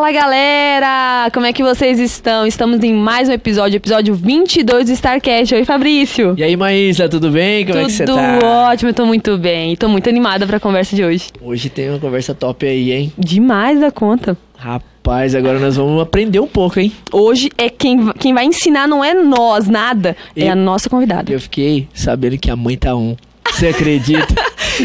Fala, galera! Como é que vocês estão? Estamos em mais um episódio 22 do StarCast. Oi, Fabrício! E aí, Maísa, tudo bem? Como é que você tá? Tudo ótimo, eu tô muito bem. Tô muito animada pra conversa de hoje. Hoje tem uma conversa top aí, hein? Demais da conta. Rapaz, agora nós vamos aprender um pouco, hein? Hoje é quem vai ensinar não é nós, nada. É a nossa convidada. Eu fiquei sabendo que a mãe tá on. Você acredita?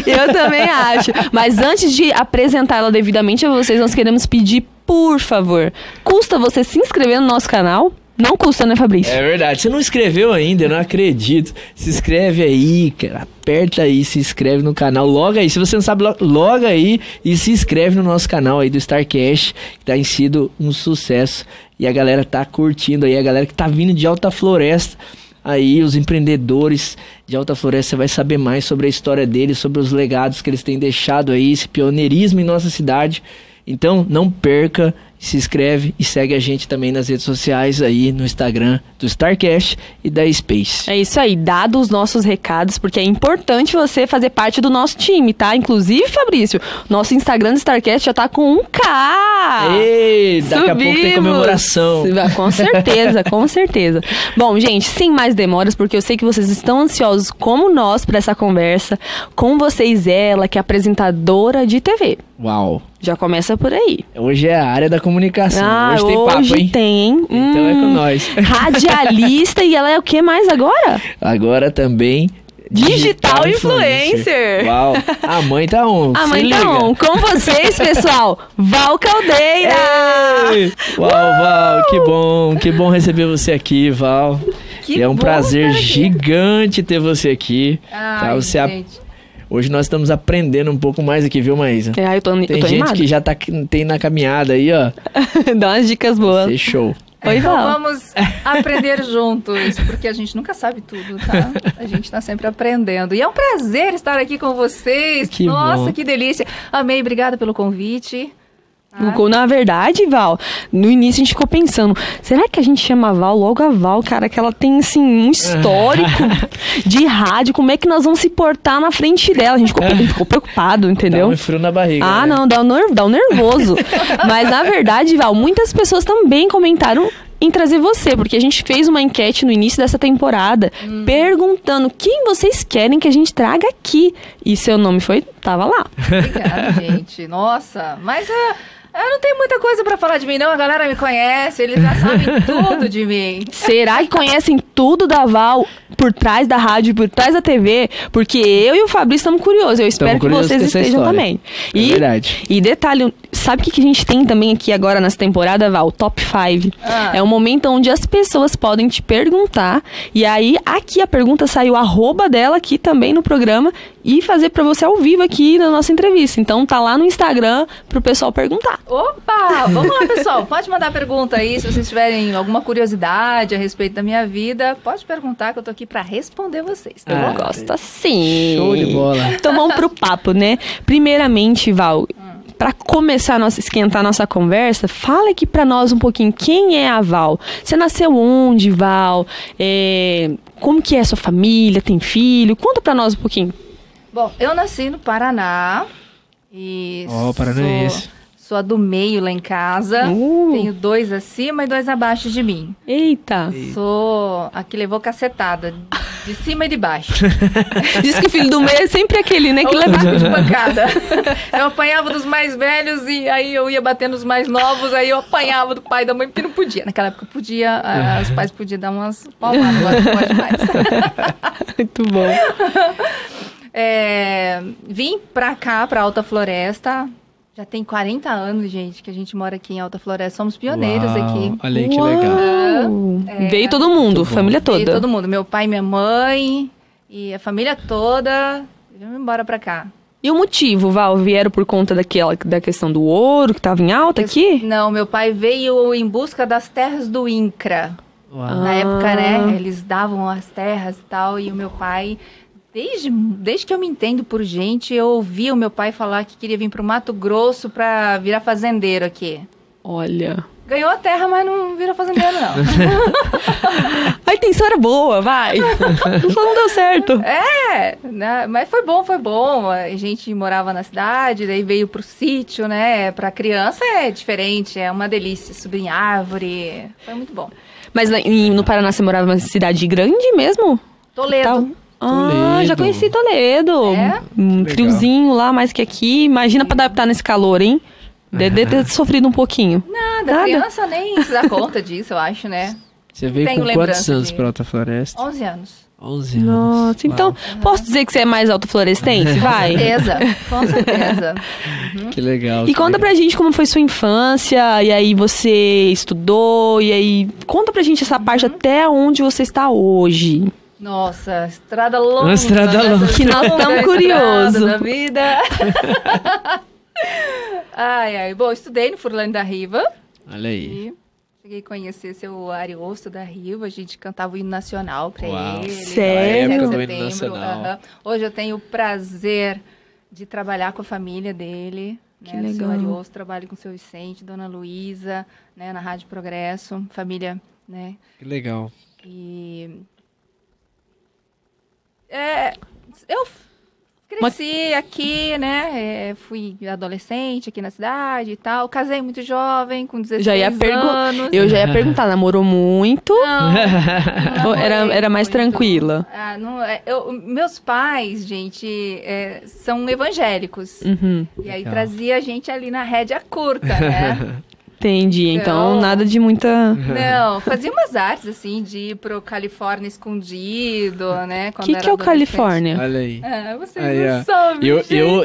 Eu também acho. Mas antes de apresentá-la devidamente a vocês, nós queremos pedir, por favor, custa você se inscrever no nosso canal? Não custa, né, Fabrício? É verdade. Você não inscreveu ainda, eu não acredito. Se inscreve aí, cara. Aperta aí, se inscreve no canal. Loga aí. Se você não sabe, loga aí e se inscreve no nosso canal aí do StarCast, que tá sido um sucesso. E a galera tá curtindo aí, a galera que tá vindo de Alta Floresta. Aí os empreendedores de Alta Floresta, você vai saber mais sobre a história deles, sobre os legados que eles têm deixado aí, esse pioneirismo em nossa cidade. Então não perca, se inscreve e segue a gente também nas redes sociais aí no Instagram do StarCast e da Space. É isso aí, dados os nossos recados, porque é importante você fazer parte do nosso time, tá? Inclusive, Fabrício, nosso Instagram do StarCast já tá com 1K! Ei, daqui a pouco tem comemoração. Com certeza, com certeza. Bom, gente, sem mais demoras, porque eu sei que vocês estão ansiosos como nós para essa conversa, com vocês ela, que é apresentadora de TV. Uau! Já começa por aí. Hoje é a área da comunicação. Hoje tem papo, hoje hein? Tem, hein? Então é com nós. Radialista e ela é o que mais agora? Agora também Digital influencer. Uau, a mãe tá on. A mãe tá on. Com vocês, pessoal, Val Caldeira. Ei! Uau, Val, que bom receber você aqui, Val. Que é um bom prazer estar aqui. gigante ter você aqui. Ai, tá? Você gente. Hoje nós estamos aprendendo um pouco mais aqui, viu, Maísa? Eu tô Tem gente animada. que já tem na caminhada aí, ó. Dá umas dicas boas. Ser show. Oi, Então Val. vamos aprender juntos, porque a gente nunca sabe tudo, tá? A gente tá sempre aprendendo. E é um prazer estar aqui com vocês. Que Nossa, bom. que delícia. Amei, obrigada pelo convite. Na verdade, Val, no início a gente ficou pensando, será que a gente chama a Val logo a Val, cara, que ela tem, assim, um histórico de rádio, como é que nós vamos se portar na frente dela? A gente ficou preocupado, entendeu? Dá um frio na barriga. Ah, né? não, dá um nervoso. Mas, na verdade, Val, muitas pessoas também comentaram em trazer você, porque a gente fez uma enquete no início dessa temporada, perguntando quem vocês querem que a gente traga aqui. E seu nome tava lá. Obrigada, gente. Nossa, mas eu não tenho muita coisa pra falar de mim, não. A galera me conhece, eles já sabem tudo de mim. Será que conhecem tudo da Val por trás da rádio, por trás da TV? Porque eu e o Fabrício estamos curiosos. Eu espero que curiosos vocês com essa estejam história. também. É verdade. E detalhe, sabe o que a gente tem também aqui agora nessa temporada, Val? Top 5. É um momento onde as pessoas podem te perguntar. E aí, aqui a pergunta saiu, arroba dela aqui também no programa. E fazer pra você ao vivo aqui na nossa entrevista. Então tá lá no Instagram pro pessoal perguntar. Opa! Vamos lá, pessoal. Pode mandar pergunta aí. Se vocês tiverem alguma curiosidade a respeito da minha vida, pode perguntar que eu tô aqui pra responder vocês. Tá bom? Eu gosto assim. Show de bola. Então vamos pro papo, né? Primeiramente, Val, pra começar esquentar a nossa conversa, fala aqui pra nós um pouquinho quem é a Val. Você nasceu onde, Val? Como que é a sua família? Tem filho? Conta pra nós um pouquinho. Bom, eu nasci no Paraná e paranaense. sou a do meio lá em casa. Tenho 2 acima e 2 abaixo de mim. Eita. Sou a que levou cacetada, de cima e de baixo. Diz que o filho do meio é sempre aquele, né? Que O leva... saco de pancada. Eu apanhava dos mais velhos e aí eu ia bater nos mais novos, aí eu apanhava do pai e da mãe, porque não podia. Naquela época podia, os pais podiam dar umas palmadas, agora não pode mais. Muito bom. Vim pra cá, pra Alta Floresta. Já tem 40 anos, gente, que a gente mora aqui em Alta Floresta. Somos pioneiros Uau, aqui. Olha aí que legal. Veio todo mundo, família toda. Veio todo mundo. Meu pai, minha mãe e a família toda. Vamos embora pra cá. E o motivo, Val? Vieram por conta da questão do ouro que tava em alta aqui? Não, meu pai veio em busca das terras do INCRA. Uau. Na época, né, eles davam as terras e tal, e o meu pai, desde que eu me entendo por gente, eu ouvi o meu pai falar que queria vir pro Mato Grosso pra virar fazendeiro aqui. Olha. Ganhou a terra, mas não virou fazendeiro, não. A intenção era boa, vai. Só não deu certo. Né? Mas foi bom. A gente morava na cidade, daí veio pro sítio, né? Pra criança é diferente, é uma delícia. Subir em árvore, foi muito bom. Mas no Paraná você morava numa cidade grande mesmo? Toledo. Ah, já conheci Toledo. É? Friozinho lá, mais que aqui. Imagina pra adaptar nesse calor, hein? Deve ter sofrido um pouquinho. Nada, criança nem se dá conta disso, eu acho, né? Você veio Tenho com quantos lembrança anos de- pra Alta Floresta? 11 anos. 11 anos. Nossa, então, posso dizer que você é mais autoflorestense? Vai. Com certeza. Que legal. E conta pra gente como foi sua infância, e aí você estudou, e aí conta pra gente essa parte até onde você está hoje. Nossa, estrada longa. Uma estrada né? longa. Que nós Longa estamos estrada curiosos. da vida. Ai. Bom, estudei no Furlane da Riva. Olha aí. E cheguei a conhecer seu Ariosto da Riva. A gente cantava o hino nacional pra Uau. ele. Sério? Na época do 7 de hino setembro. nacional. Hoje eu tenho o prazer de trabalhar com a família dele. Que né, do seu legal. Ariosto, trabalho com o seu Vicente, Dona Luísa, né, na Rádio Progresso. Família, né? Que legal. E eu cresci aqui, né? Fui adolescente aqui na cidade e tal. Casei muito jovem, com 16 anos. Eu já ia perguntar, namorou muito? Não, Ou era mais muito. tranquila? Meus pais, gente, são evangélicos. Uhum, E aí Legal. trazia a gente ali na rédea curta, né? entendi. Então, Então- nada de muita... Não, fazia umas artes, assim, de ir pro Califórnia escondido, né? O Quando que era é o adolescente. Califórnia? Olha aí. Vocês Aí, não ó. sabem,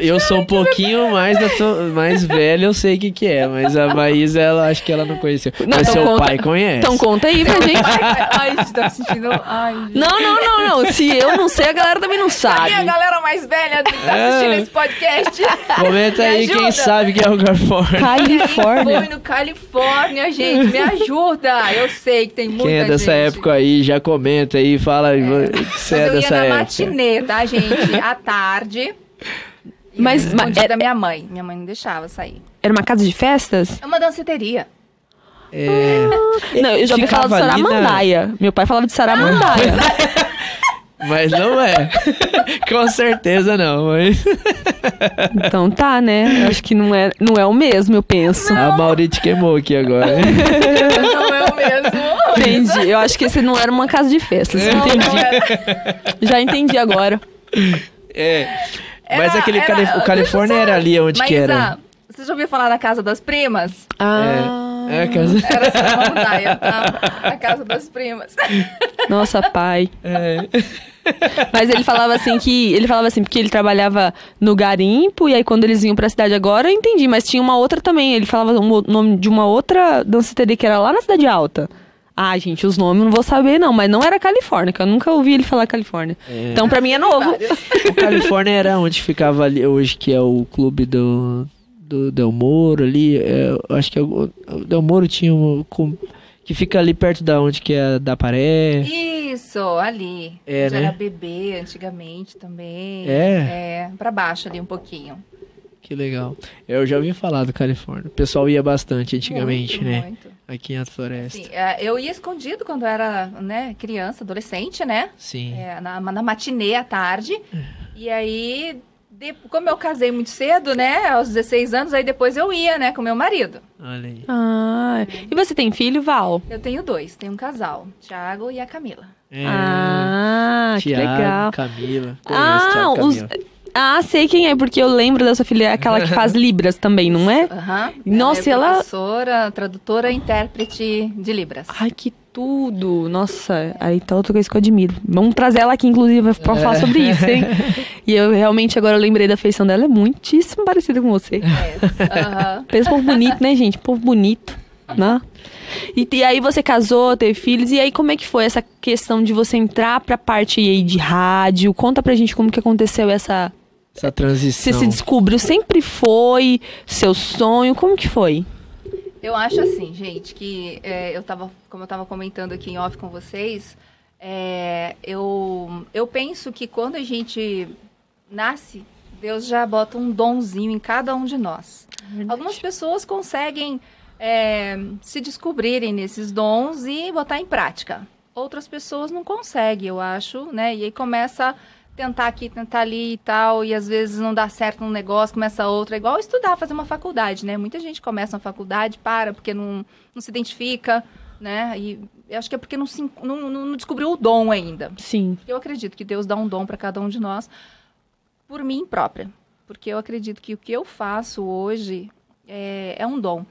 Eu sou um pouquinho mais velho, eu sei o que é, mas a Maísa, ela acho que ela não conheceu. Não, Mas então seu conta- pai conhece. Então conta aí pra gente. Ai, gente, tá me sentindo... Ai, gente. Não. Se eu não sei, a galera também não sabe. E a galera mais velha tá assistindo esse podcast? Comenta Me aí quem ajuda. sabe que é o Califórnia. Califórnia. Foi no Califórnia, gente. Me ajuda. Eu sei que tem muita Quem é dessa gente. época aí, já comenta aí, fala que você é Mas eu ia dessa na época. matinê, tá, gente? À tarde. Mas Escondida da minha mãe. Minha mãe não deixava sair. era uma casa de festas? É uma danceteria. Não, eu já ouvi falar de Ficava ali na- Saramandaia. Meu pai falava de Saramandaia. Mas não é. Com certeza não, mas... Então tá, né? Eu acho que não é o mesmo, eu penso. A Mauri te queimou aqui agora. Não é o mesmo. Entendi. Eu acho que esse não era uma casa de festas. Entendi. Já entendi agora. Mas aquele o Califórnia era ali onde que era? Maísa, você já ouviu falar da Casa das Primas? É a casa... Era Saramandaia, tá? A Casa das Primas. Nossa, pai. É. Mas ele falava assim porque ele trabalhava no garimpo, e aí quando eles vinham pra cidade agora, eu entendi, mas tinha uma outra também, ele falava o nome de uma outra danceteria que era lá na Cidade Alta. Ah, gente, os nomes eu não vou saber não, mas não era Califórnia, que eu nunca ouvi ele falar Califórnia. Então pra mim é novo. O Califórnia era onde ficava ali hoje, que é o clube do Del Moro ali. Eu acho que o Del Moro tinha que fica ali perto da onde que é da Paré. Isso, ali. É, Onde né? era bebê antigamente também. É? Pra baixo ali um pouquinho. Que legal. Eu já ouvi falar do Califórnia. O pessoal ia bastante antigamente, Muito, né? muito. Aqui em Alta Floresta. Sim, eu ia escondido quando eu era, né, criança, adolescente, né? Sim. Na matinê à tarde. E aí, como eu casei muito cedo, né? Aos 16 anos, aí depois eu ia, né, com meu marido. Olha aí. Ah, e você tem filho, Val? Eu tenho 2, tenho um casal, Thiago e a Camila. Que Thiago, legal. Camila. Conheço Thiago, Camila. Sei quem é, porque eu lembro da sua filha, aquela que faz Libras também, não é? Aham. Nossa, ela é ela- professora, tradutora e intérprete de Libras. Ai, que tudo! Nossa, aí tá outra coisa que eu admiro. Vamos trazer ela aqui, inclusive, pra falar sobre isso, hein? E eu realmente agora lembrei da feição dela, é muitíssimo parecida com você. Aham. Pensa povo bonito, né, gente? Povo bonito, né? E aí você casou, teve filhos, e aí como é que foi essa questão de você entrar pra parte aí de rádio? Conta pra gente como que aconteceu essa... Essa transição. Você se descobriu, sempre foi seu sonho, como que foi? Eu acho assim, gente, que como eu tava comentando aqui em off com vocês, eu penso que quando a gente nasce, Deus já bota um donzinho em cada um de nós. Algumas pessoas conseguem se descobrirem nesses dons e botar em prática. Outras pessoas não conseguem, eu acho, né? E aí começa a tentar aqui, tentar ali e tal, e às vezes não dá certo um negócio, começa outro. É igual estudar, fazer uma faculdade, né? Muita gente começa uma faculdade, porque não se identifica, né? E eu acho que é porque não descobriu o dom ainda. Sim. Eu acredito que Deus dá um dom para cada um de nós, por mim própria. Porque eu acredito que o que eu faço hoje é um dom.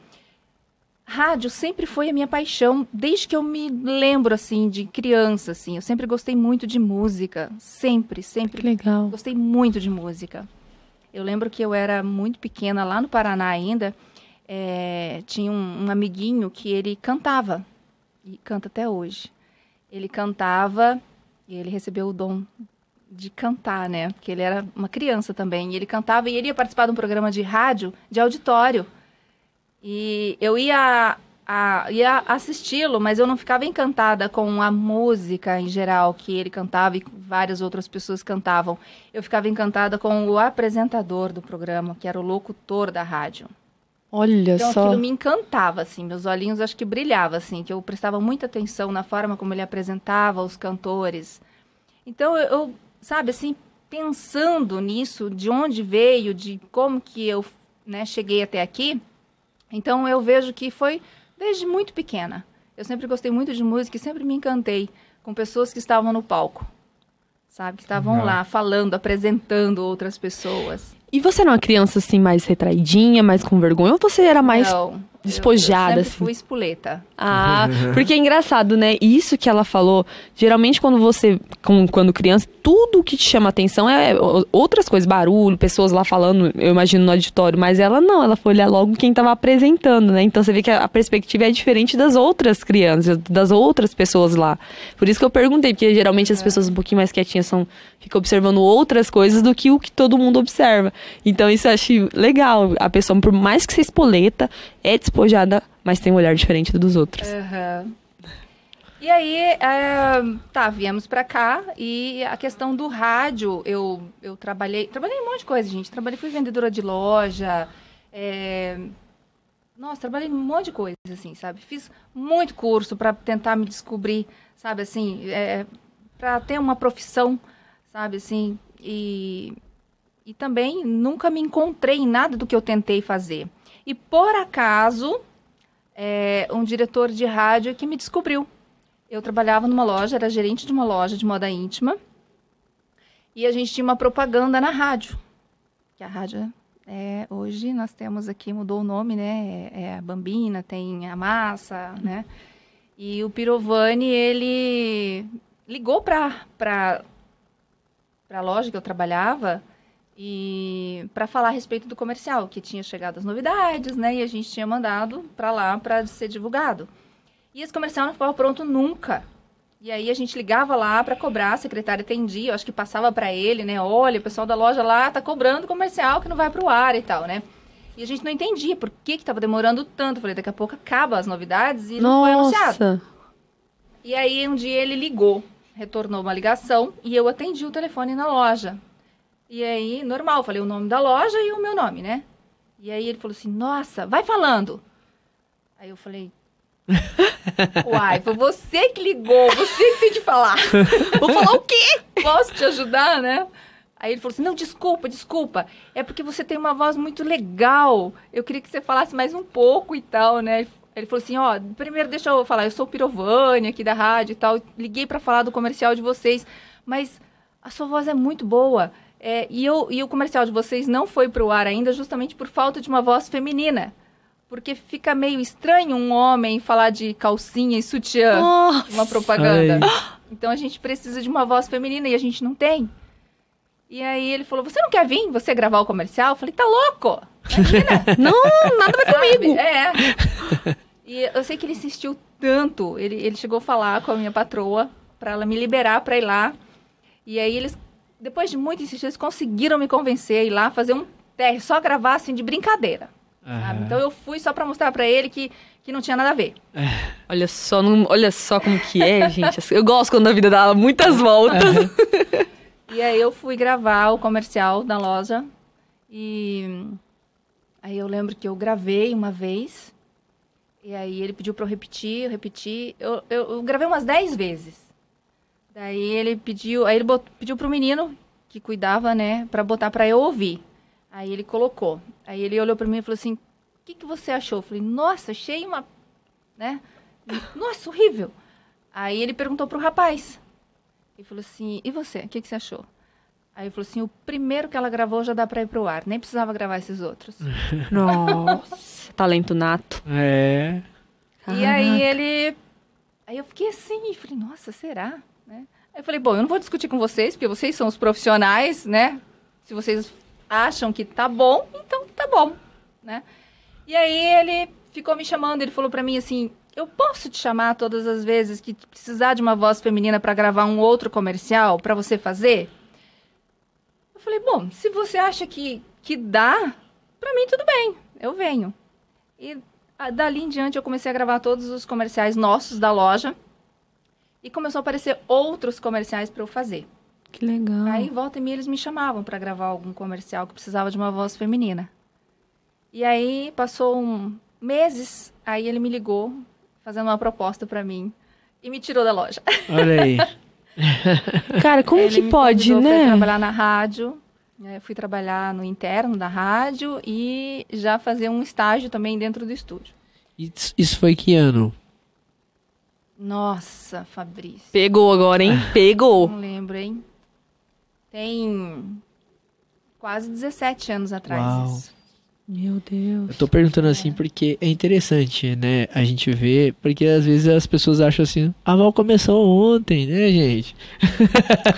Rádio sempre foi a minha paixão, desde que eu me lembro, assim, de criança, assim. Eu sempre gostei muito de música, sempre. Que legal. Gostei muito de música. Eu lembro que eu era muito pequena, lá no Paraná ainda, tinha um amiguinho que ele cantava, e canta até hoje. Ele cantava, e ele recebeu o dom de cantar, né? Porque ele era uma criança também, e ele cantava, e ele ia participar de um programa de rádio, de auditório. E eu ia assisti-lo, mas eu não ficava encantada com a música em geral que ele cantava e várias outras pessoas cantavam. Eu ficava encantada com o apresentador do programa, que era o locutor da rádio. Olha então, só. Aquilo me encantava, assim, meus olhinhos acho que brilhavam, assim, que eu prestava muita atenção na forma como ele apresentava os cantores. Então, eu sabe, assim, pensando nisso, de onde veio, de como que eu, né, cheguei até aqui. Então, eu vejo que foi desde muito pequena. Eu sempre gostei muito de música e sempre me encantei com pessoas que estavam no palco, sabe? Que estavam lá falando, apresentando outras pessoas. E você era uma criança, assim, mais retraidinha, mais com vergonha? Ou você era mais despojada, eu sempre assim? fui espoleta. Ah, porque é engraçado, né? Isso que ela falou, geralmente quando criança, tudo que te chama atenção é outras coisas, barulho, pessoas lá falando, eu imagino no auditório, mas ela não, ela foi olhar logo quem tava apresentando, né? Então você vê que a perspectiva é diferente das outras crianças, das outras pessoas lá. Por isso que eu perguntei, porque geralmente as pessoas um pouquinho mais quietinhas ficam observando outras coisas do que o que todo mundo observa. Então isso eu acho legal, a pessoa, por mais que seja espoleta, é despojada, mas tem um olhar diferente dos outros. E aí, viemos pra cá e a questão do rádio, eu trabalhei em um monte de coisa, gente. Fui vendedora de loja, trabalhei em um monte de coisa, assim, sabe? Fiz muito curso pra tentar me descobrir, sabe, assim, pra ter uma profissão, sabe, assim, e também nunca me encontrei em nada do que eu tentei fazer. E, por acaso, um diretor de rádio que me descobriu. Eu trabalhava numa loja, era gerente de uma loja de moda íntima. E a gente tinha uma propaganda na rádio. Que a rádio, hoje nós temos aqui, mudou o nome, né? A Bambina, tem a Massa, né? E o Pirovani, ele ligou para a loja que eu trabalhava e para falar a respeito do comercial, que tinha chegado as novidades, né? E a gente tinha mandado para lá para ser divulgado. E esse comercial não ficava pronto nunca. E aí a gente ligava lá para cobrar, a secretária atendia, eu acho que passava para ele, né? Olha, o pessoal da loja lá tá cobrando comercial que não vai pro ar e tal, né? E a gente não entendia por que tava demorando tanto. Eu falei, daqui a pouco acaba as novidades e não foi anunciado. E aí um dia ele ligou, retornou uma ligação e eu atendi o telefone na loja. E aí, normal, eu falei o nome da loja e o meu nome, né? E aí ele falou assim, nossa, vai falando. Aí eu falei, uai, foi você que ligou, você que tem que falar. Vou falar o quê? Posso te ajudar, né? Aí ele falou assim, não, desculpa. É porque você tem uma voz muito legal. Eu queria que você falasse mais um pouco e tal, né? Ele falou assim, primeiro deixa eu falar, eu sou o Pirovani aqui da rádio e tal. Liguei pra falar do comercial de vocês, mas a sua voz é muito boa. E o comercial de vocês não foi pro ar ainda justamente por falta de uma voz feminina. Porque fica meio estranho um homem falar de calcinha e sutiã numa propaganda. Ai. Então a gente precisa de uma voz feminina e a gente não tem. E aí ele falou, você não quer vir você gravar o comercial? Eu falei, tá louco? Imagina. Não, nada a ver comigo. E eu sei que ele insistiu tanto. Ele chegou a falar com a minha patroa pra ela me liberar pra ir lá. E aí eles, depois de muito insistir, eles conseguiram me convencer a ir lá fazer um teste, só gravar assim de brincadeira. Então eu fui só pra mostrar pra ele que não tinha nada a ver. Olha só como que é, gente. Eu gosto quando a vida dá muitas voltas. E aí eu fui gravar o comercial da loja. E aí eu lembro que eu gravei uma vez. E aí ele pediu pra eu repetir. Eu gravei umas 10 vezes. Daí ele pediu pro menino que cuidava, né, pra botar pra eu ouvir. Aí ele colocou. Aí ele olhou pra mim e falou assim, o que você achou? Eu falei, nossa, achei uma, né, nossa, horrível. Aí ele perguntou pro rapaz. Ele falou assim, e você, o que você achou? Aí ele falou assim, o primeiro que ela gravou já dá pra ir pro ar, nem precisava gravar esses outros. Nossa, talento nato. É. E aí aí eu fiquei assim, falei, nossa, será? Né? Aí eu falei, bom, eu não vou discutir com vocês, porque vocês são os profissionais, né? Se vocês acham que tá bom, então tá bom, né? E aí ele ficou me chamando, ele falou pra mim assim, eu posso te chamar todas as vezes que precisar de uma voz feminina pra gravar um outro comercial pra você fazer? Eu falei, bom, se você acha que dá, pra mim tudo bem, eu venho. E dali em diante eu comecei a gravar todos os comerciais nossos da loja e começou a aparecer outros comerciais para eu fazer. Que legal. Aí, volta e meia, eles me chamavam para gravar algum comercial que precisava de uma voz feminina. E aí, passou meses, aí ele me ligou, fazendo uma proposta para mim e me tirou da loja. Olha aí. Cara, como que pode, né? Para trabalhar na rádio. Fui trabalhar no interno da rádio e já fazer um estágio também dentro do estúdio. Isso foi que ano? Nossa, Fabrício. Pegou agora, hein? Pegou. Não lembro, hein? Tem quase 17 anos atrás. Uau. Isso. Meu Deus. Eu tô perguntando assim porque é interessante, né? A gente vê, porque às vezes as pessoas acham assim, a Val começou ontem, né, gente?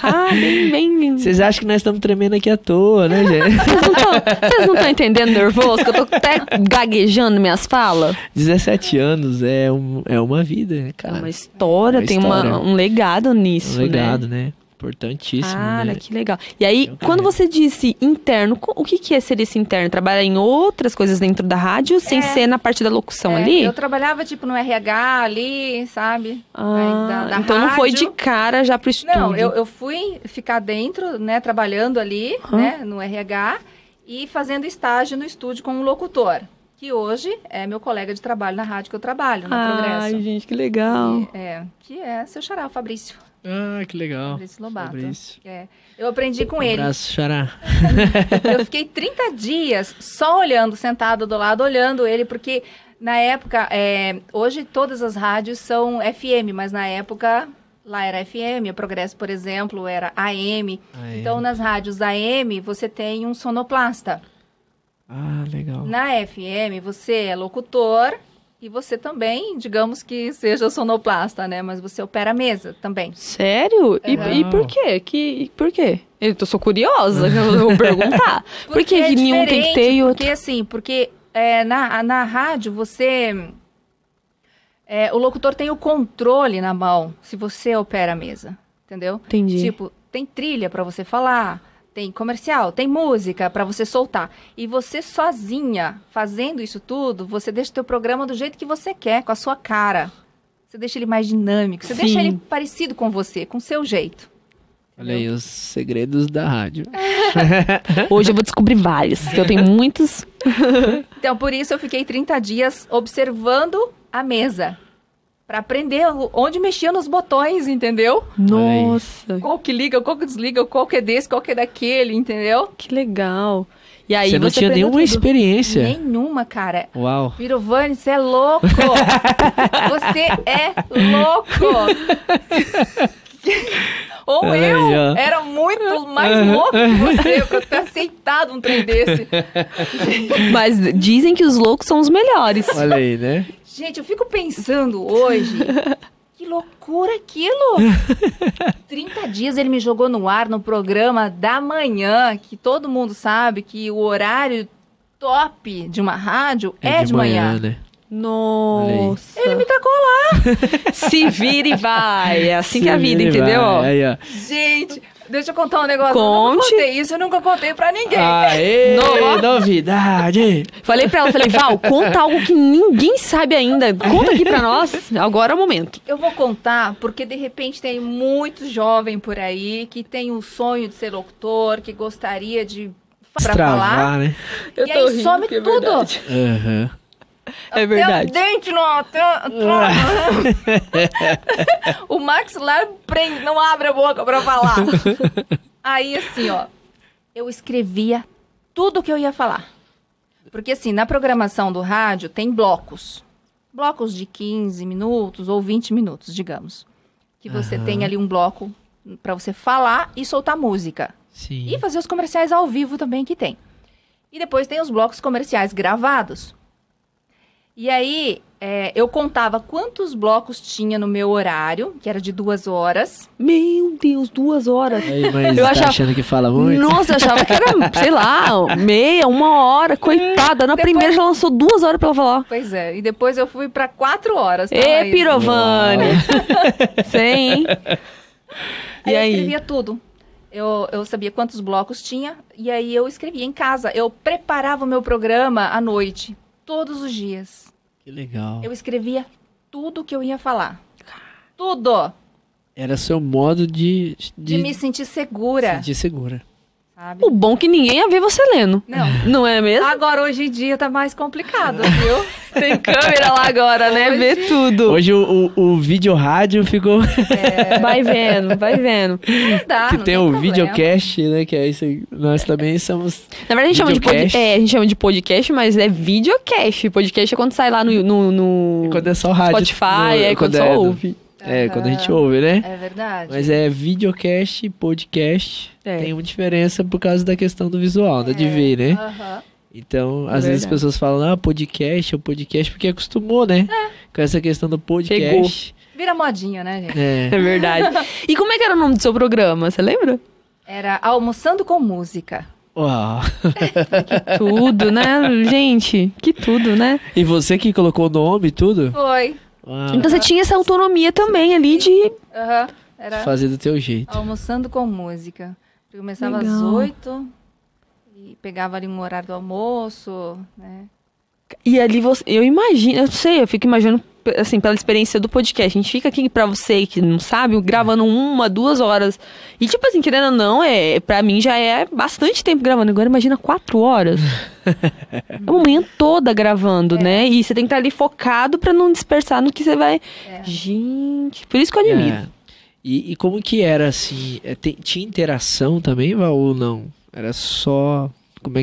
Ah, bem. Vocês acham que nós estamos tremendo aqui à toa, né, gente? Vocês não estão entendendo nervoso? Que eu tô até gaguejando minhas falas? 17 anos é uma vida, né, cara? É uma história, tem um legado nisso, um legado, né? Importantíssimo, Cara, né? que legal. E aí, quando você disse interno, o que seria esse interno? Trabalhar em outras coisas dentro da rádio, sem ser na parte da locução ali? Eu trabalhava, tipo, no RH ali, sabe? Da então não rádio. foi de cara já pro estúdio. Não, eu fui ficar dentro, né, trabalhando ali, né, no RH, e fazendo estágio no estúdio com um locutor, que hoje é meu colega de trabalho na rádio que eu trabalho, na Progresso. Ai, gente, que legal. Que é seu xará, Fabrício. Ah, que legal. Fabrício Lobato. Fabrício. Eu aprendi com ele. Abraço, xará. Eu fiquei 30 dias só olhando, sentada do lado, olhando ele, porque na época, hoje todas as rádios são FM, mas na época lá era FM, a Progresso, por exemplo, era AM. Então nas rádios AM você tem um sonoplasta. Ah, legal. Na FM você é locutor e você também, digamos que seja sonoplasta, né? Mas você opera a mesa também. Sério? E por quê? Por quê? Eu sou curiosa, eu vou perguntar. Por que nenhum tem que ter e outro? Porque na rádio você... o locutor tem o controle na mão se você opera a mesa, entendeu? Entendi. Tipo, tem trilha pra você falar, tem comercial, tem música pra você soltar. E você sozinha, fazendo isso tudo, você deixa o teu programa do jeito que você quer, com a sua cara. Você deixa ele mais dinâmico, você deixa ele parecido com você, com o seu jeito. Olha aí os segredos da rádio. Hoje eu vou descobrir vários, que eu tenho muitos. Então, por isso eu fiquei 30 dias observando a mesa. Pra aprender onde mexia nos botões, entendeu? Nossa. Qual que liga, qual que desliga, qual que é desse, qual que é daquele, entendeu? Que legal. E aí você não tinha nenhuma experiência? Nenhuma, cara. Uau. Virovani, você é louco. Você é louco. Ou eu era muito mais louco que você, pra ter aceitado um trem desse. Mas dizem que os loucos são os melhores. Olha aí, né? Gente, eu fico pensando hoje, que loucura aquilo! 30 dias ele me jogou no ar no programa da manhã, que todo mundo sabe que o horário top de uma rádio é de manhã. Né? Nossa. Ele me tacou lá. Se vira e vai. É assim que é a vida, entendeu? Aí, ó. Gente, deixa eu contar um negócio. Conte. Eu nunca contei isso, eu nunca contei pra ninguém. Aê, novidade. Falei pra ela, Val, conta algo que ninguém sabe ainda. Conta aqui pra nós. Agora é o momento. Eu vou contar porque, de repente, tem muito jovem por aí que tem um sonho de ser locutor, que gostaria de... pra falar. Né? E aí some tudo. Uhum. É verdade. Tem um dente no... O maxilar não abre a boca pra falar. Aí, assim, ó, eu escrevia tudo que eu ia falar. Porque, assim, na programação do rádio tem blocos. Blocos de 15 minutos ou 20 minutos, digamos. Que você tem ali um bloco pra você falar e soltar música. Sim. E fazer os comerciais ao vivo também que tem. E depois tem os blocos comerciais gravados. E aí, eu contava quantos blocos tinha no meu horário, que era de 2 horas. Meu Deus, 2 horas. Aí, mas Eu tá achava- achando que fala muito? Nossa, eu achava que era, sei lá, meia, 1 hora. Coitada, na Depois- primeira já lançou 2 horas pra ela falar. Pois é, e depois eu fui pra 4 horas. Tá, Ê, Laís? Pirovani! Sem, hein? E Eu aí? escrevia tudo. Eu sabia quantos blocos tinha, e aí eu escrevia em casa. Eu preparava o meu programa à noite, todos os dias. Que legal. Eu escrevia tudo que eu ia falar. Tudo! Era seu modo de De me sentir segura, sentir segura. sabe? O bom é que ninguém ia ver você lendo. Não. Não é mesmo? Agora, hoje em dia, tá mais complicado, viu? Tem câmera lá agora, né? Hoje- Vê tudo. Hoje o vídeo rádio ficou... Vai vendo, vai vendo. Mas dá, que não tem o problema. videocast, né? Que é isso aí. Nós também somos... Na verdade, a gente chama de Videocast. a gente chama de podcast, mas é videocast. Podcast é quando sai lá no Quando é só rádio. Spotify, é quando só no- ouve. É, quando a gente ouve, né? É verdade. Mas é videocast e podcast. É. Tem uma diferença por causa da questão do visual, da de ver, né? Aham. Então, às É vezes as verdade. pessoas falam, podcast é o podcast, porque acostumou, né? Com essa questão do podcast. Vira modinha, né, gente? É. É verdade. E como é que era o nome do seu programa? Você lembra? Era Almoçando com Música. Uau. Tudo, né? Gente, que tudo, né? E você que colocou o nome e tudo? Foi. Uau. Então você tinha essa autonomia também ali de... Aham. Era Fazer do teu jeito. Almoçando com Música. Eu começava Legal. às 8 e pegava ali um horário do almoço, né? E ali você... Eu imagino, eu sei, eu fico imaginando, assim, pela experiência do podcast. A gente fica aqui, pra você que não sabe, gravando 1, 2 horas. E tipo assim, querendo ou não, pra mim já é bastante tempo gravando. Agora imagina 4 horas. É a manhã toda gravando, né? E você tem que estar ali focado pra não dispersar no que você vai... Gente, por isso que eu admiro. É. E como que era assim? Tinha interação também, Val, ou não? Era só. Como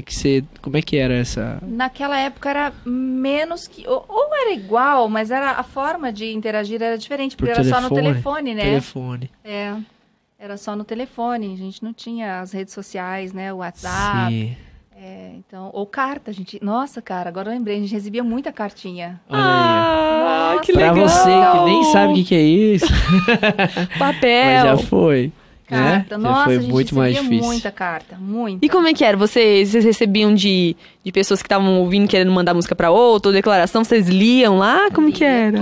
é que era essa. Naquela época era menos que... Ou era igual, mas a forma de interagir era diferente, porque era só no telefone, né? Telefone. É. Era só no telefone, a gente não tinha as redes sociais, né? O WhatsApp. Sim. Então, ou carta, a gente... Nossa, cara, agora eu lembrei, a gente recebia muita cartinha. Olha aí. Ah, Nossa, que Pra legal. você que nem sabe o que é isso, mas Papel. já foi. Carta, né? nossa, Já foi a gente muito mais recebia difícil. muita carta, muita. E como é que era? Vocês recebiam de pessoas que estavam ouvindo, querendo mandar música pra outra, ou declaração? Vocês liam lá? Como que Lia era?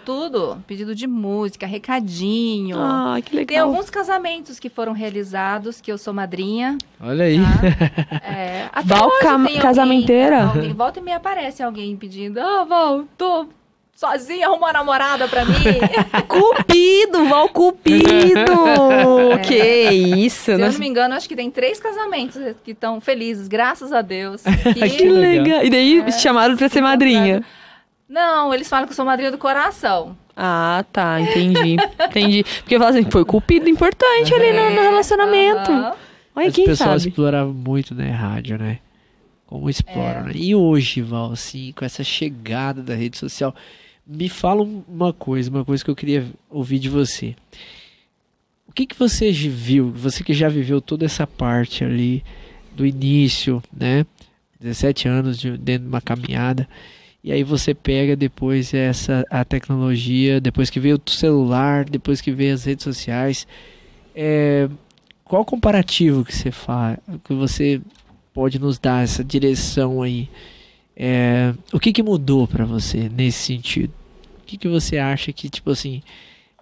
Tudo. Pedido de música, recadinho. Ah, que legal. Tem alguns casamentos que foram realizados, que eu sou madrinha. Olha aí. É, até Val hoje tem casamenteira? Alguém, volta e me aparece alguém pedindo, Val, tô sozinha, arruma uma namorada pra mim. Cupido, Val Cupido! Que isso, Se eu né? não me engano, acho que tem 3 casamentos que estão felizes, graças a Deus. Que legal. E daí chamaram pra ser madrinha. Não, eles falam que eu sou madrinha do coração. Ah, tá, entendi. Entendi. Porque eu falo assim, foi Cupido importante ali no relacionamento. Aham. Olha, As quem pessoas sabe? exploravam muito, né, rádio, né? Como exploram, né? E hoje, Val, assim, com essa chegada da rede social, me fala uma coisa que eu queria ouvir de você. O que você viu, você que já viveu toda essa parte ali do início, né? 17 anos dentro de uma caminhada, e aí você pega depois a tecnologia, depois que veio o celular, depois que veio as redes sociais, qual o comparativo que você faz, que você pode nos dar essa direção aí? O que mudou para você nesse sentido? O que você acha que, tipo assim,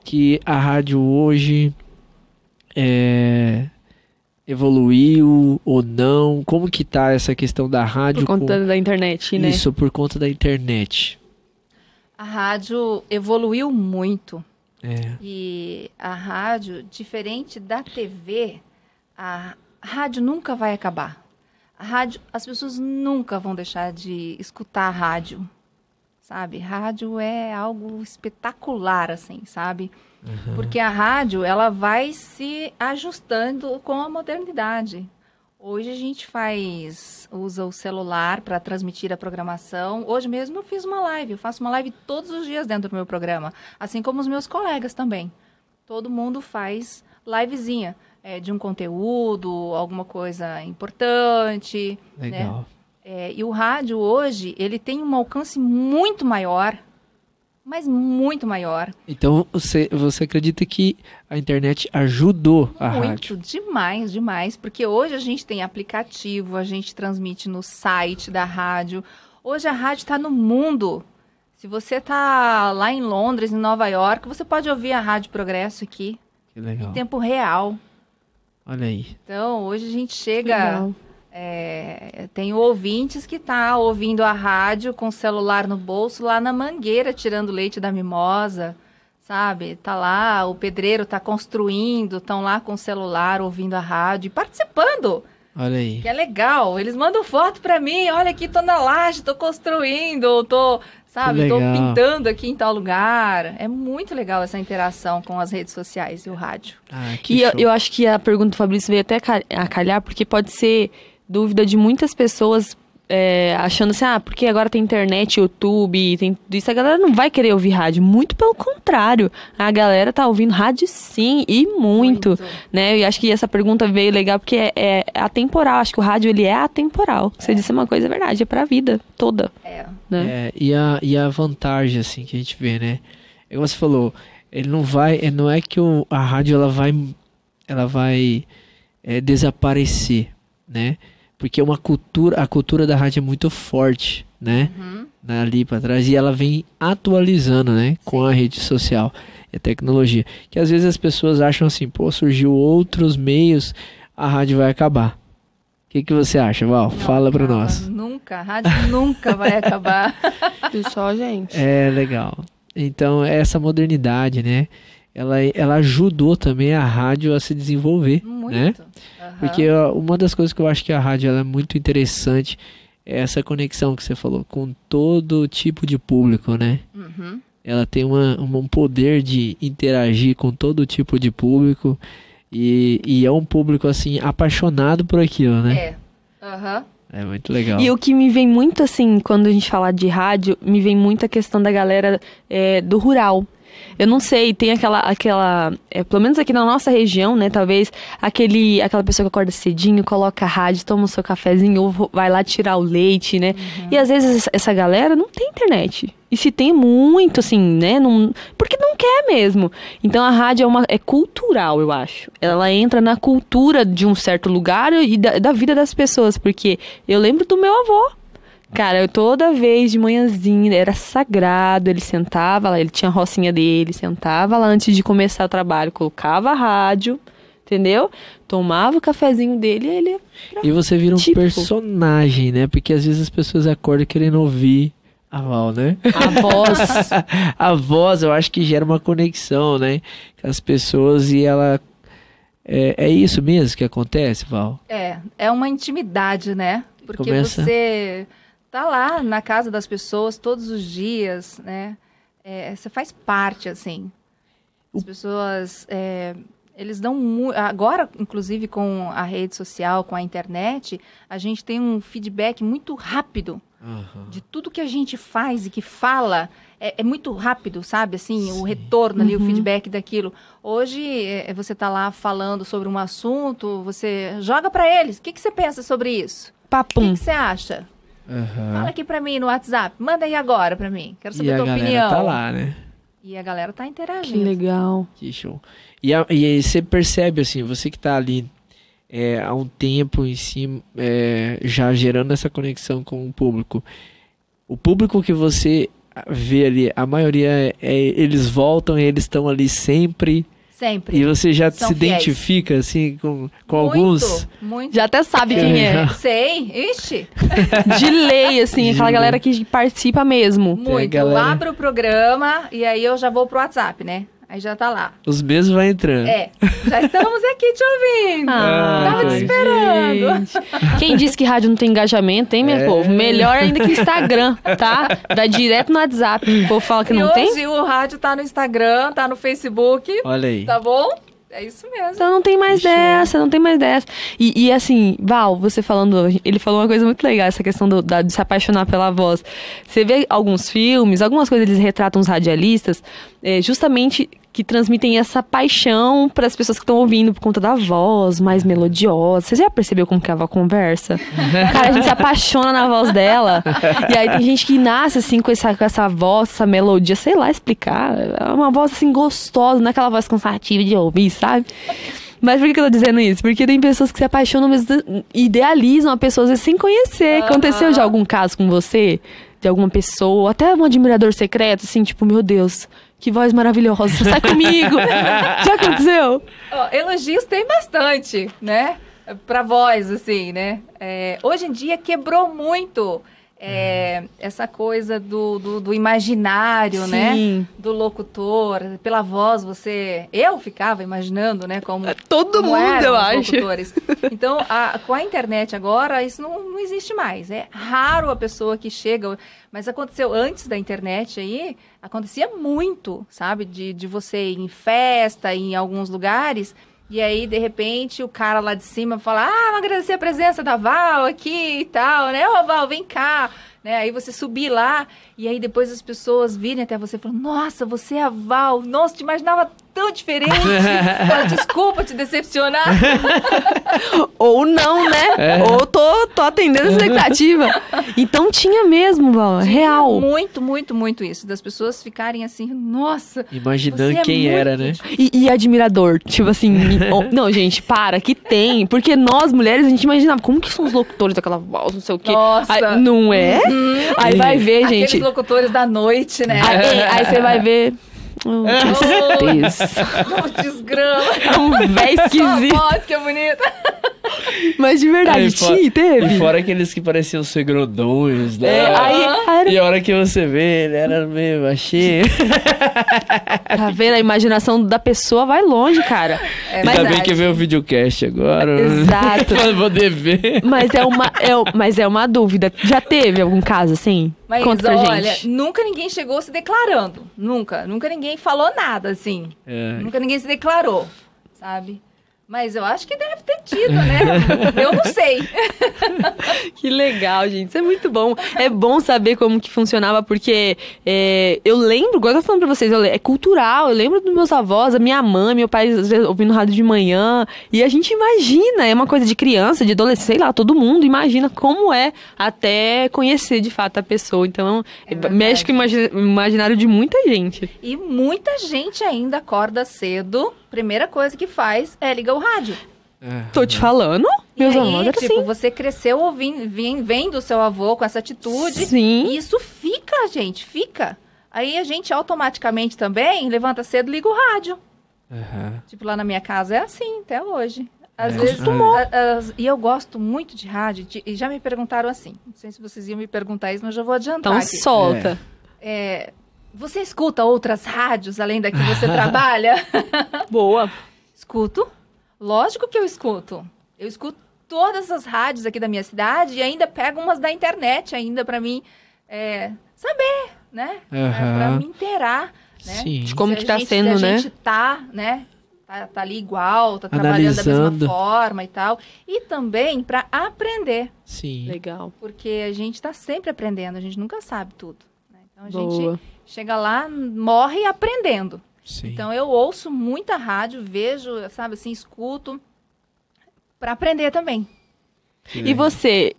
que a rádio hoje evoluiu ou não? Como que tá essa questão da rádio Por conta da internet, né? isso por conta da internet? A rádio evoluiu muito. É. E a rádio, diferente da TV, a rádio nunca vai acabar. A rádio, as pessoas nunca vão deixar de escutar a rádio. sabe? Rádio é algo espetacular, assim, sabe? Porque a rádio, ela vai se ajustando com a modernidade. Hoje a gente usa o celular para transmitir a programação. Hoje mesmo eu fiz uma live, eu faço uma live todos os dias dentro do meu programa, assim como os meus colegas também. Todo mundo faz livezinha de um conteúdo, alguma coisa importante. Legal. Né? E o rádio hoje, ele tem um alcance muito maior, mas muito maior. Então, você acredita que a internet ajudou a rádio? Muito, demais, demais. Porque hoje a gente tem aplicativo, a gente transmite no site da rádio. Hoje a rádio está no mundo. Se você está lá em Londres, em Nova York, você pode ouvir a Rádio Progresso aqui. Que legal. Em tempo real. Olha aí. Então, hoje a gente chega... Tem ouvintes que tá ouvindo a rádio com o celular no bolso lá na mangueira, tirando leite da mimosa, sabe? Tá lá, o pedreiro tá construindo, estão lá com o celular ouvindo a rádio e participando. Olha aí. Que é legal. Eles mandam foto pra mim, olha aqui, tô na laje, tô construindo, tô pintando aqui em tal lugar. É muito legal essa interação com as redes sociais e o rádio. E eu acho que a pergunta do Fabrício veio até a calhar, porque pode ser dúvida de muitas pessoas achando assim, porque agora tem internet, YouTube, tem tudo isso, a galera não vai querer ouvir rádio. Muito pelo contrário, a galera tá ouvindo rádio sim, e muito. Né? E acho que essa pergunta veio legal porque é atemporal. Acho que o rádio, ele é atemporal. Você disse uma coisa, é verdade, é pra vida toda. Né? E a vantagem, assim, que a gente vê, né? É como você falou, ele não é que a rádio, ela vai desaparecer, né? Porque a cultura da rádio é muito forte, né? Ali para trás. E ela vem atualizando, né? Com a rede social e a tecnologia. Que às vezes as pessoas acham assim, surgiu outros meios, a rádio vai acabar. O que você acha, Val? Fala para nós. A rádio nunca vai acabar. Só, gente. Legal. Então, essa modernidade, né? Ela ajudou também a rádio a se desenvolver, né? Porque uma das coisas que eu acho que a rádio ela é muito interessante é essa conexão que você falou com todo tipo de público, né? Ela tem um poder de interagir com todo tipo de público e é um público, assim, apaixonado por aquilo, né? É muito legal. E o que me vem muito, assim, quando a gente fala de rádio, me vem muito a questão da galera do rural. Eu não sei, tem aquela pelo menos aqui na nossa região, né, talvez, aquela pessoa que acorda cedinho, coloca a rádio, toma o seu cafezinho, ou vai lá tirar o leite, né, e às vezes essa galera não tem internet, e se tem muito, assim, né, porque não quer mesmo. Então a rádio é cultural, eu acho, ela entra na cultura de um certo lugar e da vida das pessoas, porque eu lembro do meu avô. Cara, toda vez de manhãzinha, era sagrado, ele sentava lá, ele tinha a rocinha dele, sentava lá antes de começar o trabalho, colocava a rádio, entendeu? Tomava o cafezinho dele e ele... E você vira um personagem, né? Porque às vezes as pessoas acordam querendo ouvir a Val, né? A voz. A voz, eu acho que gera uma conexão, né? Com as pessoas e ela... É isso mesmo que acontece, Val? É uma intimidade, né? Porque você... tá lá na casa das pessoas todos os dias, né? Você faz parte, assim. As pessoas, eles dão muito... Agora, inclusive, com a rede social, com a internet, a gente tem um feedback muito rápido de tudo que a gente faz e que fala. É muito rápido, sabe? Assim, o retorno ali, o feedback daquilo. Hoje, você tá lá falando sobre um assunto, você joga para eles. O que você pensa sobre isso? Papum. O que você acha? Fala aqui pra mim no WhatsApp. Manda aí agora pra mim. Quero saber a tua opinião. E a galera tá lá, né? E a galera tá interagindo. Que legal. Que show. E aí você percebe, assim, você que tá ali há um tempo em cima, já gerando essa conexão com o público. O público que você vê ali, a maioria, eles voltam e eles estão ali sempre... Sempre. E você já São se fiéis. Identifica, assim, com alguns? Muito. Já até sabe quem é. Sei. Ixi. De lei, assim, aquela galera que participa mesmo. Muito. galera... Eu abro o programa e aí eu já vou pro WhatsApp, né? Aí já tá lá. Os meses vai entrando. Já estamos aqui te ouvindo. Tava te esperando. Gente. Quem disse que rádio não tem engajamento, hein, meu povo? Melhor ainda que Instagram, tá? Vai direto no WhatsApp. O povo fala que não tem. E hoje o rádio tá no Instagram, tá no Facebook. Olha aí. Tá bom? É isso mesmo. Então não tem mais dessa, não tem mais dessa. E assim, Val, você falando, ele falou uma coisa muito legal, essa questão de se apaixonar pela voz. Você vê alguns filmes, algumas coisas eles retratam os radialistas, justamente que transmitem essa paixão para as pessoas que estão ouvindo por conta da voz mais melodiosa. Você já percebeu como que a Val conversa? Cara, a gente se apaixona na voz dela. E aí tem gente que nasce assim com essa voz, essa melodia, sei lá explicar. É uma voz assim gostosa, não é aquela voz cansativa de ouvir, sabe? Mas por que eu tô dizendo isso? Porque tem pessoas que se apaixonam, mas idealizam a pessoa às vezes sem conhecer. Aconteceu já algum caso com você? De alguma pessoa, até um admirador secreto, assim, tipo, meu Deus, que voz maravilhosa, sai comigo. Já aconteceu? Elogios tem bastante, né? Pra voz, assim, né? Hoje em dia quebrou muito essa coisa do imaginário, Sim. né? Do locutor. Pela voz, eu ficava imaginando, né? Como Todo mundo, eu acho. Locutores. Então, com a internet agora, isso não existe mais. É raro a pessoa que chega... Mas aconteceu antes da internet aí, acontecia muito, sabe? De você ir em festa, em alguns lugares... E aí, de repente, o cara lá de cima fala, vamos agradecer a presença da Val aqui e tal, né? Ô, Val, vem cá. Né? Aí você subir lá, e aí depois as pessoas virem até você e falam, nossa, você é a Val. Nossa, te imaginava tão diferente. Fala, desculpa te decepcionar. Ou não, né? Ou tô atendendo a expectativa. Então tinha mesmo, Val, real. Muito, muito, muito isso. Das pessoas ficarem assim, nossa. Imaginando quem era, né? E admirador, tipo assim, não, gente, que tem. Porque nós, mulheres, a gente imaginava, como que são os locutores daquela voz, não sei o quê. Nossa. Aí, não é? Aí vai ver, gente. Aqueles locutores da noite, né? Aí você vai ver... tristeza. Desgrama. Um véio esquisito. Nossa, que bonita. Mas de verdade, teve. E fora aqueles que pareciam ser grandões, né? Aí E a hora que você vê, ele era meio baixinho. Tá vendo? A imaginação da pessoa vai longe, cara. Ainda bem que veio o videocast agora. Exato. Pra poder ver. Mas é uma dúvida. Já teve algum caso assim? Mas conta pra olha, gente. nunca ninguém chegou se declarando. Nunca ninguém falou nada, assim. Nunca ninguém se declarou, sabe? Mas eu acho que deve ter tido, né? Eu não sei. Que legal, gente. Isso é muito bom. É bom saber como que funcionava, porque eu lembro, igual eu tô falando pra vocês, é cultural. Eu lembro dos meus avós, a minha mãe, meu pai às vezes, ouvindo rádio de manhã. E a gente imagina, é uma coisa de criança, de adolescente, sei lá, todo mundo imagina como é até conhecer de fato a pessoa. Então, mexe com o imaginário de muita gente. E muita gente ainda acorda cedo. Primeira coisa que faz é ligar o rádio. Tô te falando, meus avós eram assim. Você cresceu vendo o seu avô com essa atitude. Sim. E isso fica, gente, fica. Aí a gente automaticamente também levanta cedo e liga o rádio. Tipo, lá na minha casa é assim, até hoje. Às vezes, e eu gosto muito de rádio, e já me perguntaram assim, não sei se vocês iam me perguntar isso, mas eu já vou adiantar então aqui. Solta. Você escuta outras rádios além da que você trabalha? Boa. Escuto. Lógico que eu escuto. Eu escuto todas as rádios aqui da minha cidade e ainda pego umas da internet ainda pra mim saber, né? Pra me inteirar, né? Sim. De como que tá sendo, né? A gente tá, né? Tá ali igual, tá trabalhando da mesma forma e tal. E também pra aprender. Sim. Legal. Porque a gente tá sempre aprendendo, a gente nunca sabe tudo. Né? Então a Boa. gente chega lá, morre aprendendo. Sim. Então eu ouço muita rádio, vejo, sabe assim, escuto para aprender também. E você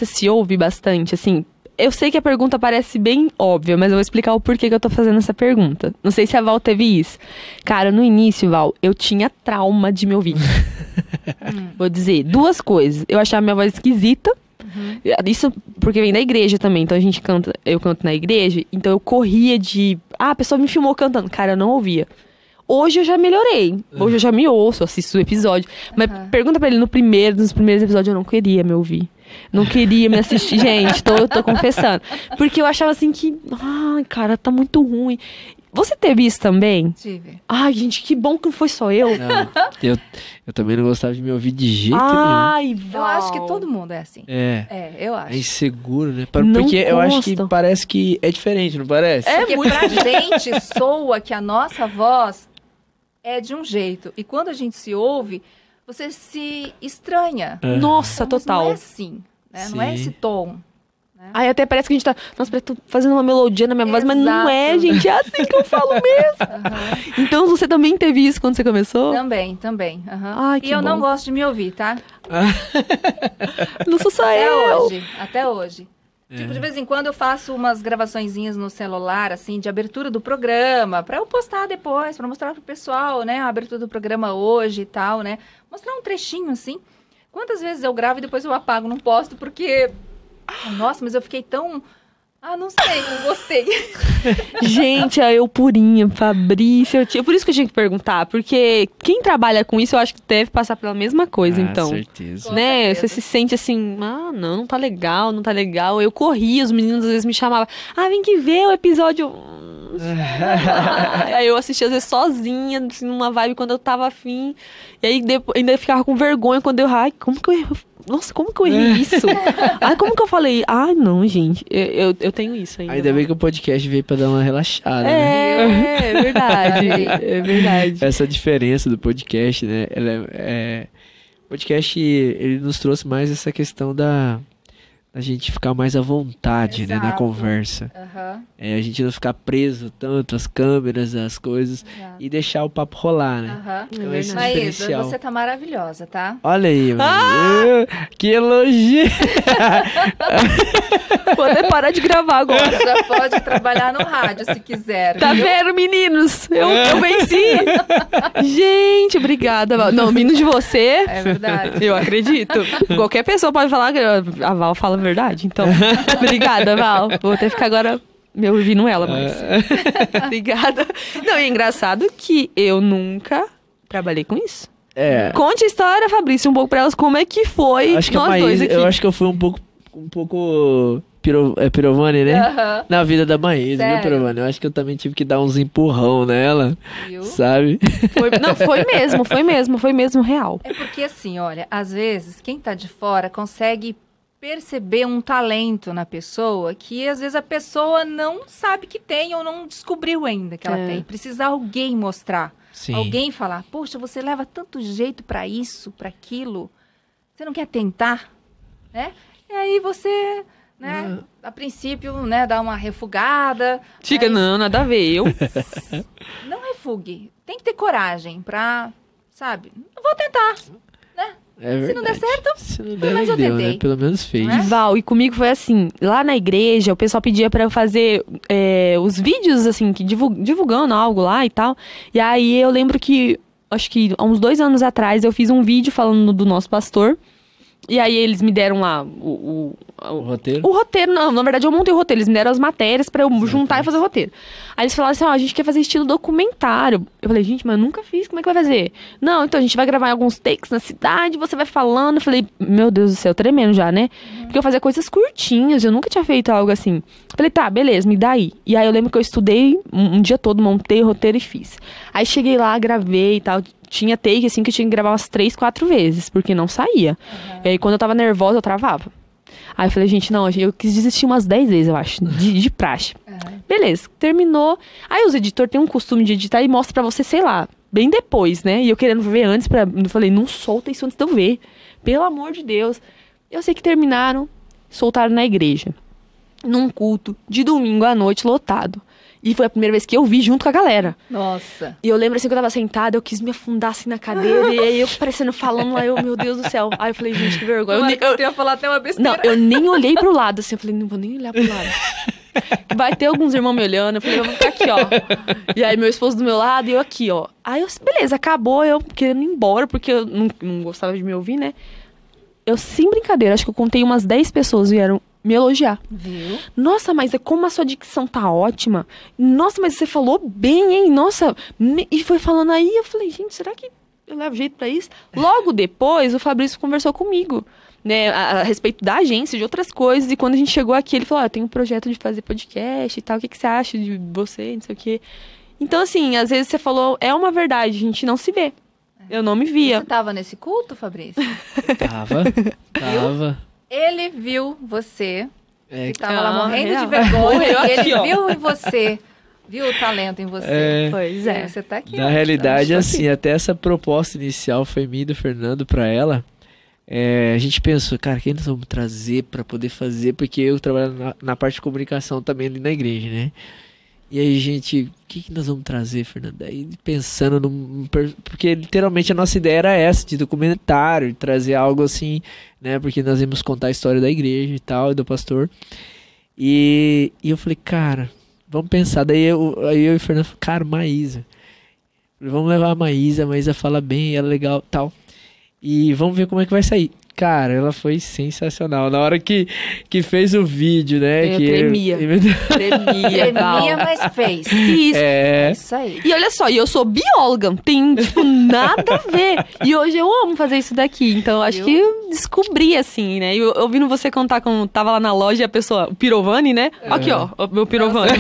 se ouve bastante, assim? Eu sei que a pergunta parece bem óbvia, mas eu vou explicar o porquê que eu tô fazendo essa pergunta. Não sei se a Val teve isso. Cara, no início, Val, eu tinha trauma de me ouvir. Vou dizer, duas coisas. Eu achava minha voz esquisita. Isso porque vem da igreja também. Então eu canto na igreja. Então eu corria de... a pessoa me filmou cantando. Cara, eu não ouvia. Hoje eu já melhorei. Hoje eu já me ouço, assisto o episódio. Mas pergunta pra ele, nos primeiros episódios eu não queria me ouvir. Não queria me assistir. Gente, tô confessando. Porque eu achava assim que... ai, cara, tá muito ruim. Você teve isso também? Tive. Ai, gente, que bom que não foi só eu. Não, eu também não gostava de me ouvir de jeito nenhum. Ai, Eu acho que todo mundo é assim. Eu acho. É inseguro, né? Não Porque eu acho que gosto. parece que é diferente, não parece? Porque pra gente soa que a nossa voz é de um jeito. E quando a gente se ouve, você se estranha. Nossa, Mas total. não é assim, né? Não é Sim. esse tom. Aí até parece que a gente tá... Nossa, parece que tô fazendo uma melodia na minha voz, mas não é, Exato. gente. É assim que eu falo mesmo. Aham. Então você também teve isso quando você começou? Também. Aham. Ai, que E eu não bom. gosto de me ouvir, tá? Não sou só Até eu. hoje. Até hoje. Tipo, de vez em quando eu faço umas gravaçõezinhas no celular, assim, de abertura do programa, pra eu postar depois, pra mostrar pro pessoal, né, a abertura do programa hoje e tal, né? Mostrar um trechinho, assim. Quantas vezes eu gravo e depois eu apago, não posto, porque... Nossa, mas eu fiquei tão... não sei, não gostei. Gente, a eu purinha, Fabrício. Por isso que eu tinha que perguntar, porque quem trabalha com isso, eu acho que deve passar pela mesma coisa, então. Certeza. Com Né? certeza. Você se sente assim, não tá legal, não tá legal. Eu corria, os meninos às vezes me chamavam, vem que ver o episódio. Aí eu assistia às vezes sozinha, assim, numa vibe quando eu tava afim. E aí depois, ainda ficava com vergonha quando como que eu errei? Nossa, como que eu errei isso? Como que eu falei? Não, gente, eu tenho isso ainda. Ainda bem que o podcast veio pra dar uma relaxada, né? É verdade, é verdade. Essa diferença do podcast, né? O podcast, ele nos trouxe mais essa questão da gente ficar mais à vontade, né, na Exato. conversa. Aham, A gente não ficar preso tanto às câmeras, às coisas, exato. e deixar o papo rolar, né? Aham. Então, esse Maísa, diferencial. você tá maravilhosa, tá? Olha aí, mano. Que elogio! Vou até parar de gravar agora. Já pode trabalhar no rádio se quiser. Tá viu? vendo, meninos? Eu venci! Gente, obrigada, Val. Não, vindo de você, É verdade. eu acredito. Qualquer pessoa pode falar que a Val fala a verdade. Então, obrigada, Val. Vou até ficar agora me ouvindo ela, mas... Obrigada. Não, e é engraçado que eu nunca trabalhei com isso. Conte a história, Fabrício, um pouco pra elas, como é que foi Acho que a nós dois Maísa, aqui. eu acho que eu fui um pouco Pirovani, né? Aham. Na vida da Maísa, viu, Sério? Pirovani? Eu acho que eu também tive que dar uns empurrão nela, Viu? sabe? Foi mesmo real. É porque assim, olha, às vezes quem tá de fora consegue perceber um talento na pessoa que às vezes a pessoa não sabe que tem ou não descobriu ainda que ela tem. Precisa alguém mostrar. Sim. Alguém falar, poxa, você leva tanto jeito pra isso, pra aquilo. Você não quer tentar, né? E aí você, né, a princípio, né, dá uma refugada. Fica, mas não, nada a ver. Eu não refugue. Tem que ter coragem pra, sabe? Eu vou tentar. É Se não der verdade. certo, Se não pelo der, menos eu deu, né? tentei. Pelo menos fez. Não é? Val, e comigo foi assim, lá na igreja, o pessoal pedia pra eu fazer os vídeos, assim, que divulgando algo lá e tal. E aí eu lembro que, acho que há uns 2 anos atrás, eu fiz um vídeo falando do nosso pastor. E aí eles me deram lá O roteiro? o roteiro, não, na verdade eu montei o roteiro, eles me deram as matérias pra eu juntar e fazer o roteiro. Aí eles falaram assim, a gente quer fazer estilo documentário. Eu falei, gente, mas eu nunca fiz, como é que vai fazer? Não, então a gente vai gravar alguns takes na cidade, você vai falando. Eu falei, meu Deus do céu, tremendo já, né? Porque eu fazia coisas curtinhas, eu nunca tinha feito algo assim. Eu falei, tá, beleza, me dá aí. E aí eu lembro que eu estudei um dia todo, montei o roteiro e fiz. Aí cheguei lá, gravei e tal. Tinha take, assim, que eu tinha que gravar umas 3, 4 vezes, porque não saía. E aí, quando eu tava nervosa, eu travava. Aí eu falei, gente, não, eu quis desistir umas 10 vezes, eu acho, de praxe. Beleza, terminou. Aí os editores têm um costume de editar e mostra pra você, sei lá, bem depois, né? E eu querendo ver antes, eu falei, não solta isso antes de eu ver. Pelo amor de Deus. Eu sei que terminaram, soltaram na igreja. Num culto, de domingo à noite, lotado. E foi a primeira vez que eu vi junto com a galera. Nossa. E eu lembro assim que eu tava sentada, eu quis me afundar assim na cadeira, e aí eu parecendo falando lá, meu Deus do céu. Aí eu falei, gente, que vergonha. Eu ia falar até uma besteira. Não, eu nem olhei pro lado, assim, eu falei, não vou nem olhar pro lado. Vai ter alguns irmãos me olhando, eu falei, eu vou ficar aqui, ó. E aí meu esposo do meu lado e eu aqui, ó. Aí eu, beleza, acabou, eu querendo ir embora, porque eu não gostava de me ouvir, né? Eu, sem brincadeira, acho que eu contei umas 10 pessoas vieram me elogiar. Viu? Nossa, mas é como a sua dicção tá ótima. Nossa, mas você falou bem, hein? Nossa. E foi falando aí, eu falei, gente, será que eu levo jeito pra isso? Logo depois, o Fabrício conversou comigo, né, a respeito da agência, de outras coisas. E quando a gente chegou aqui, ele falou, eu tenho um projeto de fazer podcast e tal. O que você acha de você, não sei o quê. Então, assim, às vezes você falou, é uma verdade, a gente não se vê. Eu não me via. Você tava nesse culto, Fabrício? Tava. Ele viu você, que tava lá Ah, morrendo real. de vergonha, Morreu e aqui, ele ó. viu em você, viu o talento em você. Pois E é. você tá aqui. Na ó. realidade, Estou assim, até essa proposta inicial foi minha e do Fernando pra ela. A gente pensou, cara, quem nós vamos trazer pra poder fazer? Porque eu trabalho na parte de comunicação também ali na igreja, né? E aí, gente, o que nós vamos trazer, Fernando? Aí pensando porque literalmente a nossa ideia era essa, de documentário, de trazer algo assim, né? Porque nós íamos contar a história da igreja e tal, e do pastor. E eu falei, cara, vamos pensar. Aí eu e o Fernando falei, cara, Maísa. Falei, vamos levar a Maísa fala bem, ela é legal tal. E vamos ver como é que vai sair. Cara, ela foi sensacional. Na hora que fez o vídeo, né? Eu que tremia. Tremia, Val. Tremia, mas fez. Isso. É. Isso aí. E olha só, eu sou bióloga, não tem, tipo, nada a ver. E hoje eu amo fazer isso daqui. Então, eu acho que eu descobri, assim, né? E eu ouvindo você contar como tava lá na loja e a pessoa, o Pirovani, né? Aqui, ó, o meu Pirovani.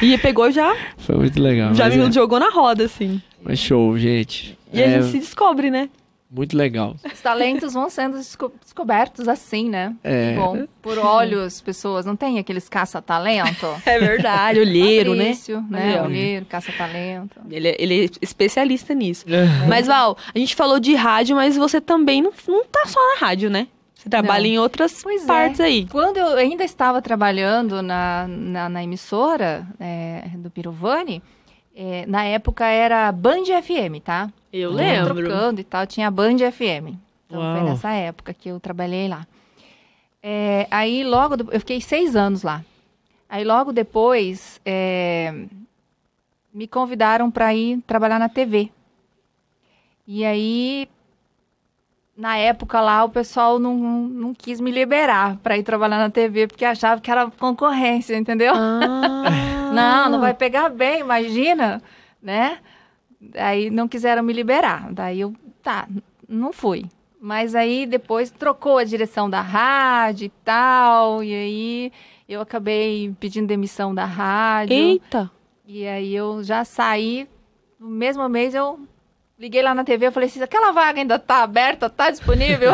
E pegou já Foi muito legal. me mas jogou na roda, assim. mas show, gente. E a gente se descobre, né? Muito legal. Os talentos vão sendo descobertos assim, né? É. Bom, por olhos, pessoas. Não tem aqueles caça-talento? É verdade, olheiro, né? Fabrício, né? Olha, ó. Olheiro, caça-talento. Ele é especialista nisso. Mas, Val, a gente falou de rádio, mas você também não tá só na rádio, né? Você trabalha Não. em outras Pois partes aí. Quando eu ainda estava trabalhando na emissora do Pirovani, na época era Band FM, tá? Eu Tava lembro. trocando e tal, tinha Band FM. Então Uau. foi nessa época que eu trabalhei lá. Aí logo, eu fiquei 6 anos lá. Aí logo depois me convidaram para ir trabalhar na TV. E aí, na época lá, o pessoal não quis me liberar para ir trabalhar na TV, porque achava que era concorrência, entendeu? Não vai pegar bem, imagina, né? Aí não quiseram me liberar. Daí eu, não fui. Mas aí depois trocou a direção da rádio e tal, e aí eu acabei pedindo demissão da rádio. Eita! E aí eu já saí, no mesmo mês eu liguei lá na TV, eu falei assim, aquela vaga ainda tá aberta, tá disponível?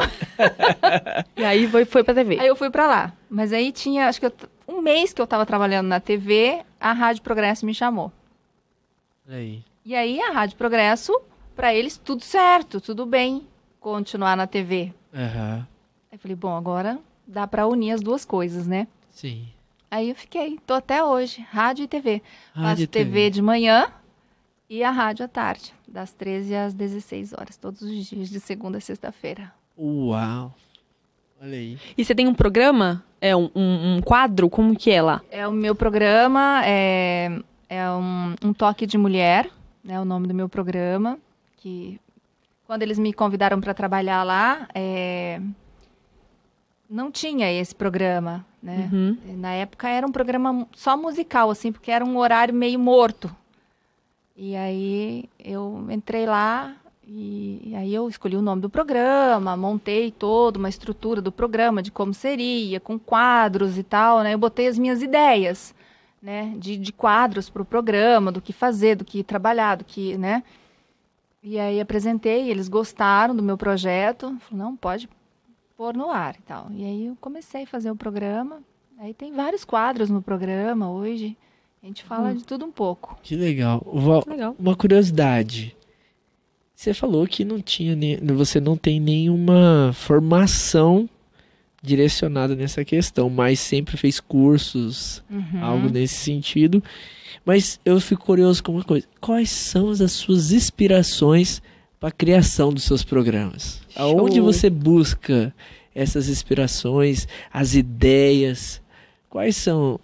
E aí foi pra TV. Aí eu fui pra lá. Mas aí tinha, acho que um mês que eu tava trabalhando na TV, a Rádio Progresso me chamou. Aí. E aí a Rádio Progresso, pra eles tudo certo, tudo bem, continuar na TV. Aham. Aí eu falei, bom, agora dá pra unir as duas coisas, né? Sim. Aí eu fiquei, tô até hoje, rádio e TV. Rádio Faço e TV TV. de manhã e a rádio à tarde, das 13 às 16 horas, todos os dias, de segunda a sexta-feira. Uau. Olha aí. E você tem um programa? É um quadro? Como que é lá? O meu programa é um toque de mulher, né? O nome do meu programa, que quando eles me convidaram para trabalhar lá, não tinha esse programa, né? Uhum. Na época era um programa só musical, assim, porque era um horário meio morto. E aí eu entrei lá e aí eu escolhi o nome do programa, montei toda uma estrutura do programa, de como seria, com quadros e tal, né? Eu botei as minhas ideias, né? De quadros para o programa, do que fazer, do que trabalhar, do que, né? E aí apresentei, eles gostaram do meu projeto, falaram, não, pode pôr no ar e tal. E aí eu comecei a fazer o programa, aí tem vários quadros no programa hoje, a gente fala de tudo um pouco. Que legal. Val, Legal. uma curiosidade. Você falou que você não tem nenhuma formação direcionada nessa questão, mas sempre fez cursos, algo nesse sentido. Mas eu fico curioso com uma coisa. Quais são as suas inspirações para a criação dos seus programas? Show. Aonde você busca essas inspirações, as ideias? Quais são?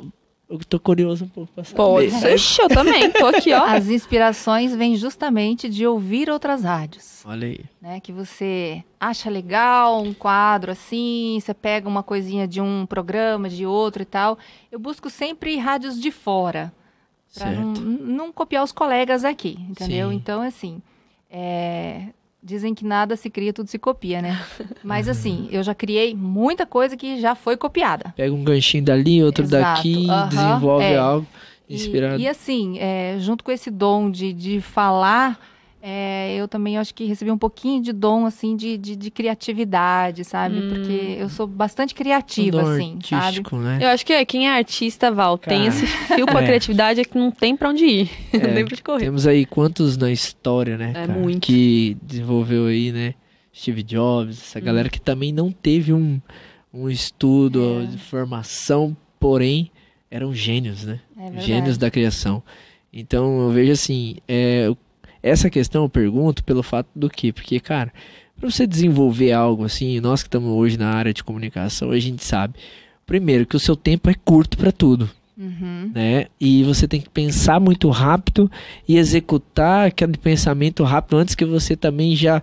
Eu tô curioso um pouco para saber. Pode. Ixi, eu também. Tô aqui, ó. As inspirações vêm justamente de ouvir outras rádios, Olha aí. né? Que você acha legal um quadro assim, você pega uma coisinha de um programa, de outro e tal. Eu busco sempre rádios de fora, para Certo. não copiar os colegas aqui, entendeu? Sim. Então, assim, dizem que nada se cria, tudo se copia, né? Mas, assim, eu já criei muita coisa que já foi copiada. Pega um ganchinho dali, outro Exato. daqui, Aham, desenvolve algo. Inspirado. E assim, junto com esse dom de falar, eu também acho que recebi um pouquinho de dom, assim, de criatividade, sabe? Porque eu sou bastante criativa, dom assim, artístico, sabe? né? Eu acho que quem é artista, Val, tem esse fio com a criatividade que não tem pra onde ir. Não tem pra onde correr. Temos aí quantos na história, né, cara? Muito. Que desenvolveu aí, né? Steve Jobs, essa galera que também não teve um estudo de formação, porém eram gênios, né? Gênios da criação. Então eu vejo assim, essa questão eu pergunto pelo fato do quê? Porque, cara, para você desenvolver algo assim, nós que estamos hoje na área de comunicação, a gente sabe, primeiro, que o seu tempo é curto para tudo. Né? E você tem que pensar muito rápido e executar aquele pensamento rápido antes que você também já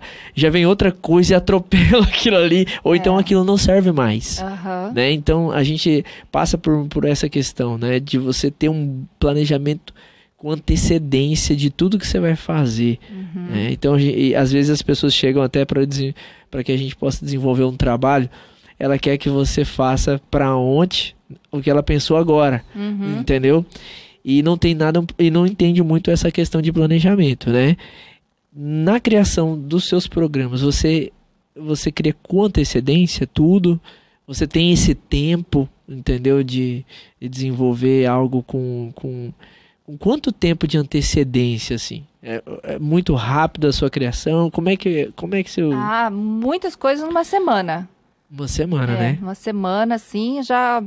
vem outra coisa e atropela aquilo ali, ou então aquilo não serve mais. Né? Então a gente passa por essa questão, né? De você ter um planejamento com antecedência de tudo que você vai fazer. Né? Então às vezes as pessoas chegam até para que a gente possa desenvolver um trabalho, ela quer que você faça para ontem o que ela pensou agora, entendeu? E não tem nada, e não entende muito essa questão de planejamento, né? Na criação dos seus programas, você cria com antecedência tudo, você tem esse tempo, entendeu? De desenvolver algo com quanto tempo de antecedência, assim? É muito rápido a sua criação? Como é que seu... muitas coisas numa semana. Uma semana, né? Uma semana, assim, já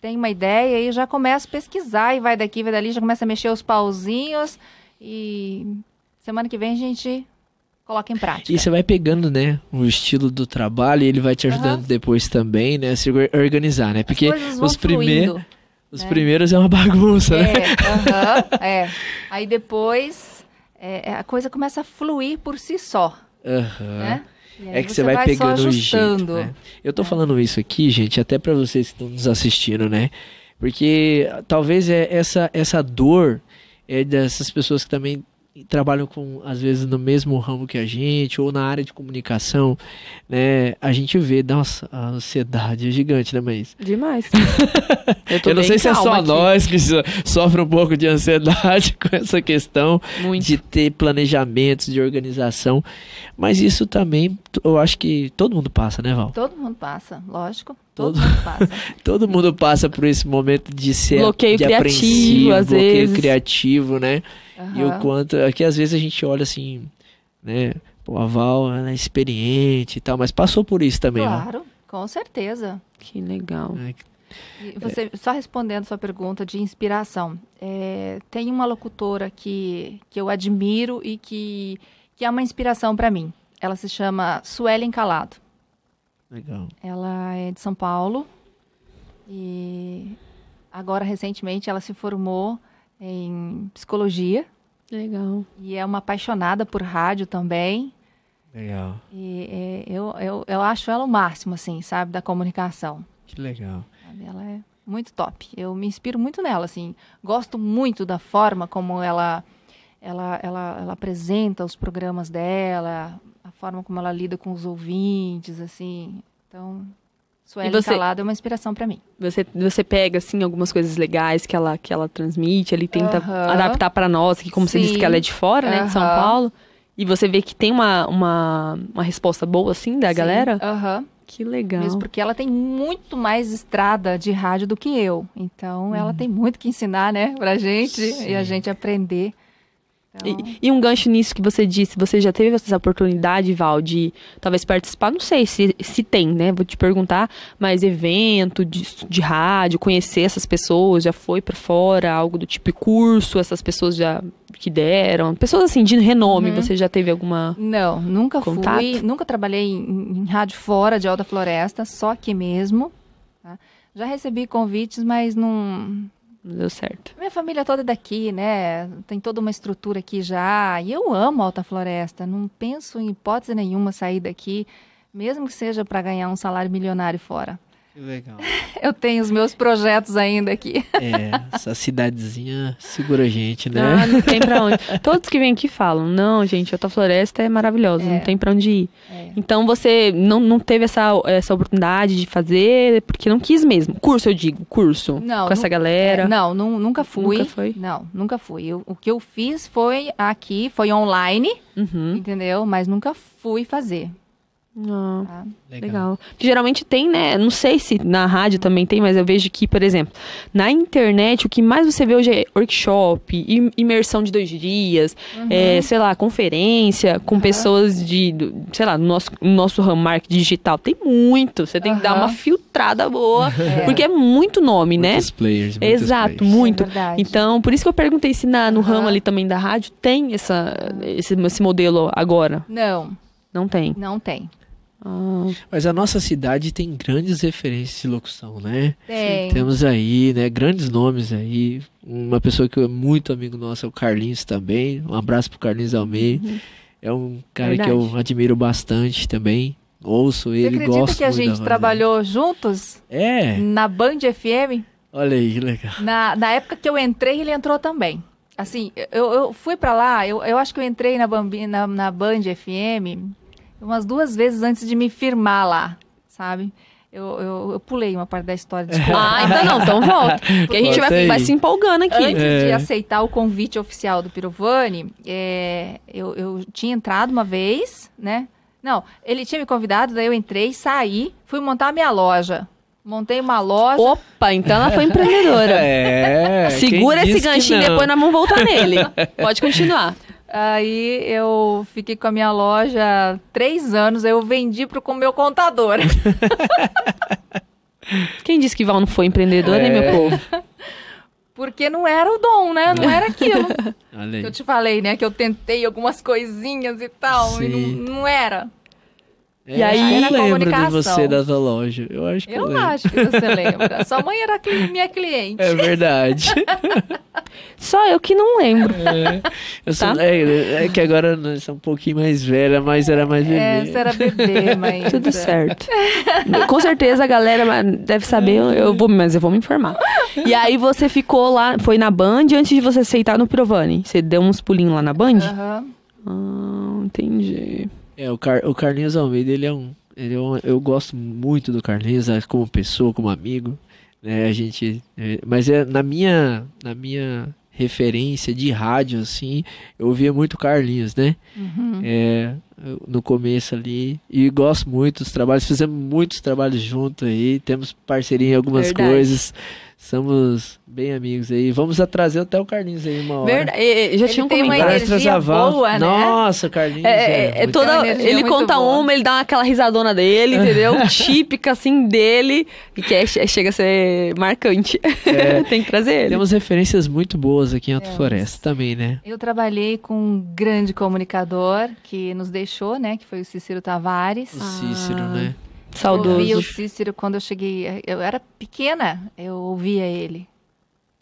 tem uma ideia e já começa a pesquisar e vai daqui, vai dali, já começa a mexer os pauzinhos e semana que vem a gente coloca em prática. E você vai pegando, né, o estilo do trabalho e ele vai te ajudando depois também, né, a se organizar, né? Porque os primeiros é uma bagunça, né? Aí depois a coisa começa a fluir por si só, né? É que você vai pegando o jeito, né? Eu tô falando isso aqui, gente, até pra vocês que estão nos assistindo, né? Porque talvez essa dor dessas pessoas que também trabalham às vezes no mesmo ramo que a gente, ou na área de comunicação, né? A gente vê, nossa, a ansiedade é gigante, né, mas... Demais. Eu não sei se é só nós que sofrem um pouco de ansiedade com essa questão de ter planejamentos, de organização, mas isso também, eu acho que todo mundo passa, né, Val? Todo mundo passa, lógico. Todo mundo passa. Todo mundo passa por esse momento de ser bloqueio criativo, às vezes. Criativo, né? E o quanto... Aqui às vezes a gente olha assim, né? Pô, a Val, ela é experiente e tal, mas passou por isso também, né? Claro, com certeza. Que legal. E você, só respondendo a sua pergunta de inspiração, tem uma locutora que eu admiro e que é uma inspiração para mim. Ela se chama Suelen Calado. Legal. Ela é de São Paulo e agora, recentemente, ela se formou em psicologia. Legal. E é uma apaixonada por rádio também. Legal. E eu acho ela o máximo, assim, sabe, da comunicação. Que legal. Ela é muito top. Eu me inspiro muito nela, assim. Gosto muito da forma como ela apresenta os programas dela, a forma como ela lida com os ouvintes, assim. Então, Sueli Calado é uma inspiração para mim. Você pega, assim, algumas coisas legais que ela transmite, ele tenta adaptar para nós, que como você disse que ela é de fora, né, de São Paulo, e você vê que tem uma resposta boa, assim, da galera? Que legal. Mesmo porque ela tem muito mais estrada de rádio do que eu. Então, ela tem muito que ensinar, né, pra gente e a gente aprender. Então... E um gancho nisso que você disse, você já teve essa oportunidade, Val, de talvez participar, não sei se tem, né, vou te perguntar, mas evento de rádio, conhecer essas pessoas, já foi pra fora, algo do tipo curso, essas pessoas já que deram, pessoas assim, de renome, você já teve alguma... Não, nunca contato? Nunca trabalhei em rádio fora de Alta Floresta, só aqui mesmo, tá? Já recebi convites, mas não deu certo. Minha família toda é daqui, né? Tem toda uma estrutura aqui já. E eu amo Alta Floresta. Não penso em hipótese nenhuma sair daqui, mesmo que seja para ganhar um salário milionário fora. Que legal. Eu tenho os meus projetos ainda aqui. Essa cidadezinha segura a gente, né? Ah, não tem pra onde. Todos que vêm aqui falam, não, gente, Alta Floresta é maravilhosa, não tem pra onde ir. Então você não teve essa oportunidade de fazer, porque não quis mesmo. Curso, eu digo, curso. Não, com essa galera. Nunca fui. Nunca foi? Não, nunca fui. O que eu fiz foi aqui, foi online, entendeu? Mas nunca fui fazer. Ah, Tá? legal. Porque geralmente tem, né? Não sei se na rádio também tem, mas eu vejo que, por exemplo, na internet, o que mais você vê hoje é workshop, imersão de 2 dias, sei lá, conferência com pessoas sei lá, no nosso ramo marketing digital. Tem muito. Você tem que dar uma filtrada boa, porque é muito nome, Muitos né? players. Exato, players. muito. É verdade. Então, por isso que eu perguntei se no ramo ali também da rádio tem esse modelo agora. Não tem. Não tem. Mas a nossa cidade tem grandes referências de locução, né? Tem. Temos aí, né, grandes nomes aí. Uma pessoa que é muito amigo nosso é o Carlinhos também. Um abraço pro Carlinhos Almeida. É um cara que eu admiro bastante também. Ouço ele, gosto muito. Você acredita que a gente trabalhou juntos? Na Band FM? Olha aí, que legal. Na época que eu entrei, ele entrou também. Assim, eu fui pra lá, eu acho que eu entrei na Band FM umas 2 vezes antes de me firmar lá, sabe? Eu pulei uma parte da história. Então volta. Porque a gente vai se empolgando aqui. Antes de aceitar o convite oficial do Pirovani, eu tinha entrado uma vez, né? Não, ele tinha me convidado, daí eu entrei, saí, fui montar a minha loja. Montei uma loja. Opa, então ela foi empreendedora. Segura esse ganchinho e depois nós vamos voltar nele. Pode continuar. Aí eu fiquei com a minha loja 3 anos, aí eu vendi com o meu contador. Quem disse que Val não foi empreendedora, né, meu povo? Porque não era o dom, né? Não era aquilo. Olha aí. Eu te falei, né? Que eu tentei algumas coisinhas e tal, e não era. E aí, eu lembro de você da tua loja. Eu acho que eu acho que você lembra. Sua mãe era minha cliente. É verdade. Só eu que não lembro. É que agora nós somos um pouquinho mais velha, mas era mais bebê. Você era bebê, mas... Tudo certo. Com certeza a galera deve saber, mas eu vou me informar. E aí você ficou lá, foi na Band antes de você aceitar no Pirovani? Você deu uns pulinhos lá na Band? Entendi. O Carlinhos Almeida, eu gosto muito do Carlinhos, como pessoa, como amigo, né, mas na minha referência de rádio, assim, eu ouvia muito o Carlinhos, né, no começo ali, e gosto muito dos trabalhos, fizemos muitos trabalhos juntos aí, temos parceria em algumas coisas, somos bem amigos aí. Vamos trazer até o Carlinhos aí uma hora. Verdade. Já tinha um comentário. Uma energia boa, né? Nossa, Carlinhos. Ele conta boa. Ele dá aquela risadona dele, entendeu? Típica, assim, dele. E que chega a ser marcante. Tem que trazer ele. Temos referências muito boas aqui em Alta Floresta também, né? Eu trabalhei com um grande comunicador que nos deixou, né? Que foi o Cícero Tavares. O Cícero, né? Saudoso. Eu ouvi o Cícero quando eu cheguei. Eu era pequena, eu ouvia ele.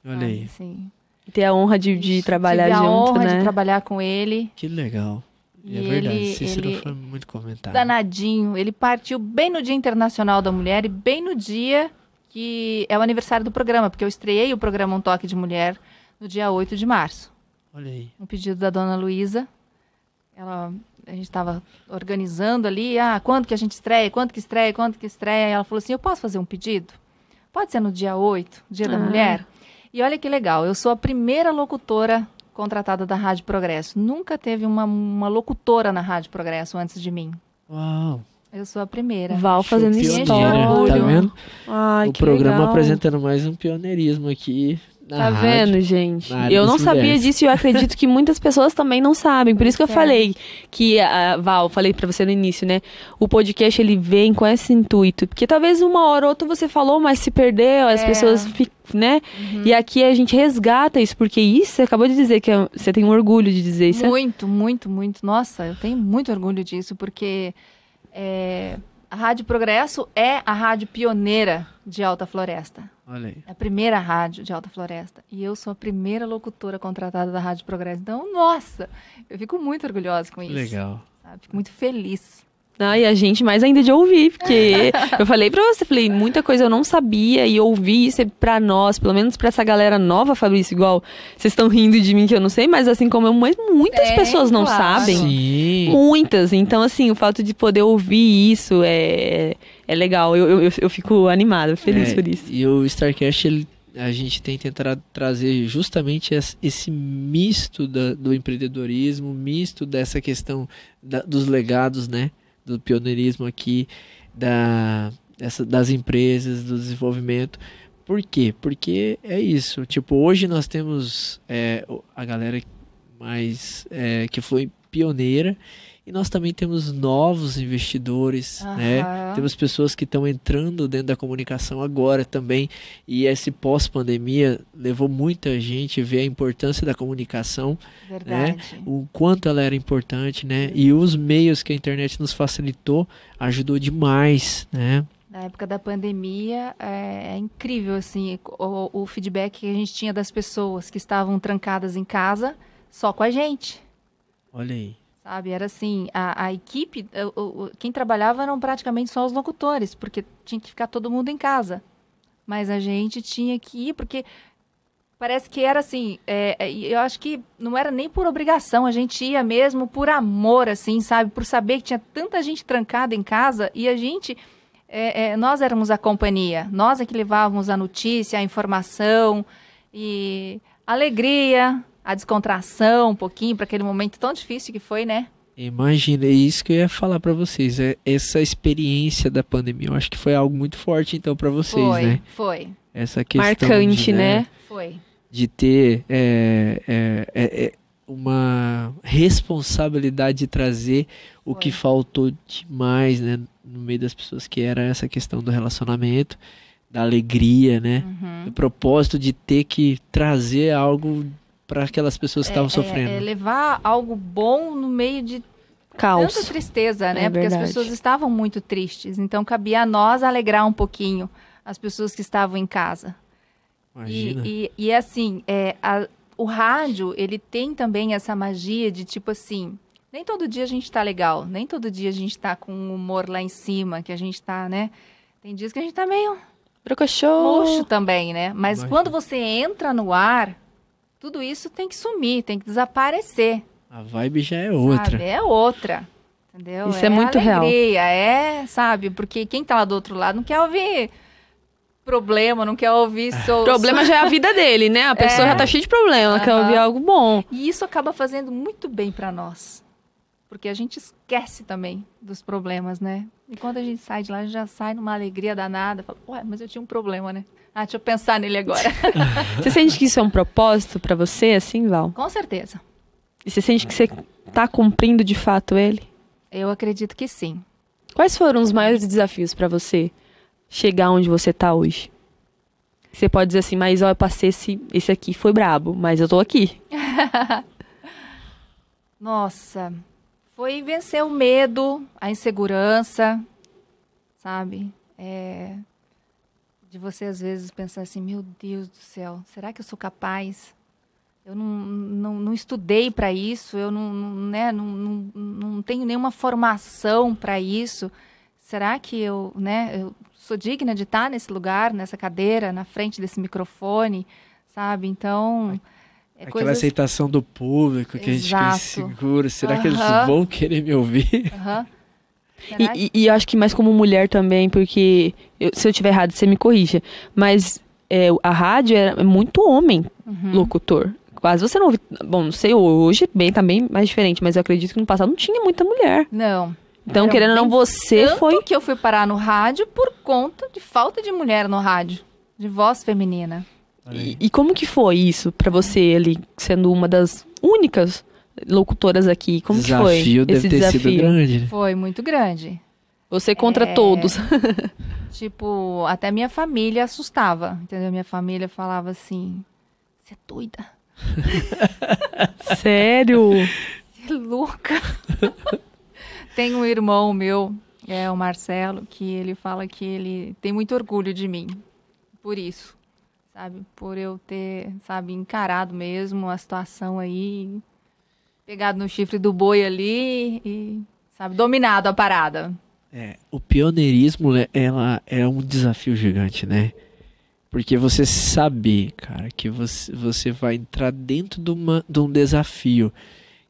Olha aí. Assim, ter a honra de trabalhar junto, né? Tive a honra de trabalhar com ele. Que legal. É verdade, Cícero foi muito comentado. Danadinho. Ele partiu bem no Dia Internacional da Mulher e bem no dia que é o aniversário do programa, porque eu estreiei o programa Um Toque de Mulher no dia 8 de março. Olha aí. Um pedido da dona Luísa. A gente estava organizando ali, quando que a gente estreia, quando que estreia. E ela falou assim, eu posso fazer um pedido? Pode ser no dia 8, Dia da Mulher? E olha que legal, eu sou a primeira locutora contratada da Rádio Progresso. Nunca teve uma locutora na Rádio Progresso antes de mim. Uau! Eu sou a primeira. Val fazendo história. Tá vendo? Ai, o programa legal. apresentando mais um pioneirismo aqui. Tá vendo, gente? Eu não sabia disso e eu acredito que muitas pessoas também não sabem. Por isso que eu falei que, Val, falei pra você no início, né? O podcast, ele vem com esse intuito. Porque talvez uma hora ou outra você falou, mas se perdeu, as pessoas ficam, né? E aqui a gente resgata isso, porque isso, você acabou de dizer que você tem um orgulho de dizer isso. Muito, muito, muito. Nossa, eu tenho muito orgulho disso, porque a Rádio Progresso é a rádio pioneira de Alta Floresta. Olha aí. É a primeira rádio de Alta Floresta. E eu sou a primeira locutora contratada da Rádio Progresso. Então, nossa, eu fico muito orgulhosa com isso. Legal. Sabe? Fico muito feliz. Não, e a gente mais ainda de ouvir, porque eu falei pra você, muita coisa eu não sabia e ouvir isso é pra nós, pelo menos pra essa galera nova, Fabrício, igual vocês estão rindo de mim que eu não sei, mas assim como eu, muitas pessoas não sabem. Sim. Muitas. Então, assim, o fato de poder ouvir isso é legal. Eu fico animada, feliz por isso. E o StarCast, a gente tem tentado trazer justamente esse misto do empreendedorismo, misto dessa questão dos legados, né? Do pioneirismo aqui, das empresas, do desenvolvimento. Por quê? Porque é isso. Tipo, hoje nós temos a galera mais que foi pioneira, e nós também temos novos investidores, né? Temos pessoas que estão entrando dentro da comunicação agora também, e esse pós-pandemia levou muita gente a ver a importância da comunicação, Verdade. né? O quanto ela era importante, né? E os meios que a internet nos facilitou ajudou demais, né? Na época da pandemia, é incrível, assim, o feedback que a gente tinha das pessoas que estavam trancadas em casa só com a gente. Olha aí. Sabe, era assim, a equipe, quem trabalhava eram praticamente só os locutores, porque tinha que ficar todo mundo em casa. Mas a gente tinha que ir, porque parece que era assim, eu acho que não era nem por obrigação, a gente ia mesmo por amor, assim, sabe? Por saber que tinha tanta gente trancada em casa e a gente, nós éramos a companhia, nós é que levávamos a notícia, a informação e a alegria, a descontração um pouquinho para aquele momento tão difícil que foi, né? Imagina, é isso que eu ia falar para vocês, essa experiência da pandemia, eu acho que foi algo muito forte então para vocês, né? Foi. Essa questão marcante, né? Foi. De ter uma responsabilidade de trazer o que faltou demais, né, no meio das pessoas, que era essa questão do relacionamento, da alegria, né? Do propósito de ter que trazer algo para aquelas pessoas que estavam sofrendo. Levar algo bom no meio de Caos. tanta tristeza, né? Porque verdade. as pessoas estavam muito tristes. Então, cabia a nós alegrar um pouquinho as pessoas que estavam em casa. Imagina. E assim, o rádio, ele tem também essa magia de tipo assim, nem todo dia a gente tá legal, nem todo dia a gente tá com um humor lá em cima, que a gente tá, né? Tem dias que a gente tá meio murcho também, né? Mas Imagina. quando você entra no ar, tudo isso tem que sumir, tem que desaparecer. A vibe já é outra. Sabe? É outra. Entendeu? Isso é muito real. Alegria, sabe? Porque quem tá lá do outro lado não quer ouvir problema, não quer ouvir Problema já é a vida dele, né? A pessoa já tá cheia de problema, ela quer ouvir algo bom. E isso acaba fazendo muito bem pra nós. Porque a gente esquece também dos problemas, né? E quando a gente sai de lá, a gente já sai numa alegria danada. Fala, ué, mas eu tinha um problema, né? Ah, deixa eu pensar nele agora. Você sente que isso é um propósito pra você, assim, Val? Com certeza. E você sente que você tá cumprindo de fato ele? Eu acredito que sim. Quais foram os maiores desafios pra você chegar onde você tá hoje? Você pode dizer assim, mas ó, eu passei esse aqui foi brabo, mas eu tô aqui. Nossa, foi vencer o medo, a insegurança, sabe? De você às vezes pensar assim, meu Deus do céu, será que eu sou capaz? Eu não estudei para isso, eu não tenho nenhuma formação para isso. Será que eu sou digna de estar nesse lugar, nessa cadeira, na frente desse microfone, sabe? Então... Aquela aceitação do público que Exato. a gente fica inseguro. Será que eles vão querer me ouvir? E eu acho que mais como mulher também, porque se eu estiver errado, você me corrija. Mas a rádio é muito homem locutor. Quase você não ouve. Bom, não sei, hoje tá bem mais diferente, mas eu acredito que no passado não tinha muita mulher. Não. Então, querendo ou não, você tanto que eu fui parar no rádio por conta de falta de mulher no rádio, de voz feminina. E como que foi isso pra você ali, sendo uma das únicas locutoras aqui? Como que foi esse Deve ter sido grande, né? Foi muito grande. Você contra todos. Tipo, até minha família assustava, entendeu? Minha família falava assim, você é doida? Sério? Você é louca? Tem um irmão meu, o Marcelo, que ele fala que ele tem muito orgulho de mim, por isso. Sabe, por eu ter, sabe, encarado mesmo a situação aí, pegado no chifre do boi ali e, sabe? Dominado a parada. O pioneirismo, ela é um desafio gigante, né? Porque você saber, cara, que você vai entrar dentro de um desafio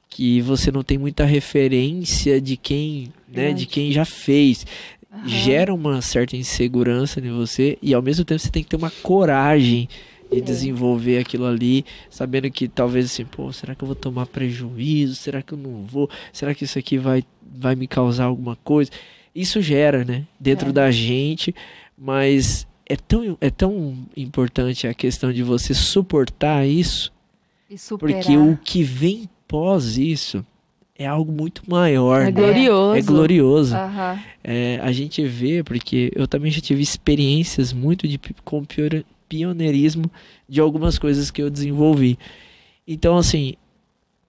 que você não tem muita referência de quem, né, de quem já fez. Gera uma certa insegurança em você e ao mesmo tempo você tem que ter uma coragem de desenvolver aquilo ali, sabendo que talvez assim, pô, será que eu vou tomar prejuízo? Será que eu não vou? Será que isso aqui vai me causar alguma coisa? Isso gera, né, dentro da gente, mas é tão importante a questão de você suportar isso, E superar. porque o que vem pós isso é algo muito maior. É glorioso. É glorioso. Aham. A gente vê, porque eu também já tive experiências muito com pioneirismo de algumas coisas que eu desenvolvi. Então, assim,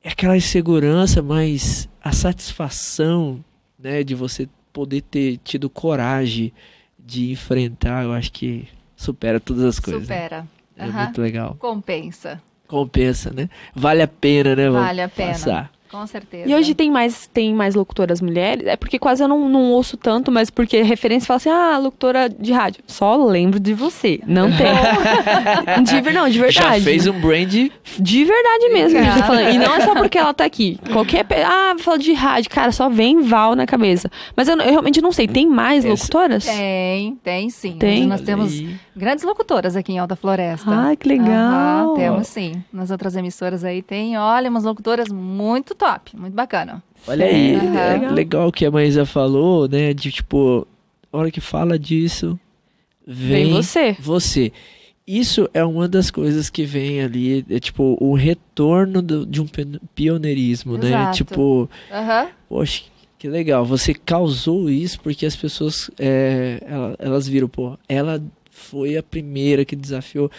é aquela insegurança, mas a satisfação, né, de você poder ter tido coragem de enfrentar, eu acho que supera todas as coisas. Né? Supera. É muito legal. Compensa. Compensa, né? Vale a pena, né? Vale a pena. Passar. Com certeza. E hoje tem mais locutoras mulheres? É porque quase eu não ouço tanto, mas porque referência fala assim, locutora de rádio. Só lembro de você. Não tem. de verdade. Já fez um brand. De verdade mesmo. Cara. Que eu tô falando. E não é só porque ela tá aqui. Qualquer. Fala de rádio, cara, só vem Val na cabeça. Mas eu realmente não sei. Tem mais locutoras? Tem sim. Tem? Nós temos grandes locutoras aqui em Alta Floresta. Ai, que legal. Temos sim. Nas outras emissoras aí tem, olha, umas locutoras muito top, muito bacana. Olha aí, Sério? é legal o que a Maísa falou, né? De tipo, a hora que fala disso, vem você. Isso é uma das coisas que vem ali, é tipo, o retorno de um pioneirismo, né? Exato. Tipo, Aham. poxa, que legal, você causou isso porque as pessoas, elas viram, pô, ela foi a primeira que desafiou.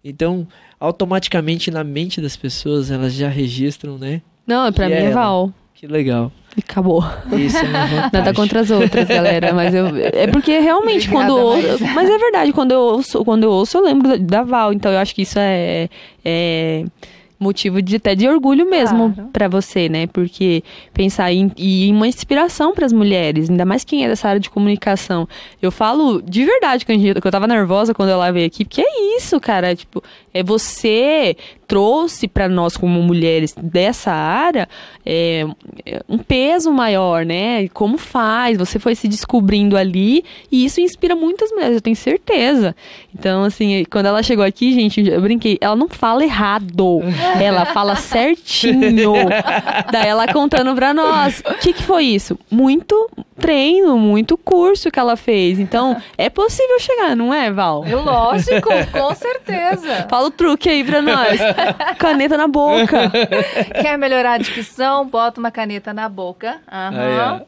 Então, automaticamente na mente das pessoas, elas já registram, né? Não, pra Que mim é ela. Val. Que legal. E acabou. Isso é uma vantagem. Nada contra as outras, galera. Mas é porque realmente Obrigada, quando eu ouço. Maísa. Mas é verdade, quando eu ouço, eu lembro da Val. Então eu acho que isso é motivo até de orgulho mesmo Claro. pra você, né? Porque pensar em uma inspiração pras mulheres, ainda mais quem é dessa área de comunicação. Eu falo de verdade que eu tava nervosa quando ela veio aqui, porque é isso, cara. Tipo, você trouxe pra nós como mulheres dessa área um peso maior, né? Como faz? Você foi se descobrindo ali e isso inspira muitas mulheres, eu tenho certeza. Então, assim, quando ela chegou aqui, gente, eu brinquei, ela não fala errado, ela fala certinho. Daí ela contando pra nós. O que foi isso? Muito treino, muito curso que ela fez. Então, é possível chegar, não é, Val? Lógico, com certeza. Fala o truque aí pra nós. Caneta na boca. Quer melhorar a dicção? Bota uma caneta na boca. Aham.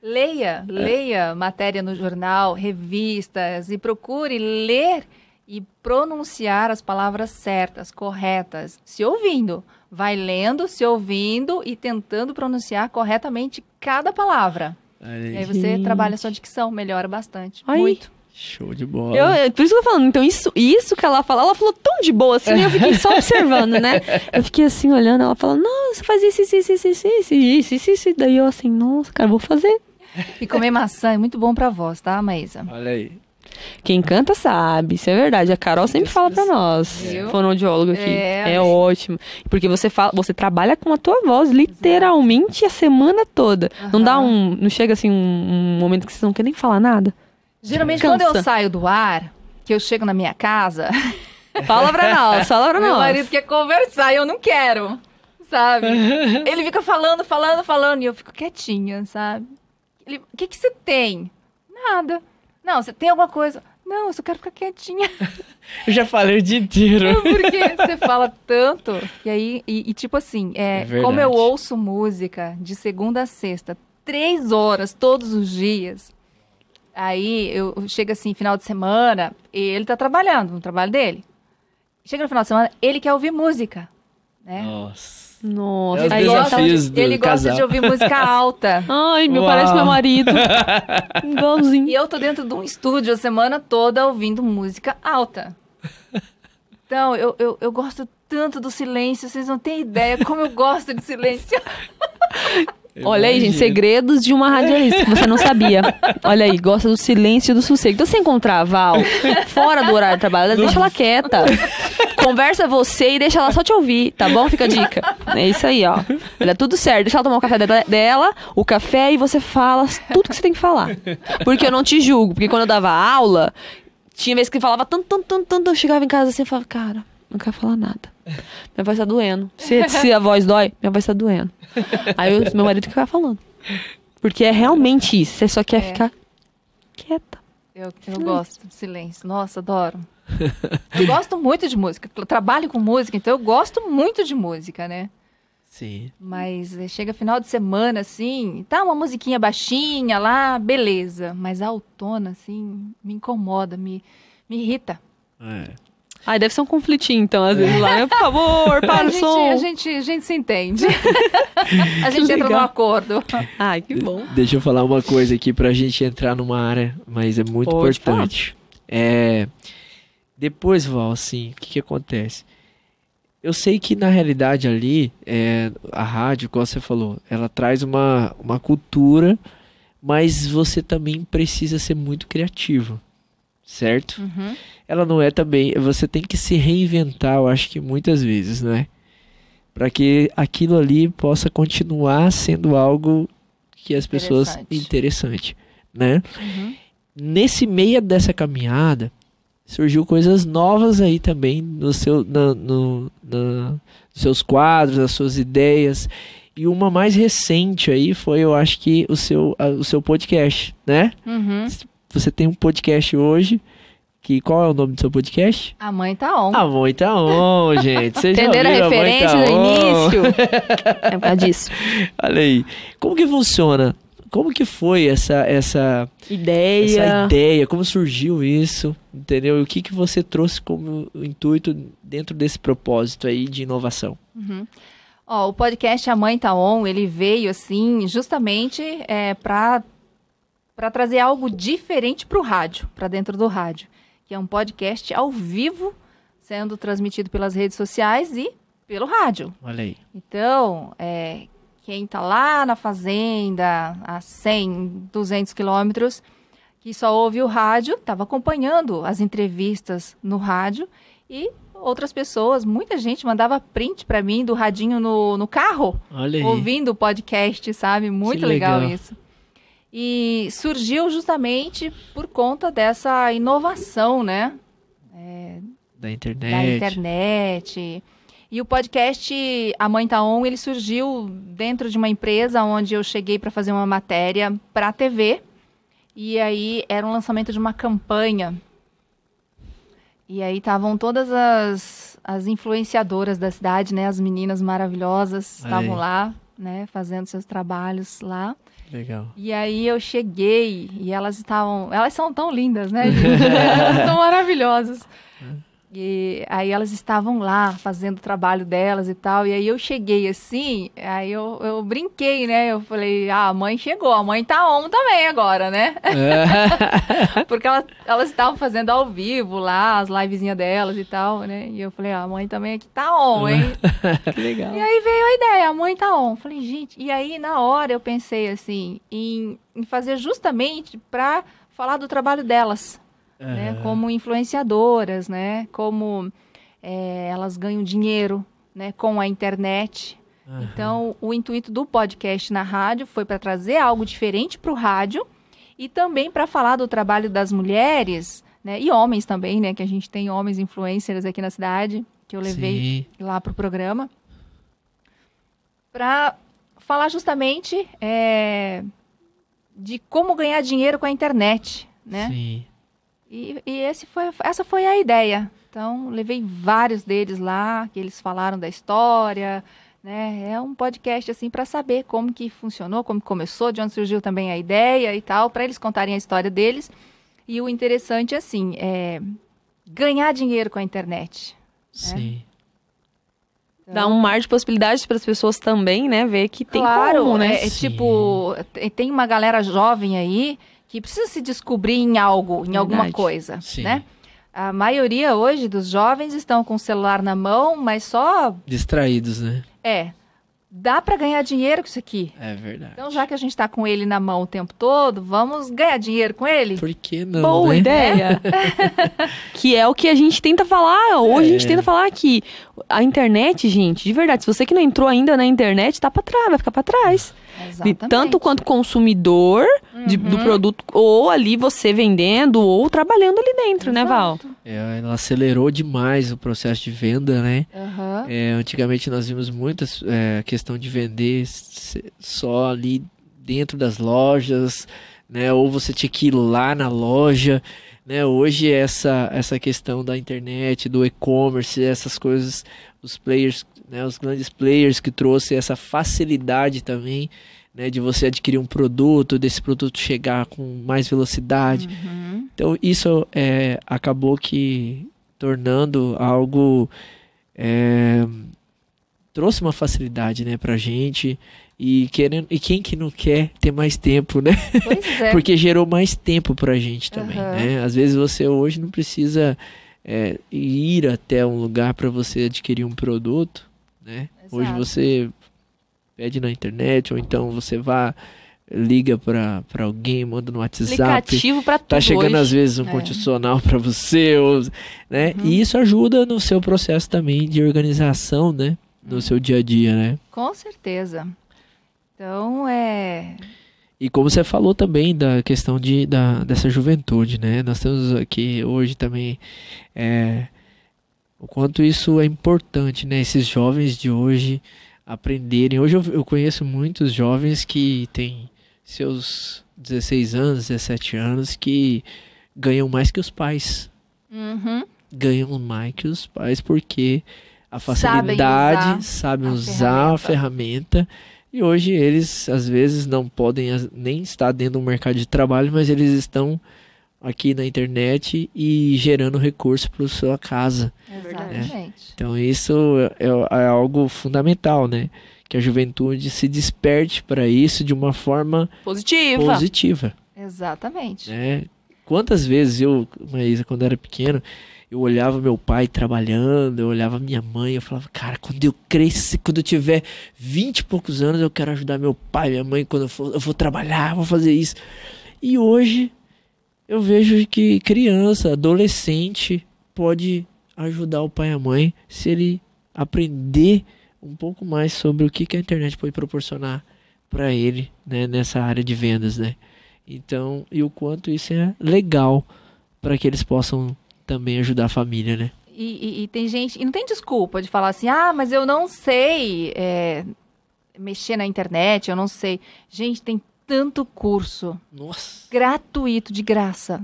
Leia matéria no jornal, revistas e procure ler e pronunciar as palavras certas, corretas, se ouvindo. Vai lendo, se ouvindo e tentando pronunciar corretamente cada palavra. E aí você trabalha a sua dicção, melhora bastante. Aí. Muito. Show de bola. Por isso que eu tô falando. Então, isso que ela falou tão de boa assim, eu fiquei só observando, né? Eu fiquei assim, olhando, ela falando, nossa, faz isso. Daí eu assim, nossa, cara, vou fazer. E comer maçã é muito bom pra voz, tá, Maísa? Olha aí. Quem canta sabe, isso é verdade. A Carol sempre fala pra nós, Viu? fonoaudióloga aqui. É, ótimo. Porque você trabalha com a tua voz, literalmente, a semana toda. Não chega assim um momento que vocês não querem nem falar nada? Geralmente, Cansa. quando eu saio do ar, que eu chego na minha casa, Fala pra nós. meu marido quer conversar e eu não quero, sabe? Ele fica falando, e eu fico quietinha, sabe? Ele, o que você tem? Nada. Não, você tem alguma coisa? Não, eu só quero ficar quietinha. Eu já falei o dia inteiro. Porque você fala tanto. E aí, tipo assim, verdade. como eu ouço música de segunda a sexta, 3 horas todos os dias, aí eu chego assim, final de semana, e ele tá trabalhando no trabalho dele. Chega no final de semana, ele quer ouvir música, né? Nossa. Nossa. É os Aí desafios do ele gosta casal. de ouvir música alta. Ai, Uau. parece meu marido. Igualzinho. E eu tô dentro de um estúdio a semana toda ouvindo música alta. Então, eu gosto tanto do silêncio, vocês não têm ideia como eu gosto de silêncio. Olha aí, gente, segredos de uma radialista que você não sabia. Olha aí, gosta do silêncio e do sossego. Então, se encontrar a Val fora do horário de trabalho, deixa ela quieta. Conversa você e deixa ela só te ouvir, tá bom? Fica a dica. É isso aí, ó. Olha, tudo certo. Deixa ela tomar o café dela, o café, e você fala tudo que você tem que falar. Porque eu não te julgo. Porque quando eu dava aula, tinha vezes que falava tanto, eu chegava em casa assim e falava, cara, não quero falar nada. Minha voz tá doendo. Se a voz dói, minha voz tá doendo. Aí meu marido ficava falando. Porque é realmente isso. Você só quer ficar quieta. Eu gosto de silêncio. Nossa, adoro. Eu gosto muito de música. Eu trabalho com música, então eu gosto muito de música, né? Sim. Mas chega final de semana, assim, tá uma musiquinha baixinha lá, beleza. Mas a autona, assim, me incomoda, me irrita. Ai, deve ser um conflitinho, então, às vezes lá. Por favor, para o som. A gente se entende. A gente entra num acordo. Ai, que bom. Deixa eu falar uma coisa aqui pra gente entrar numa área, mas é muito importante. Depois, Val, assim, o que acontece? Eu sei que, na realidade, ali, a rádio, como você falou, ela traz uma cultura, mas você também precisa ser muito criativo, certo? Uhum. Ela não é também... Você tem que se reinventar, eu acho que muitas vezes, né? Para que aquilo ali possa continuar sendo algo que as pessoas... Interessante, né? Uhum. Nesse meio dessa caminhada, surgiu coisas novas aí também nos seus quadros, as suas ideias. E uma mais recente aí foi, eu acho que, o seu podcast, né? Uhum. Você tem um podcast hoje... Qual é o nome do seu podcast? A Mãe Tá On. A Mãe Tá On, gente. Vocês entenderam a referência no início? É por causa disso. Olha aí. Como que funciona? Como que foi essa ideia? Como surgiu isso? Entendeu? E o que você trouxe como intuito dentro desse propósito aí de inovação? Uhum. O podcast A Mãe Tá On, ele veio assim justamente para trazer algo diferente para o rádio, para dentro do rádio. Que é um podcast ao vivo, sendo transmitido pelas redes sociais e pelo rádio. Olha aí. Então, quem está lá na fazenda, a 100, 200 quilômetros, que só ouve o rádio, estava acompanhando as entrevistas no rádio, e outras pessoas, muita gente mandava print para mim do radinho no carro, ouvindo o podcast, sabe? Muito legal isso. E surgiu justamente por conta dessa inovação, né? Da internet. Da internet. E o podcast A Mãe Tá On, ele surgiu dentro de uma empresa onde eu cheguei para fazer uma matéria para a TV. E aí era um lançamento de uma campanha. E aí estavam todas as influenciadoras da cidade, né? As meninas maravilhosas estavam lá, né? Fazendo seus trabalhos lá. Legal. E aí eu cheguei e elas são tão lindas, né? Elas são maravilhosas. E aí elas estavam lá fazendo o trabalho delas e tal. E aí eu cheguei assim, aí eu brinquei, né? Eu falei, a mãe chegou, a mãe tá on também agora, né? Porque elas estavam fazendo ao vivo lá, as livezinhas delas e tal, né? E eu falei, a mãe também aqui tá on, hein? Que legal. E aí veio a ideia, a mãe tá on. Falei, gente, e aí na hora eu pensei assim, em fazer justamente para falar do trabalho delas. Né, como influenciadoras, né, como elas ganham dinheiro, né, com a internet. Então, o intuito do podcast na rádio foi para trazer algo diferente para o rádio e também para falar do trabalho das mulheres, né, e homens também, né, que a gente tem homens influencers aqui na cidade, que eu levei lá para o programa, para falar justamente de como ganhar dinheiro com a internet, né? Sim. E essa foi a ideia. Então, levei vários deles lá, que eles falaram da história, né? É um podcast, assim, para saber como que funcionou, como começou, de onde surgiu também a ideia e tal, para eles contarem a história deles. E o interessante, assim, é ganhar dinheiro com a internet. Sim. Né? Então, dá um mar de possibilidades para as pessoas também, né? Ver que tem como, né? Tipo, tem uma galera jovem aí que precisa se descobrir em algo, em alguma coisa, né? A maioria hoje dos jovens estão com o celular na mão, mas só... distraídos, né? dá para ganhar dinheiro com isso aqui. É verdade. Então, já que a gente está com ele na mão o tempo todo, vamos ganhar dinheiro com ele? Por que não, Boa né? ideia. Que é o que a gente tenta falar. Hoje a gente tenta falar que a internet, gente, de verdade, se você que não entrou ainda na internet, tá pra trás, vai ficar pra trás. Exatamente. Tanto quanto consumidor do produto, ou ali você vendendo, ou trabalhando ali dentro, né, Val? Ela acelerou demais o processo de venda, né? Aham. Antigamente nós vimos muitas questão de vender só ali dentro das lojas, né? Ou você tinha que ir lá na loja, né? Hoje essa questão da internet, do e-commerce, essas coisas, os players, né? Os grandes players que trouxe essa facilidade também, né? De você adquirir um produto, desse produto chegar com mais velocidade. Então isso acabou que tornando algo trouxe uma facilidade, né, pra gente, e quem que não quer ter mais tempo, né? Pois é. Porque gerou mais tempo pra gente também, né? Às vezes você hoje não precisa ir até um lugar para você adquirir um produto, né? Exato. Hoje você pede na internet, ou então você liga para alguém, manda no WhatsApp. Aplicativo pra tudo Tá chegando hoje. às vezes um condicional para você, né? E isso ajuda no seu processo também de organização, né? No seu dia a dia, né? Com certeza. Então, E como você falou também da questão dessa juventude, né? Nós temos aqui hoje também o quanto isso é importante, né? Esses jovens de hoje aprenderem. Hoje eu conheço muitos jovens que têm seus 16 anos, 17 anos, que ganham mais que os pais. Ganham mais que os pais porque a facilidade, sabem usar a ferramenta. E hoje eles, às vezes, não podem nem estar dentro do mercado de trabalho, mas eles estão aqui na internet e gerando recurso para sua casa. exatamente. Então isso é algo fundamental, né? Que a juventude se desperte para isso de uma forma positiva. Exatamente. Né? Quantas vezes Maísa, quando era pequeno, eu olhava meu pai trabalhando, eu olhava minha mãe, eu falava, cara, quando eu crescer, quando eu tiver 20 e poucos anos, eu quero ajudar meu pai, minha mãe, quando eu vou trabalhar, vou fazer isso. E hoje eu vejo que criança, adolescente, pode ajudar o pai e a mãe se ele aprender um pouco mais sobre o que a internet pode proporcionar para ele, né, nessa área de vendas, né? Então, e o quanto isso é legal para que eles possam também ajudar a família, né? E tem gente, e não tem desculpa de falar assim, mas eu não sei mexer na internet, eu não sei. Gente, tem tanto curso. Nossa. Gratuito, de graça.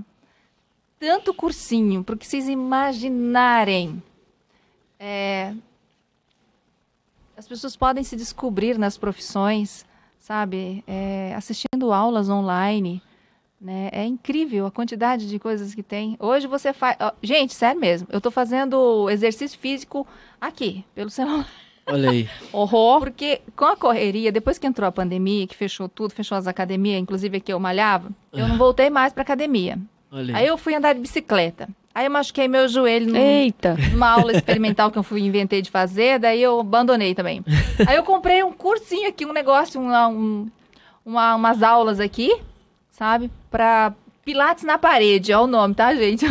Tanto cursinho, para que vocês imaginarem. As pessoas podem se descobrir nas profissões, sabe? Assistindo aulas online. Né? É incrível a quantidade de coisas que tem. Hoje você faz... Gente, sério mesmo. Eu tô fazendo exercício físico aqui, pelo celular. Olha aí. Porque com a correria, depois que entrou a pandemia, que fechou tudo, fechou as academias, inclusive aqui eu malhava, eu não voltei mais pra academia. Olha Aí eu fui andar de bicicleta. Aí eu machuquei meu joelho Eita! numa aula experimental que eu inventei de fazer, daí eu abandonei também. Aí eu comprei um cursinho aqui, um negócio, umas aulas aqui, sabe? Pra Pilates na parede, ó o nome, tá, gente?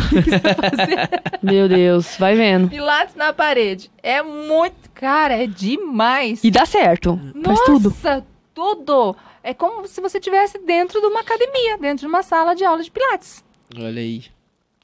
Meu Deus, vai vendo. Pilates na parede. É muito... Cara, é demais. E dá certo. Faz tudo. Nossa, tudo. É como se você estivesse dentro de uma academia, dentro de uma sala de aula de Pilates. Olha aí.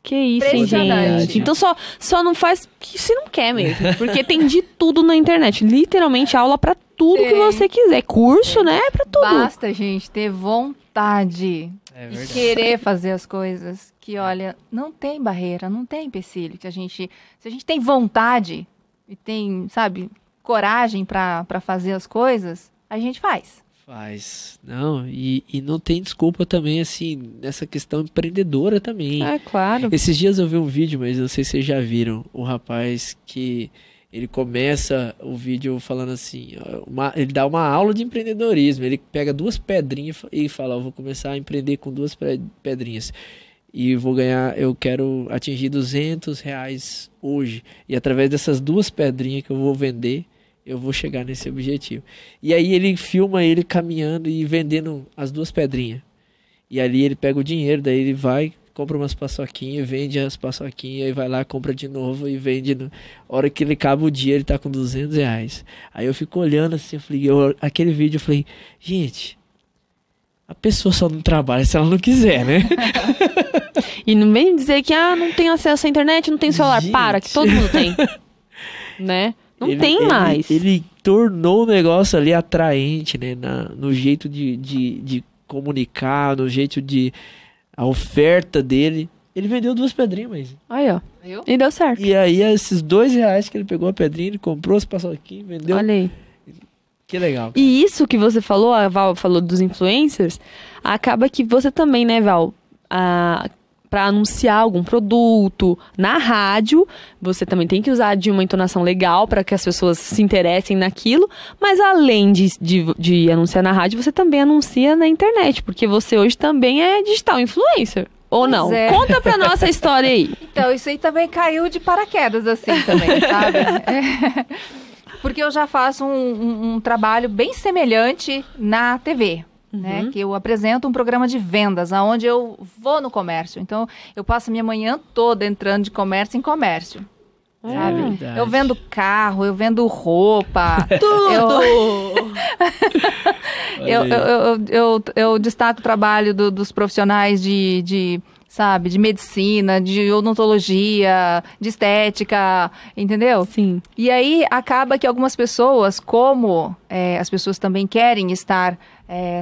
Que isso, hein, Impressionante. gente? Então só não faz se não quer mesmo. Porque tem de tudo na internet. Literalmente aula pra tudo que você quiser. Curso, né? Pra tudo. Basta, gente, ter vontade É e verdade. querer fazer as coisas. Que, olha, não tem barreira, não tem empecilho. Se a gente tem vontade e tem, sabe, coragem pra fazer as coisas, a gente faz. Faz. Não, e não tem desculpa também, assim, nessa questão empreendedora também. É, claro. Esses dias eu vi um vídeo, mas não sei se vocês já viram, o rapaz que ele começa o vídeo falando assim, ele dá uma aula de empreendedorismo, ele pega 2 pedrinhas e fala, eu vou começar a empreender com 2 pedrinhas e eu quero atingir R$200 hoje, e através dessas 2 pedrinhas que eu vou vender, eu vou chegar nesse objetivo. E aí ele filma ele caminhando e vendendo as 2 pedrinhas. E ali ele pega o dinheiro, daí ele vai, compra umas paçoquinhas, vende as paçoquinhas, e vai lá, compra de novo e vende. A hora que ele acaba o dia, ele tá com R$200. Aí eu fico olhando assim, eu falei, aquele vídeo eu falei, gente, a pessoa só não trabalha se ela não quiser, né? E não vem dizer que, não tem acesso à internet, não tem celular. Gente. Para, que todo mundo tem. Né? Não tem mais. Ele tornou o negócio ali atraente, né? No jeito de comunicar, no jeito de... A oferta dele. Ele vendeu 2 pedrinhas, mas... Aí, ó. Viu? E deu certo. E aí, esses R$2 que ele pegou a pedrinha, ele comprou as paçoquinhas, vendeu. Olha aí. Que legal. E isso que você falou, a Val falou dos influencers, acaba que você também, né, Val? Para anunciar algum produto na rádio, você também tem que usar de uma entonação legal para que as pessoas se interessem naquilo, mas além de anunciar na rádio, você também anuncia na internet, porque você hoje também é digital influencer, ou Pois não? é. Conta pra nossa história aí. Então, isso aí também caiu de paraquedas, assim, também, sabe? Porque eu já faço um trabalho bem semelhante na TV. Né, que eu apresento um programa de vendas, onde eu vou no comércio. Então, eu passo a minha manhã toda entrando de comércio em comércio. Sabe? Verdade. Eu vendo carro, eu vendo roupa. Tudo! Eu destaco o trabalho dos profissionais de medicina, de odontologia, de estética, entendeu? Sim. E aí acaba que algumas pessoas, como as pessoas também querem estar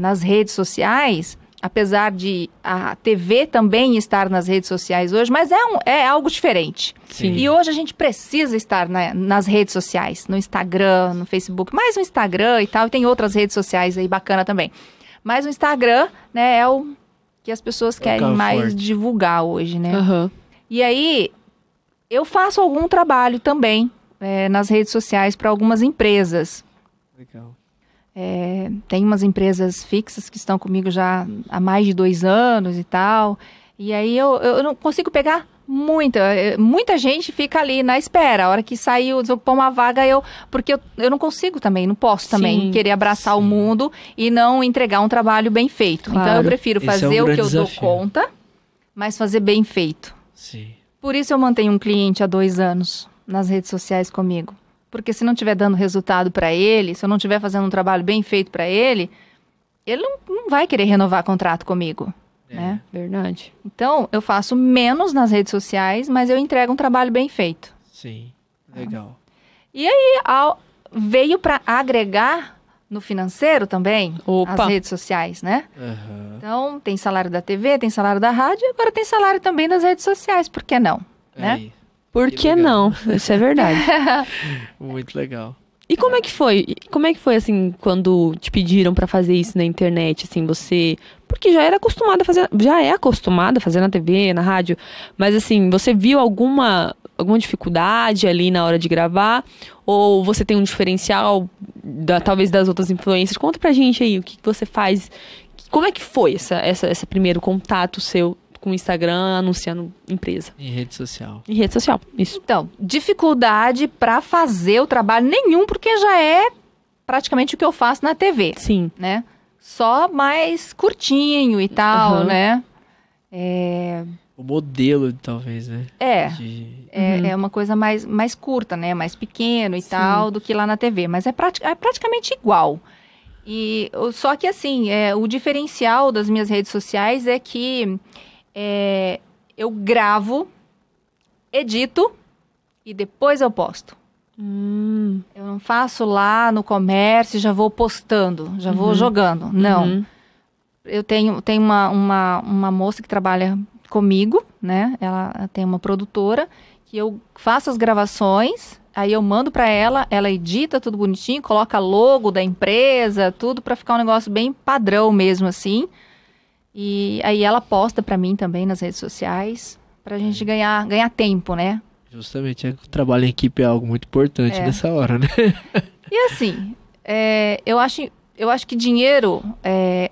nas redes sociais, apesar de a TV também estar nas redes sociais hoje, mas é algo diferente. Sim. E hoje a gente precisa estar nas redes sociais, no Instagram, no Facebook, mais no Instagram e tal, e tem outras redes sociais aí bacana também. Mas o Instagram, né, é o que as pessoas querem mais forte. divulgar hoje, né? Aham. E aí, eu faço algum trabalho também nas redes sociais para algumas empresas. Legal. Tem umas empresas fixas que estão comigo já há mais de 2 anos e tal. E aí eu não consigo pegar muita gente fica ali na espera. A hora que saiu, desocupar uma vaga, porque eu não consigo também, não posso também Sim, querer abraçar o mundo e não entregar um trabalho bem feito. Claro. Então eu prefiro Esse é um fazer o que grande eu dou desafio. conta, mas fazer bem feito. Sim. Por isso eu mantenho um cliente há 2 anos nas redes sociais comigo. Porque se não estiver dando resultado para ele, se eu não estiver fazendo um trabalho bem feito para ele não vai querer renovar contrato comigo, né? Verdade. Então, eu faço menos nas redes sociais, mas eu entrego um trabalho bem feito. Sim. Legal. E aí, veio para agregar no financeiro também, Opa. as redes sociais, né? Aham. Então, tem salário da TV, tem salário da rádio, agora tem salário também das redes sociais, por que não? Né? Aí. Por Que que legal. não? Isso é verdade. Muito legal. E como é que foi? Como é que foi, assim, quando te pediram pra fazer isso na internet, assim, você... Porque já é acostumada a fazer na TV, na rádio, mas, assim, você viu alguma dificuldade ali na hora de gravar? Ou você tem um diferencial, talvez, das outras influências? Conta pra gente aí, o que você faz? Como é que foi esse primeiro contato seu com o Instagram, anunciando empresa? Em rede social. Em rede social, isso. Então, dificuldade para fazer o trabalho nenhum, porque já é praticamente o que eu faço na TV, Sim. né? Só mais curtinho e tal, Aham. né? O modelo, talvez, né? É uma coisa mais curta, né? Mais pequeno e Sim. tal, do que lá na TV. Mas é praticamente igual. Só que, assim, o diferencial das minhas redes sociais é que eu gravo, edito e depois eu posto. Eu não faço lá no comércio e já vou postando, já vou jogando. Não. Uhum. Eu tenho uma moça que trabalha comigo, né? Ela tem uma produtora que eu faço as gravações, aí eu mando para ela edita tudo bonitinho, coloca logo da empresa, tudo para ficar um negócio bem padrão mesmo assim. E aí ela posta para mim também nas redes sociais, pra gente ganhar tempo, né? Justamente, o trabalho em equipe é algo muito importante nessa hora, né? E assim, eu acho que dinheiro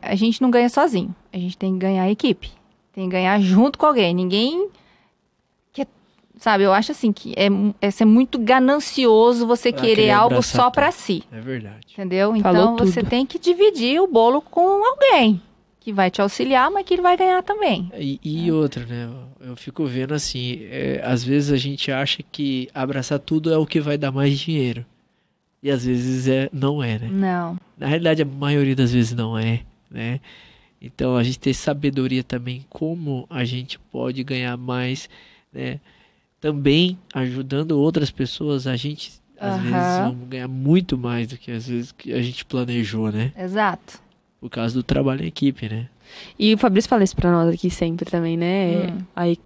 a gente não ganha sozinho. A gente tem que ganhar a equipe. Tem que ganhar junto com alguém. Ninguém quer sabe? Eu acho assim que é ser muito ganancioso você querer algo só para si. É verdade. Entendeu? Falou Então você tem que dividir o bolo com alguém que vai te auxiliar, mas que ele vai ganhar também. E outra, né? Eu fico vendo assim, às vezes a gente acha que abraçar tudo é o que vai dar mais dinheiro. E às vezes não é, né? Não. Na realidade, a maioria das vezes não é, né? Então, a gente ter sabedoria também como a gente pode ganhar mais, né? Também ajudando outras pessoas, a gente às vezes vamos ganhar muito mais do que às vezes que a gente planejou, né? Exato. Por causa do trabalho em equipe, né? E o Fabrício fala isso pra nós aqui sempre também, né?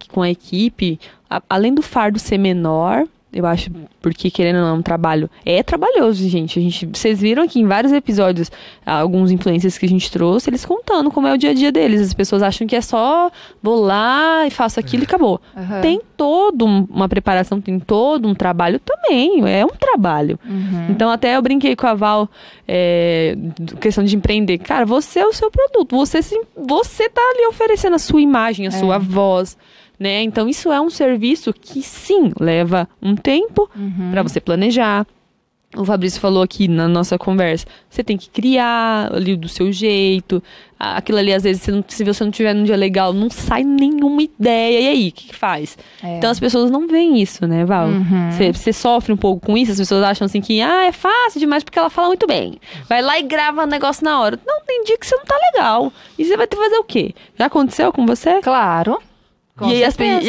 Com a equipe, além do fardo ser menor, eu acho, porque querendo ou não, um trabalho é trabalhoso, gente. Vocês viram aqui em vários episódios, alguns influencers que a gente trouxe, eles contando como é o dia a dia deles. As pessoas acham que é só vou lá e faço aquilo e acabou. Tem toda uma preparação, tem todo um trabalho também. É um trabalho. Então, até eu brinquei com a Val, questão de empreender. Cara, você é o seu produto. Você tá ali oferecendo a sua imagem, a sua voz. Né? Então, isso é um serviço que, sim, leva um tempo para você planejar. O Fabrício falou aqui na nossa conversa, você tem que criar ali do seu jeito. Aquilo ali, às vezes, se você não tiver num dia legal, não sai nenhuma ideia. E aí, o que faz? Então, as pessoas não veem isso, né, Val? Você sofre um pouco com isso, as pessoas acham assim que, é fácil demais porque ela fala muito bem. Vai lá e grava o negócio na hora. Não, tem dia que você não tá legal. E você vai ter que fazer o quê? Já aconteceu com você? Claro. E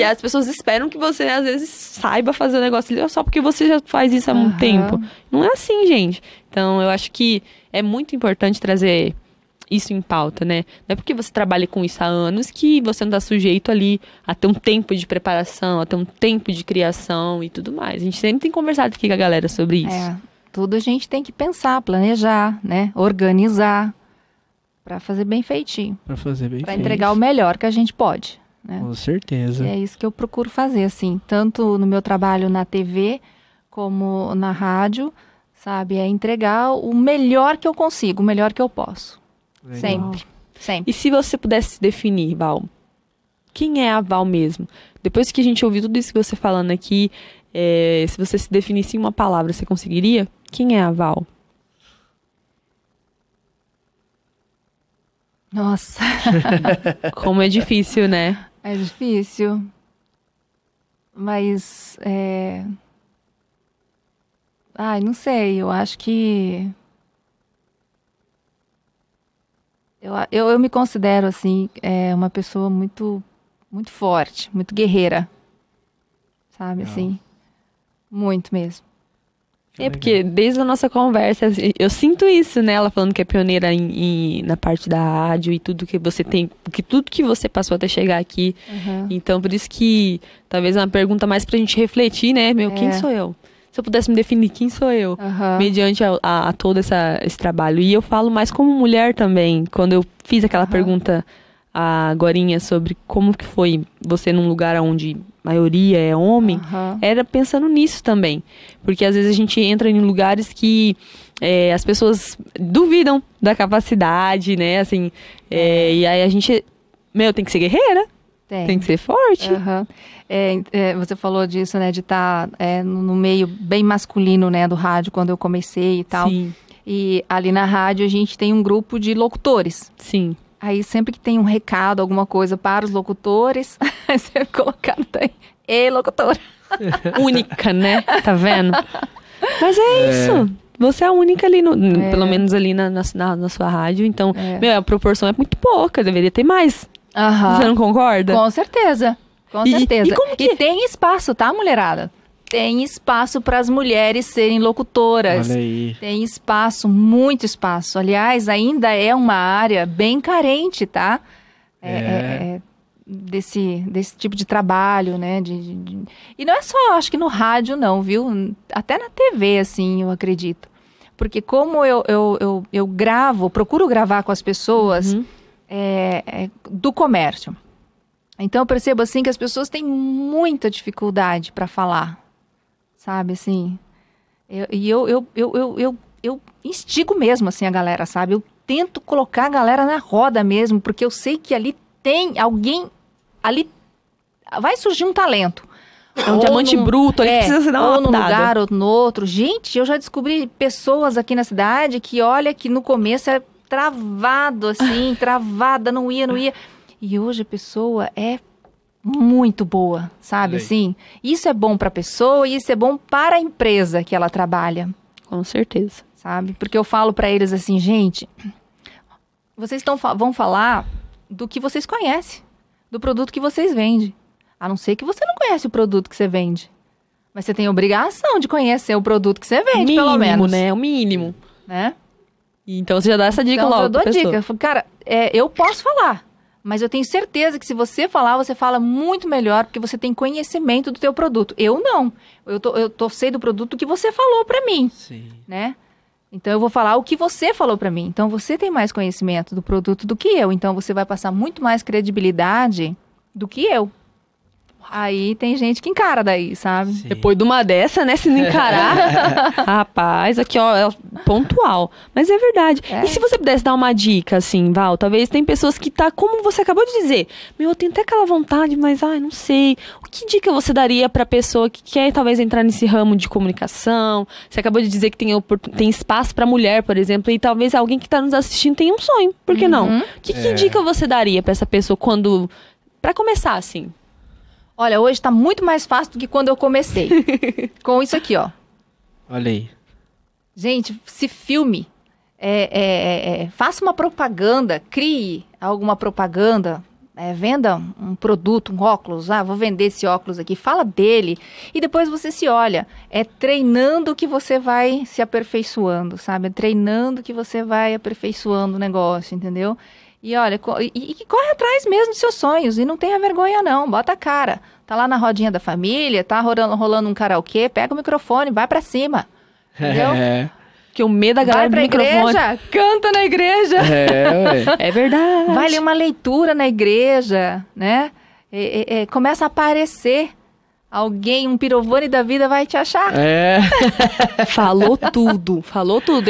as pessoas esperam que você, às vezes, saiba fazer o negócio só porque você já faz isso há muito tempo. Não é assim, gente. Então, eu acho que é muito importante trazer isso em pauta, né? Não é porque você trabalha com isso há anos que você não está sujeito ali a ter um tempo de preparação, a ter um tempo de criação e tudo mais. A gente sempre tem conversado aqui com a galera sobre isso. Tudo a gente tem que pensar, planejar, né? Organizar para fazer bem feitinho. Para entregar o melhor que a gente pode. Né? Com certeza. E é isso que eu procuro fazer, assim, tanto no meu trabalho na TV, como na rádio, sabe? É entregar o melhor que eu consigo, o melhor que eu posso. Legal. Sempre. E se você pudesse se definir, Val, quem é a Val mesmo? Depois que a gente ouviu tudo isso que você falando aqui, se você se definisse em uma palavra, você conseguiria? Quem é a Val? Nossa. Como é difícil, né? É difícil. Mas, não sei, eu acho que... Eu me considero, assim, uma pessoa muito, muito forte, muito guerreira. Sabe, assim? Muito mesmo. Porque desde a nossa conversa, eu sinto isso, né? Ela falando que é pioneira na parte da rádio e tudo que você tem, tudo que você passou até chegar aqui. Então, por isso que talvez é uma pergunta mais pra gente refletir, né? Quem sou eu? Se eu pudesse me definir, quem sou eu? Mediante a todo esse trabalho. E eu falo mais como mulher também. Quando eu fiz aquela pergunta agorinha sobre como que foi você num lugar onde a maioria é homem, era pensando nisso também. Porque às vezes a gente entra em lugares que as pessoas duvidam da capacidade, né? Assim, e aí a gente, tem que ser guerreira. Tem que ser forte. Você falou disso, né? De estar no meio bem masculino, né? Do rádio, quando eu comecei e tal. Sim. E ali na rádio a gente tem um grupo de locutores. Sim. Aí sempre que tem um recado, alguma coisa para os locutores, aí você colocado aí, locutora. Única, né? Tá vendo? Mas é isso. Você é a única ali, pelo menos ali na sua rádio. Então, a proporção é muito pouca, deveria ter mais. Você não concorda? Com certeza. E como que... E tem espaço, tá, mulherada? Tem espaço para as mulheres serem locutoras. Olha aí. Tem espaço, muito espaço. Aliás, ainda é uma área bem carente, tá? Desse tipo de trabalho, né? E não é só, acho que no rádio não, viu? Até na TV, assim, eu acredito. Porque como eu gravo, procuro gravar com as pessoas do comércio. Então eu percebo, assim, que as pessoas têm muita dificuldade para falar. Sabe, assim, eu instigo mesmo, assim, a galera, sabe? Eu tento colocar a galera na roda mesmo, porque eu sei que ali tem alguém, ali vai surgir um talento. É um diamante bruto, ali precisa ser dar uma ou num lapidada. lugar ou no outro. Gente, eu já descobri pessoas aqui na cidade que, olha, que no começo é travado, assim, travada, não ia. E hoje a pessoa é muito boa, sabe, assim? Isso é bom para a pessoa e isso é bom para a empresa que ela trabalha. Com certeza. Sabe? Porque eu falo para eles assim, gente, vocês vão falar do que vocês conhecem, do produto que vocês vendem. A não ser que você não conhece o produto que você vende. Mas você tem a obrigação de conhecer o produto que você vende, Mínimo, pelo menos. né? O mínimo. Né? Então você já dá essa dica Então, logo eu dou a pra pessoa. dica. Eu falo, cara, eu posso falar, mas eu tenho certeza que se você falar, você fala muito melhor, porque você tem conhecimento do teu produto. Eu não. Eu sei do produto que você falou pra mim, Sim. né? Então, eu vou falar o que você falou pra mim. Então, você tem mais conhecimento do produto do que eu. Então, você vai passar muito mais credibilidade do que eu. Aí, tem gente que encara daí, sabe? Sim. Depois de uma dessa, né? Se não encarar. Rapaz, aqui, ó, é pontual. Mas é verdade. É. E se você pudesse dar uma dica, assim, Val? Talvez tem pessoas que tá, como você acabou de dizer. Meu, eu tenho até aquela vontade, mas, ai, não sei. Que dica você daria pra pessoa que quer, talvez, entrar nesse ramo de comunicação? Você acabou de dizer que tem espaço pra mulher, por exemplo. E talvez alguém que tá nos assistindo tenha um sonho. Por que não? Que dica você daria pra essa pessoa quando... Pra começar, assim? Olha, hoje tá muito mais fácil do que quando eu comecei. Com isso aqui, ó. Olha aí. Gente, se filme. Faça uma propaganda. Crie alguma propaganda. Venda um produto, um óculos. Vou vender esse óculos aqui. Fala dele. E depois você se olha. É treinando que você vai se aperfeiçoando, sabe? É treinando que você vai aperfeiçoando o negócio, entendeu? E olha, e corre atrás mesmo dos seus sonhos. E não tenha vergonha, não. Bota a cara. Tá lá na rodinha da família, tá rolando um karaokê, pega o microfone, vai pra cima. Entendeu? Porque o medo da galera Vai do pra microfone... igreja, canta na igreja. Ué. É verdade. Vai ler uma leitura na igreja, né? Começa a aparecer. Alguém, um pirovane da vida vai te achar. Falou tudo,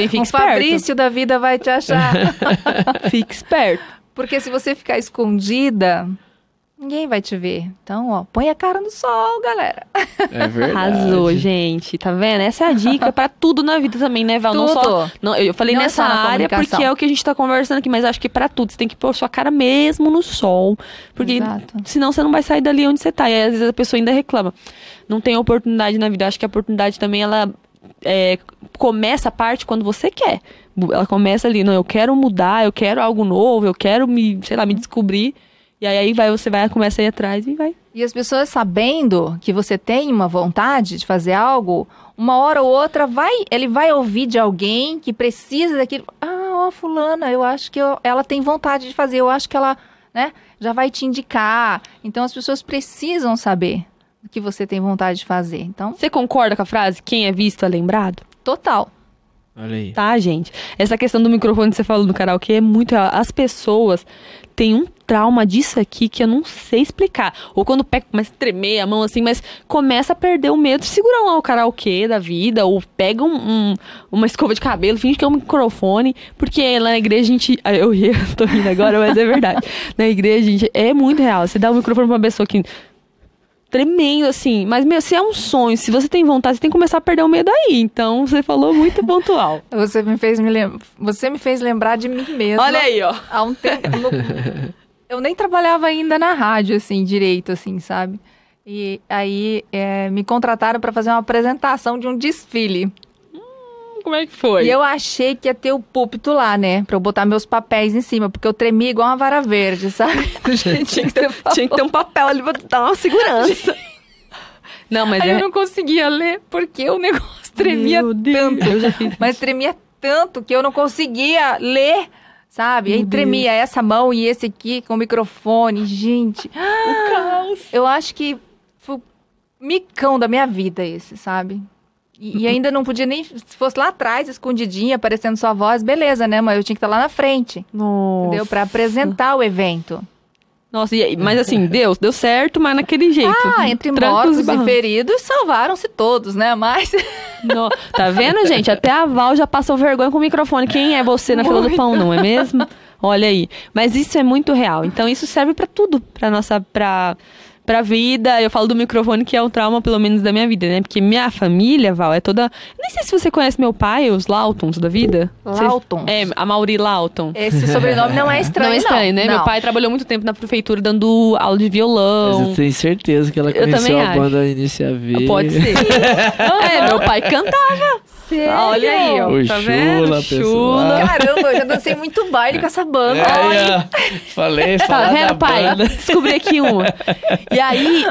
hein? Fica Um esperto. Fabrício da vida vai te achar. Fica esperto. Porque se você ficar escondida, ninguém vai te ver. Então, ó, põe a cara no sol, galera. É verdade. Arrasou, gente. Tá vendo? Essa é a dica pra tudo na vida também, né, Val? Tudo. Eu falei Não é nessa só na área comunicação. porque é o que a gente tá conversando aqui, mas acho que pra tudo. Você tem que pôr sua cara mesmo no sol. Porque Exato. senão você não vai sair dali onde você tá. E aí, às vezes a pessoa ainda reclama. Não tem oportunidade na vida. Eu acho que a oportunidade também, ela começa a parte quando você quer. Ela começa ali, não, eu quero mudar, eu quero algo novo, eu quero me descobrir. E aí você começa a ir atrás e vai. E as pessoas sabendo que você tem uma vontade de fazer algo, uma hora ou outra ele vai ouvir de alguém que precisa daquilo. Fulana, eu acho que ela tem vontade de fazer, eu acho que ela, né, já vai te indicar. Então as pessoas precisam saber o que você tem vontade de fazer. Então, Você concorda com a frase? Quem é visto é lembrado? total. Olha aí. Tá, gente? Essa questão do microfone que você falou no karaokê é muito real. As pessoas têm um trauma disso aqui que eu não sei explicar. Ou quando pega, começa a tremer a mão assim, mas começa a perder o medo de segurar lá o karaokê da vida, ou pega uma escova de cabelo, finge que é um microfone, porque lá na igreja a gente... tô rindo agora, mas é verdade. Na igreja, gente, é muito real. Você dá o microfone pra uma pessoa que... tremendo, assim. Mas, se é um sonho, se você tem vontade, você tem que começar a perder o medo aí. Então, você falou muito pontual. Você me fez lembrar de mim mesma. Olha aí, ó. Há um tempo. Eu nem trabalhava ainda na rádio, assim, direito, assim, sabe? E aí me contrataram para fazer uma apresentação de um desfile. Como é que foi? E eu achei que ia ter o púlpito lá, né? Pra eu botar meus papéis em cima, porque eu tremia igual uma vara verde, sabe? Do jeitinho que você falou. Tinha que ter um papel ali pra dar uma segurança. Não, mas Aí eu não conseguia ler, porque o negócio tremia tanto. Eu já fiz. Mas tremia tanto que eu não conseguia ler, sabe? Aí tremia essa mão e esse aqui com o microfone. Gente, O caos. eu acho que foi o micão da minha vida esse, sabe? E ainda não podia nem... Se fosse lá atrás, escondidinha, aparecendo sua voz, beleza, né? Mas eu tinha que estar lá na frente, Nossa. entendeu? Pra apresentar o evento. Nossa, mas assim, deu certo, mas naquele jeito. Entre Trancos mortos e barrancos. feridos, salvaram-se todos, né? Mas... Não, tá vendo, gente? Até a Val já passou vergonha com o microfone. Quem é você na fila do pão, não é mesmo? Olha aí. Mas isso é muito real. Então, isso serve pra tudo. pra vida. Eu falo do microfone, que é um trauma, pelo menos, da minha vida, né? Porque minha família, Val, é toda... Nem sei se você conhece meu pai, os Lautons da vida. Lautons? É, a Mauri Lauton. Esse sobrenome não é estranho, não. É estranho, né? Não. Meu pai trabalhou muito tempo na prefeitura dando aula de violão. Mas eu tenho certeza que ela conheceu a banda Início a Ver. Pode ser. Meu pai cantava. Sério? Olha aí, ó. O Tá Chula, vendo? Chula. Caramba, eu já dancei muito baile com essa banda. Olha. Falei, Tá vendo, pai? banda. Descobri aqui uma. E aí,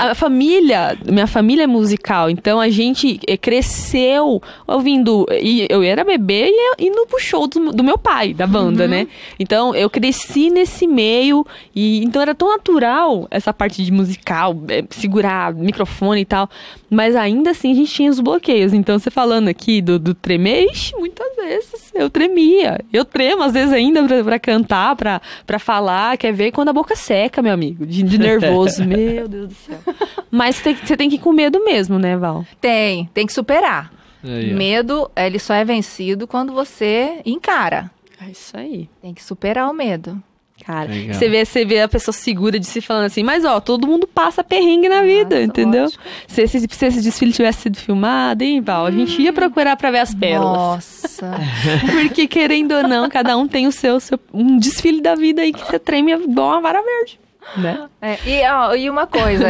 minha família é musical, então a gente cresceu ouvindo, e eu era bebê e indo pro show do meu pai, da banda, né? Então, eu cresci nesse meio, e então era tão natural essa parte de musical, segurar microfone e tal, mas ainda assim a gente tinha os bloqueios. Então, você falando aqui do tremer, muitas vezes eu tremia. Eu tremo, às vezes, ainda pra cantar, pra falar, quer ver quando a boca seca, meu amigo, de nervoso. Meu Deus do céu. Mas você tem que ir com medo mesmo, né, Val? Tem que superar. Aí, Medo, ele só é vencido quando você encara. É isso aí. Tem que superar o medo. Cara, Legal. você vê a pessoa segura de se falando assim, mas ó, todo mundo passa perrengue na vida, entendeu? lógico. Se esse desfile tivesse sido filmado, hein, Val? A gente ia procurar pra ver as pérolas. Nossa. Porque, querendo ou não, cada um tem um desfile da vida aí que você treme igual uma vara verde, né? E uma coisa,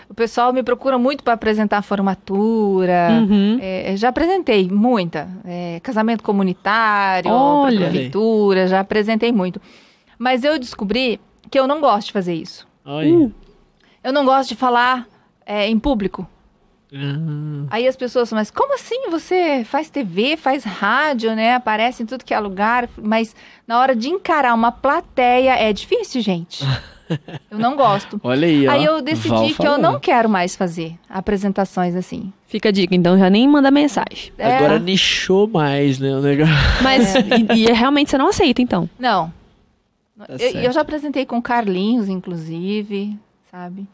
o pessoal me procura muito para apresentar formatura. Uhum. Já apresentei muita. Casamento comunitário, Olha. prefeitura, já apresentei muito. Mas eu descobri que eu não gosto de fazer isso. Olha. Eu não gosto de falar em público. Ah, Aí as pessoas falam, mas como assim você faz TV, faz rádio, né? Aparece em tudo que é lugar, mas na hora de encarar uma plateia é difícil, gente. Eu não gosto. olha aí, ó. Aí eu decidi Val que eu falando. não quero mais fazer apresentações assim. Fica a dica, então já nem manda mensagem. Agora nichou mais, né, o negócio. Mas, e realmente você não aceita, então? Não. Tá Eu certo. já apresentei com Carlinhos, inclusive, sabe?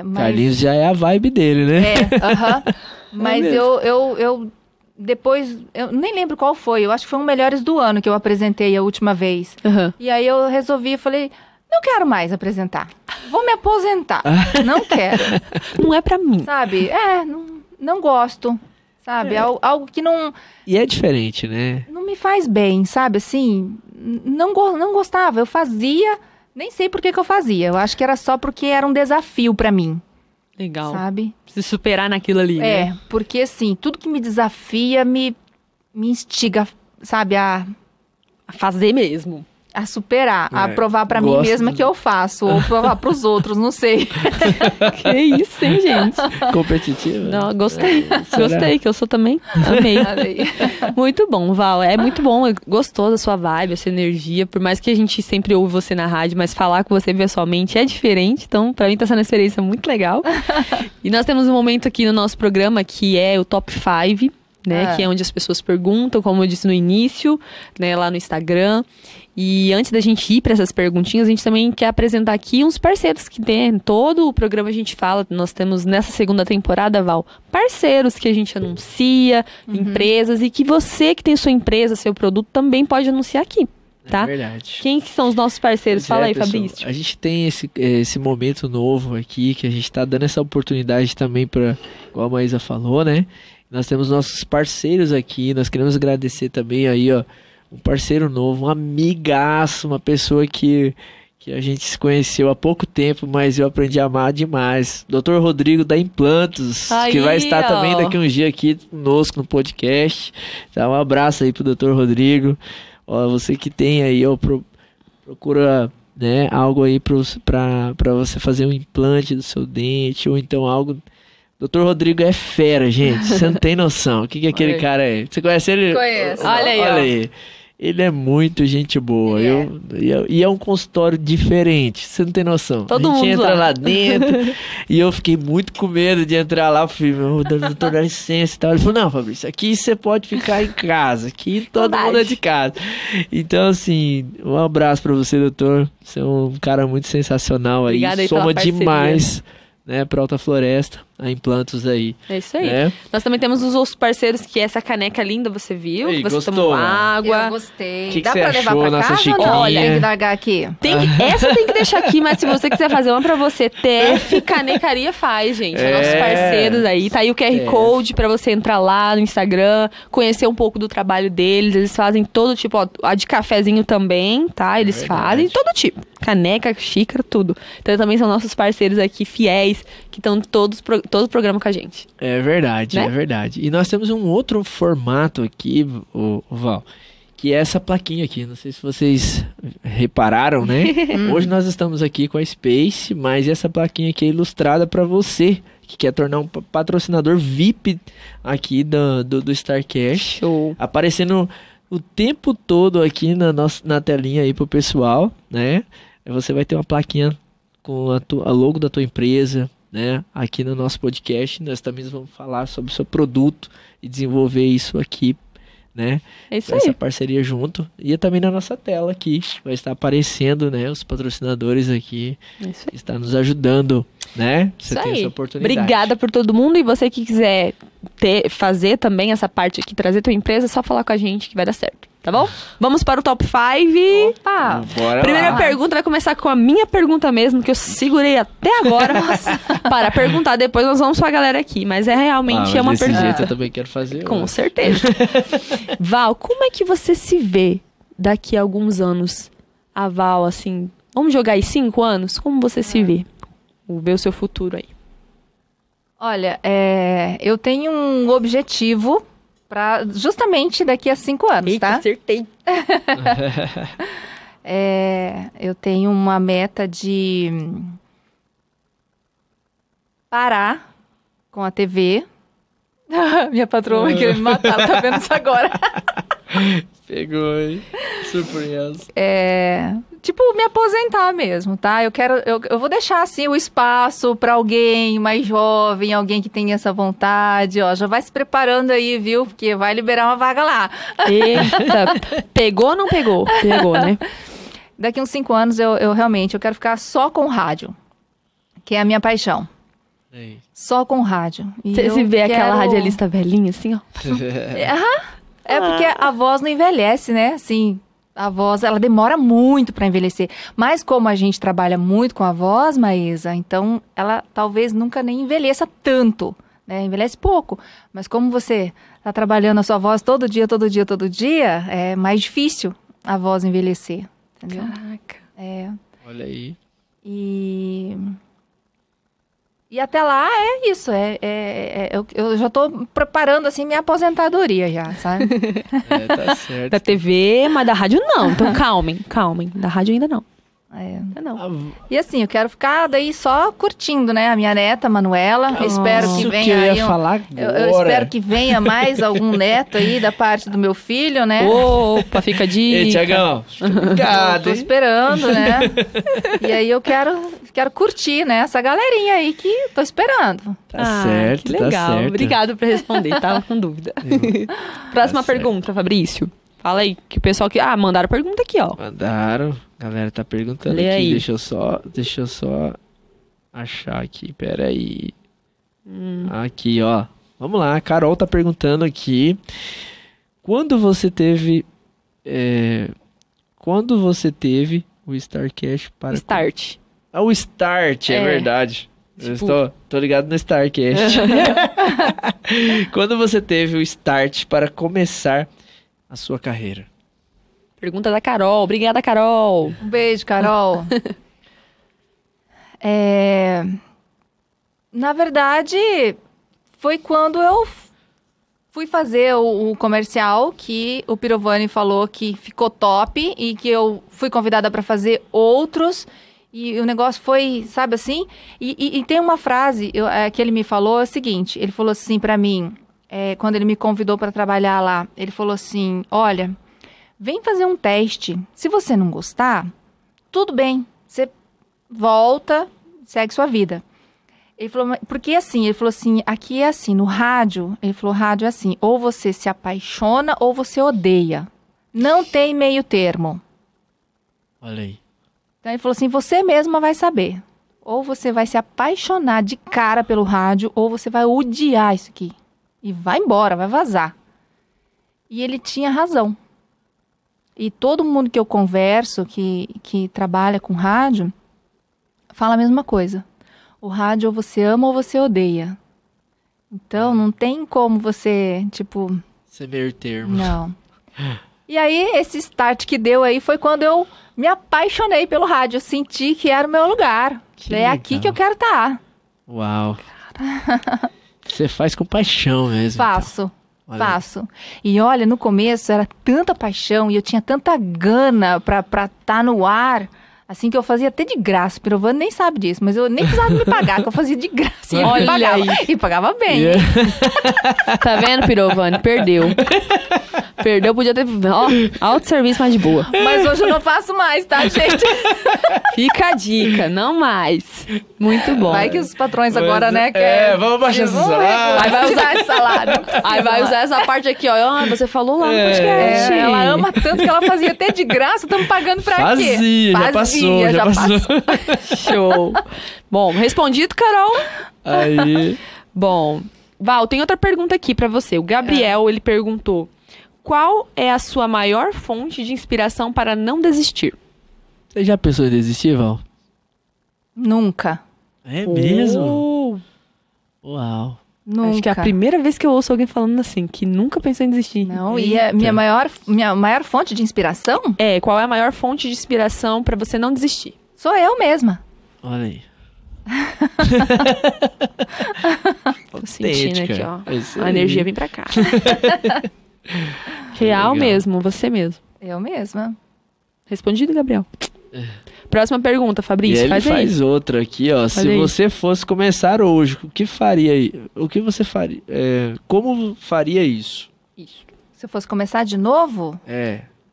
Mas... Carlinhos já é a vibe dele, né? aham. Mas mesmo. eu depois, eu nem lembro qual foi, eu acho que foi um Melhores do Ano que eu apresentei a última vez. Uhum. E aí eu resolvi, falei, não quero mais apresentar, vou me aposentar, não quero, Não é pra mim. sabe? Não gosto, sabe? Algo que não E é diferente, né? me faz bem, sabe? Assim, não gostava, eu fazia, nem sei por que eu fazia, eu acho que era só porque era um desafio pra mim, Legal. sabe? Se superar naquilo ali, né? Porque assim, tudo que me desafia me instiga, sabe, a Fazer mesmo. superar, a provar pra mim gosto mesma do- que eu faço, ou provar pros outros, não sei. Que isso, hein, gente? Competitiva. Não, gostei. Será? Gostei, que eu sou também. Amei. Sabe? Muito bom, Val. É muito bom, é gostoso a sua vibe, a sua energia. Por mais que a gente sempre ouve você na rádio, mas falar com você pessoalmente é diferente. Então, pra mim tá sendo uma experiência muito legal. E nós temos um momento aqui no nosso programa que é o Top 5, né? Que é onde as pessoas perguntam, como eu disse no início, né? Lá no Instagram. E antes da gente ir para essas perguntinhas, a gente também quer apresentar aqui uns parceiros que tem. Todo o programa a gente fala, nós temos nessa segunda temporada, Val, parceiros que a gente anuncia, empresas, e que você que tem sua empresa, seu produto, também pode anunciar aqui, tá? É verdade. Quem que são os nossos parceiros? Pois Fala é, aí, pessoal, Fabrício. A gente tem esse momento novo aqui, que a gente tá dando essa oportunidade também para, igual a Maísa falou, né? Nós temos nossos parceiros aqui, nós queremos agradecer também aí, ó, um parceiro novo, um amigaço, uma pessoa que a gente se conheceu há pouco tempo, mas eu aprendi a amar demais. Dr. Rodrigo da Implantos, Aí, que vai estar ó. também daqui uns dias aqui conosco no podcast. Tá, um abraço aí pro Dr. Rodrigo. Ó, você que tem aí, ó, procura, né, algo aí pra você fazer um implante do seu dente, ou então algo... Dr. Rodrigo é fera, gente. Você não tem noção. O que aquele Olha. cara é? Você conhece ele? Conheço. Olha aí, ó. Olha aí. Ele é muito gente boa. Ele E é um consultório diferente. Você não tem noção. Todo a gente mundo entra lá. lá dentro e eu fiquei muito com medo de entrar lá. Eu falei, doutor, dá licença e tal. Ele falou, não, Fabrício, aqui você pode ficar em casa. Aqui todo Verdade. mundo é de casa. Então, assim, um abraço pra você, doutor. Você é um cara muito sensacional aí. Obrigada aí pela Soma parceria. demais, né, pra Alta Floresta. a Implantus aí. É isso aí. Né? Nós também temos os outros parceiros, que é essa caneca linda, você viu? Aí, que você gostou? tomou água. Eu gostei. Que Dá você pra levar achou, pra nossa casa ou não? chiquinha? Tem que largar aqui. Essa tem que deixar aqui, mas se você quiser fazer uma pra você, TF Canecaria faz, gente. É nossos parceiros aí. Tá aí o QR Code pra você entrar lá no Instagram, conhecer um pouco do trabalho deles. Eles fazem todo tipo, ó, a de cafezinho também, tá? Eles fazem todo tipo. Caneca, xícara, tudo. Então também são nossos parceiros aqui, fiéis, que estão todo o programa com a gente. É verdade, Né? é verdade. E nós temos um outro formato aqui, o Val, que é essa plaquinha aqui. Não sei se vocês repararam, né? Hoje nós estamos aqui com a Space, mas essa plaquinha aqui é ilustrada para você que quer tornar um patrocinador VIP aqui do StarCast. Show. Aparecendo o tempo todo aqui na telinha aí pro pessoal, né? Você vai ter uma plaquinha com a logo da tua empresa, né? Aqui no nosso podcast, nós também vamos falar sobre o seu produto e desenvolver isso aqui, né? É isso Essa aí. parceria junto. E também na nossa tela aqui, vai estar aparecendo, né? Os patrocinadores aqui, É isso aí. que está nos ajudando, né? Você Isso tem aí. essa oportunidade. Obrigada por todo mundo. E você que quiser fazer também essa parte aqui, trazer tua empresa, é só falar com a gente que vai dar certo, tá bom? Vamos para o top 5. Opa! Bora Primeira lá. pergunta vai começar com a minha pergunta mesmo, que eu segurei até agora para perguntar. Depois nós vamos pra galera aqui. Mas realmente mas é uma desse pergunta. jeito eu também quero fazer. Com outra. certeza. Val, como é que você se vê daqui a alguns anos? A Val, assim, vamos jogar aí 5 anos? Como você se vê? Vou ver o seu futuro aí. Olha, eu tenho um objetivo para justamente daqui a 5 anos, tá? acertei. Eu tenho uma meta de parar com a TV. Minha patroa vai querer me matar, tá vendo isso agora? Pegou, hein? Surpresa. Tipo, me aposentar mesmo, tá? Eu vou deixar, assim, o espaço pra alguém mais jovem, alguém que tenha essa vontade, ó. Já vai se preparando aí, viu? Porque vai liberar uma vaga lá. Eita, pegou ou não pegou? Pegou, né? Daqui uns 5 anos, eu realmente quero ficar só com rádio, que é a minha paixão. Aí. Só com rádio. E Você eu se vê aquela quero- radialista velhinha, assim, ó. É porque a voz não envelhece, né? Assim, a voz, ela demora muito para envelhecer. Mas como a gente trabalha muito com a voz, Maísa, então ela talvez nunca nem envelheça tanto, né? Envelhece pouco. Mas como você tá trabalhando a sua voz todo dia, é mais difícil a voz envelhecer, entendeu? Caraca. Olha aí. E até lá é isso, eu já tô preparando, assim, minha aposentadoria já, sabe? Tá certo. Da TV, mas da rádio não. Então calmem. Da rádio ainda não. Ainda não. E assim, eu quero ficar daí só curtindo, né? A minha neta, Manuela. Eu espero que Isso venha que eu ia aí. falar Eu agora. espero que venha mais algum neto aí da parte do meu filho, né? Opa, fica a dica. Ei, Tiagão. Obrigado, Tô hein? esperando, né? E aí eu quero curtir, né? Essa galerinha aí que tô esperando. Tá certo, que legal. tá certo. Obrigado por responder, tava com dúvida. Próxima Tá certo. pergunta, Fabrício. Fala aí, que o pessoal que... mandaram pergunta aqui, ó. Mandaram. A galera tá perguntando Lê aqui. aí. Deixa eu só achar aqui. Pera aí. Aqui, ó. Vamos lá. A Carol tá perguntando aqui. Quando você teve o StarCast para... Start. O Start, é verdade. Eu Tipo- tô ligado no StarCast. Quando você teve o Start para começar a sua carreira? Pergunta da Carol. Obrigada, Carol. Um beijo, Carol. Na verdade, foi quando eu fui fazer o comercial que o Pirovani falou que ficou top e que eu fui convidada para fazer outros. E o negócio foi, sabe assim? E tem uma frase que ele me falou, é o seguinte, ele falou assim para mim, quando ele me convidou para trabalhar lá, ele falou assim, olha, vem fazer um teste, se você não gostar, tudo bem, você volta, segue sua vida. Ele falou, porque assim, ele falou assim, aqui é assim, no rádio, ele falou, rádio é assim, ou você se apaixona ou você odeia, não tem meio termo. Olha aí. Então ele falou assim, você mesma vai saber. ou você vai se apaixonar de cara pelo rádio, ou você vai odiar isso aqui. E vai embora, vai vazar. E ele tinha razão. E todo mundo que eu converso, que trabalha com rádio, fala a mesma coisa. O rádio ou você ama ou você odeia. Então, não tem como você, tipo... Você meio termo. Não. E aí, esse start que deu aí foi quando eu me apaixonei pelo rádio. Eu senti que era o meu lugar. É aqui que eu quero estar. Uau. Você faz com paixão mesmo. Faço. Então. Faço. E olha, no começo era tanta paixão e eu tinha tanta gana pra estar no ar, assim, que eu fazia até de graça. O Pirovano nem sabe disso, mas eu nem precisava me pagar, que eu fazia de graça. E eu Olha pagava. aí. E pagava bem. Yeah. Tá vendo, Pirovani? Perdeu. Perdeu, podia ter... Ó, alto serviço, mas de boa. Mas hoje eu não faço mais, tá, gente? Fica a dica, não mais. Muito bom. Vai que os patrões agora, né, vamos baixar esse vamos salário. Aí vai usar esse salário. Aí vai usar essa parte aqui, ó. Ah, você falou lá no podcast. Ela ama tanto que ela fazia até de graça, estamos pagando pra quê? Fazia, já passou. Show. Bom, respondido, Carol? Aí... Bom, Val, tem outra pergunta aqui pra você. O Gabriel, ele perguntou: qual é a sua maior fonte de inspiração para não desistir? Você já pensou em desistir, Val? Nunca. É mesmo? Oh, Uau. Nunca. acho que é a primeira vez que eu ouço alguém falando assim, que nunca pensou em desistir. Não, e a minha maior fonte de inspiração É, qual é a maior fonte de inspiração pra você não desistir? sou eu mesma. Olha aí. Tô sentindo aqui, ó. Isso A aí. energia vem pra cá. Real Legal. mesmo, você mesmo. Eu mesma. Respondido, Gabriel. Próxima pergunta, E Fabrício, ele faz aí. faz outra aqui, ó. Se aí. você fosse começar hoje, o que faria aí? O que você faria? Como faria isso? Isso. Se eu fosse começar de novo,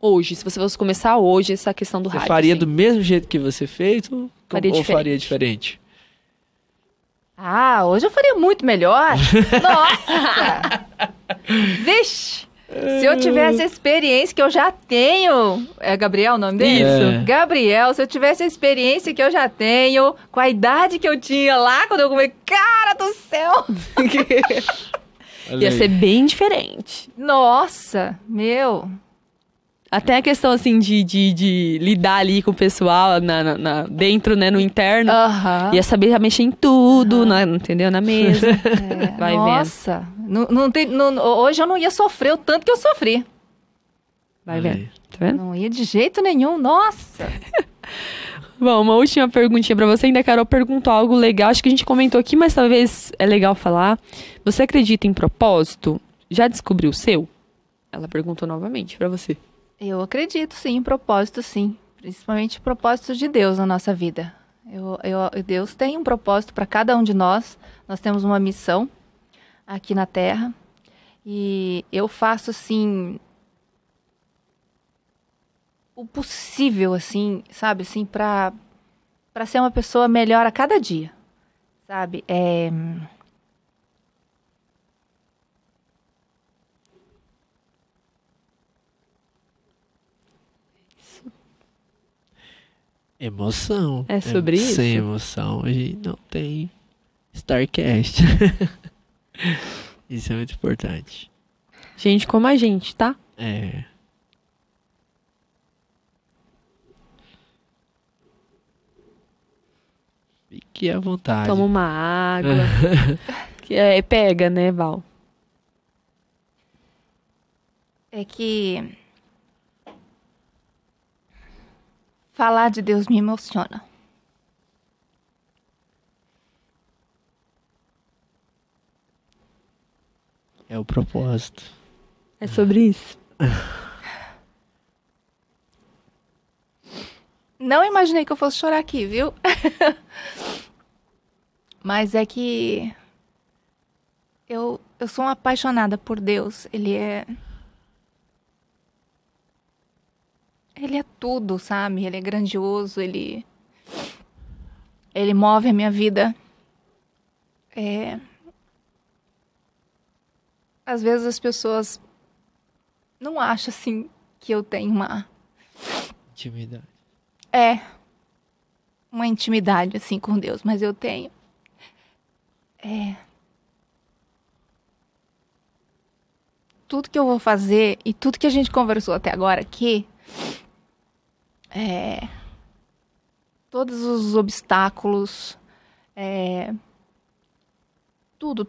Hoje, se você fosse começar hoje, essa questão do Você rádio. faria assim. do mesmo jeito que você fez ou Faria faria diferente? hoje eu faria muito melhor. Nossa! Vixe! Se eu tivesse a experiência que eu já tenho... É Gabriel o nome dele? Isso. Gabriel, se eu tivesse a experiência que eu já tenho, com a idade que eu tinha lá, quando eu comecei... Cara do céu! Olha Ia aí. ser bem diferente. Nossa, meu... Até a questão, assim, de lidar ali com o pessoal dentro, né, no interno. Aham. Ia saber já mexer em tudo, entendeu? Na mesa. Vai vendo. Nossa, hoje eu não ia sofrer o tanto que eu sofri. Vai Olha vendo. aí. Tá vendo? Não ia de jeito nenhum, nossa. Bom, uma última perguntinha pra você. Ainda a Carol perguntou algo legal. Acho que a gente comentou aqui, mas talvez é legal falar. Você acredita em propósito? Já descobriu o seu? Ela perguntou novamente pra você. Eu acredito sim em propósito, sim. Principalmente propósito de Deus na nossa vida. Deus tem um propósito para cada um de nós. Nós temos uma missão aqui na Terra. E eu faço, assim, o possível, assim, sabe? Assim, para ser uma pessoa melhor a cada dia, sabe? Emoção. É sobre isso? Sem emoção, a gente não tem Starcast. Isso é muito importante. Gente como a gente, tá? É. Fique à vontade. Toma uma água. Pega, né, Val? É que falar de Deus me emociona. É o propósito. É sobre isso. Não imaginei que eu fosse chorar aqui, viu? Mas é que eu sou uma apaixonada por Deus. Ele é tudo, sabe? Ele é grandioso, ele move a minha vida. Às vezes as pessoas não acham, assim, que eu tenho uma... Intimidade. uma intimidade, assim, com Deus, mas eu tenho. Tudo que eu vou fazer e tudo que a gente conversou até agora aqui, todos os obstáculos, tudo,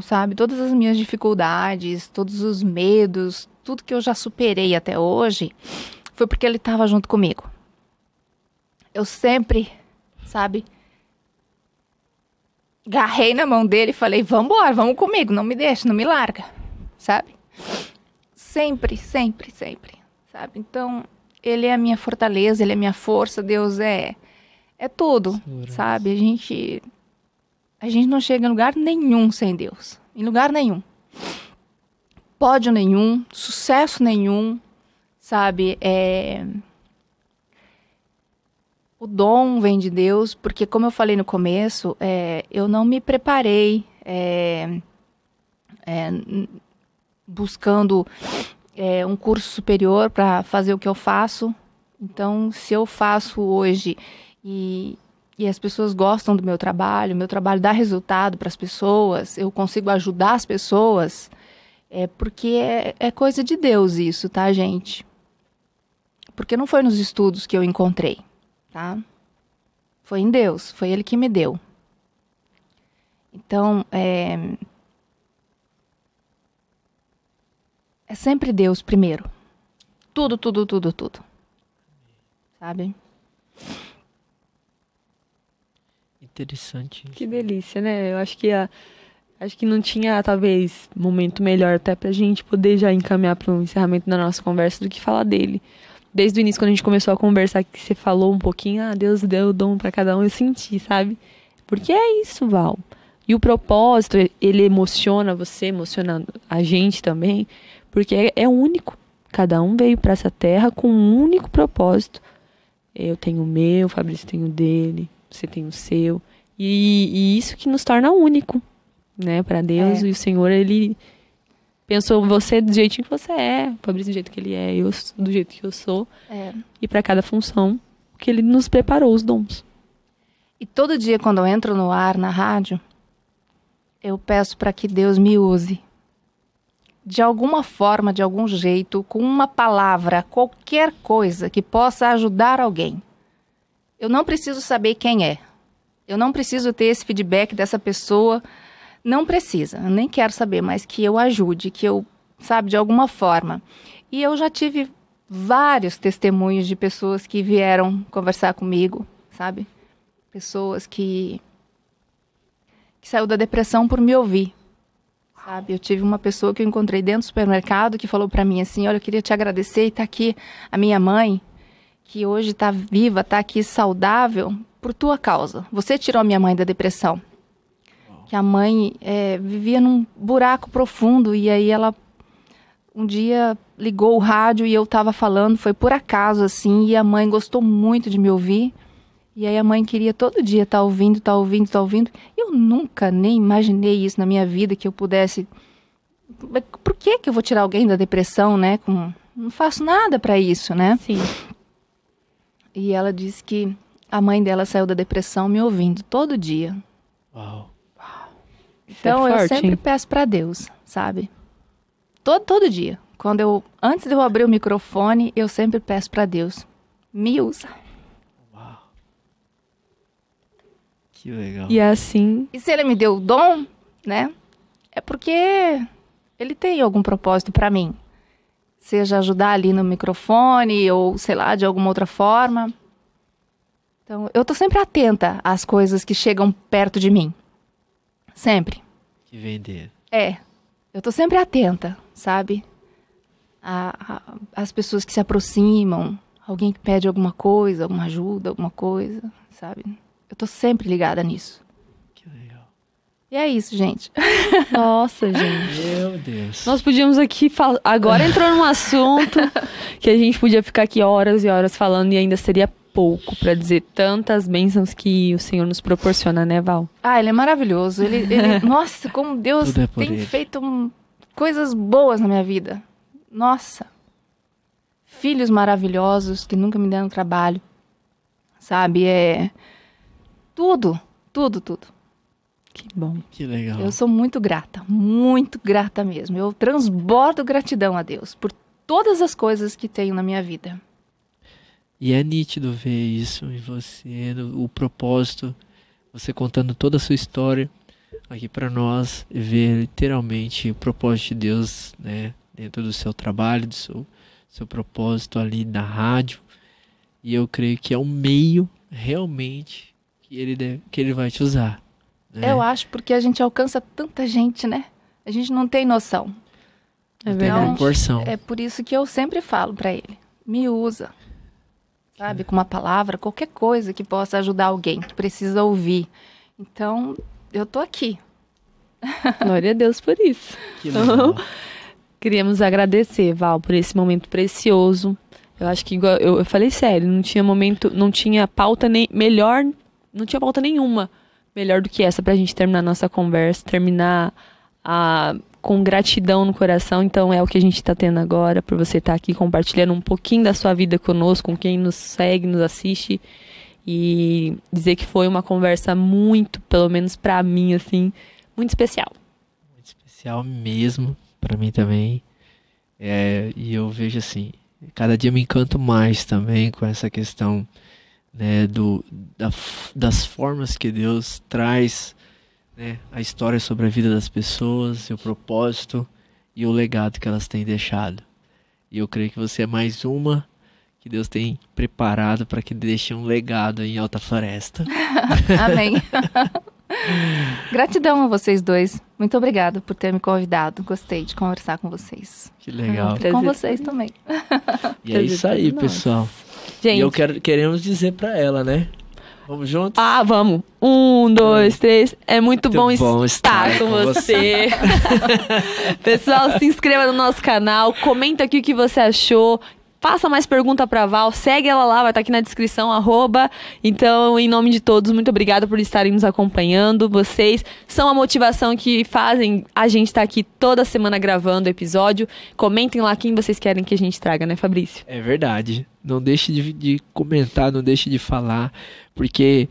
sabe? Todas as minhas dificuldades, todos os medos, tudo que eu já superei até hoje, foi porque ele estava junto comigo. Eu sempre, sabe, agarrei na mão dele e falei, vambora, vamos comigo, não me deixa, não me larga, sabe? Sempre, sabe? Então, ele é a minha fortaleza, ele é a minha força, Deus é tudo, sabe? A gente não chega em lugar nenhum sem Deus, em lugar nenhum. Pódio nenhum, sucesso nenhum, sabe? O dom vem de Deus, porque como eu falei no começo, eu não me preparei buscando um curso superior para fazer o que eu faço. Então, se eu faço hoje e as pessoas gostam do meu trabalho dá resultado para as pessoas, eu consigo ajudar as pessoas, porque é coisa de Deus isso, tá, gente? Porque não foi nos estudos que eu encontrei, tá? Foi em Deus, foi Ele que me deu. Então, é sempre Deus primeiro. Tudo. Sabe? Interessante. Que delícia, né? Eu acho que não tinha, talvez, momento melhor até pra gente poder já encaminhar para o encerramento da nossa conversa do que falar dele. Desde o início, quando a gente começou a conversar, que você falou um pouquinho, Deus deu o dom pra cada um, eu senti, sabe? Porque é isso, Val. E o propósito, ele emociona você, emociona a gente também, porque é único. Cada um veio pra essa terra com um único propósito. Eu tenho o meu, o Fabrício tem o dele, você tem o seu. E isso que nos torna único, né? Pra Deus, e o Senhor, Ele pensou você do jeitinho que você é, o Fabrício do jeito que ele é, eu do jeito que eu sou. E para cada função que Ele nos preparou os dons. E todo dia, quando eu entro no ar, na rádio, eu peço para que Deus me use. De alguma forma, de algum jeito, com uma palavra, qualquer coisa que possa ajudar alguém. Eu não preciso saber quem é. Eu não preciso ter esse feedback dessa pessoa. Não precisa, eu nem quero saber, mas que eu ajude, que eu, sabe, de alguma forma. E eu já tive vários testemunhos de pessoas que vieram conversar comigo, sabe? Pessoas que saiu da depressão por me ouvir, sabe? Eu tive uma pessoa que eu encontrei dentro do supermercado que falou pra mim assim, olha, eu queria te agradecer e tá aqui a minha mãe, que hoje tá viva, tá aqui saudável, por tua causa. Você tirou a minha mãe da depressão. Que a mãe vivia num buraco profundo e aí ela um dia ligou o rádio e eu tava falando, foi por acaso assim, e a mãe gostou muito de me ouvir. E aí a mãe queria todo dia tá ouvindo. Eu nunca nem imaginei isso na minha vida, que eu pudesse... Por que eu vou tirar alguém da depressão, né? Não faço nada pra isso, né? Sim. E ela disse que a mãe dela saiu da depressão me ouvindo todo dia. Uau. Então eu sempre peço pra Deus, sabe? Todo dia. Antes de eu abrir o microfone, eu sempre peço pra Deus, me usa. Uau. Que legal. E assim... E se Ele me deu o dom, né? É porque Ele tem algum propósito pra mim. Seja ajudar ali no microfone ou, sei lá, de alguma outra forma. Então, eu tô sempre atenta às coisas que chegam perto de mim. Sempre. Que vem dele. Eu tô sempre atenta, sabe? As pessoas que se aproximam, alguém que pede alguma coisa, alguma ajuda, alguma coisa, sabe? Eu tô sempre ligada nisso. Que legal. E é isso, gente. Nossa, gente. Meu Deus. Nós podíamos aqui falar... Agora entrou num assunto que a gente podia ficar aqui horas e horas falando e ainda seria pouco pra dizer tantas bênçãos que o Senhor nos proporciona, né, Val? Ele é maravilhoso. Ele nossa, como Deus tem feito coisas boas na minha vida. Nossa. Filhos maravilhosos que nunca me deram trabalho, sabe? Tudo. Que bom. Que legal. Eu sou muito grata mesmo. Eu transbordo gratidão a Deus por todas as coisas que tenho na minha vida. E é nítido ver isso em você, o propósito, você contando toda a sua história aqui para nós, e ver literalmente o propósito de Deus, né, dentro do seu trabalho, do seu propósito ali na rádio. E eu creio que é um meio realmente que ele vai te usar. Né? Eu acho porque a gente alcança tanta gente, né? A gente não tem noção. É Não tem verdade. proporção. É por isso que eu sempre falo para ele, me usa, sabe? Com uma palavra, qualquer coisa que possa ajudar alguém que precisa ouvir. Então, eu tô aqui. Glória a Deus por isso. Que legal. Queríamos agradecer, Val, por esse momento precioso. Eu acho que, igual, eu falei sério, não tinha pauta melhor, não tinha pauta nenhuma melhor do que essa pra gente terminar a nossa conversa, terminar com gratidão no coração. Então é o que a gente tá tendo agora, por você estar aqui compartilhando um pouquinho da sua vida conosco, com quem nos segue, nos assiste, e dizer que foi uma conversa muito, pelo menos pra mim, assim, muito especial. Muito especial mesmo, para mim também. E eu vejo assim, cada dia me encanto mais também com essa questão, né, das formas que Deus traz, né, a história sobre a vida das pessoas, seu propósito e o legado que elas têm deixado. E eu creio que você é mais uma que Deus tem preparado para que deixe um legado em Alta Floresta. Amém. Gratidão a vocês dois. Muito obrigada por ter me convidado. Gostei de conversar com vocês. Que legal. prazer. Com vocês também. E é isso aí, Nossa. pessoal. Gente, E queremos dizer pra ela, né? Vamos juntos? vamos. 1, 2, 3. É muito bom bom estar com você. Pessoal, se inscreva no nosso canal. Comenta aqui o que você achou. Faça mais pergunta pra Val. Segue ela lá, vai estar aqui na descrição, @. Então, em nome de todos, muito obrigada por estarem nos acompanhando. Vocês são a motivação que fazem a gente estar aqui toda semana gravando episódio. Comentem lá quem vocês querem que a gente traga, né, Fabrício? É verdade. Não deixe de comentar, não deixe de falar, porque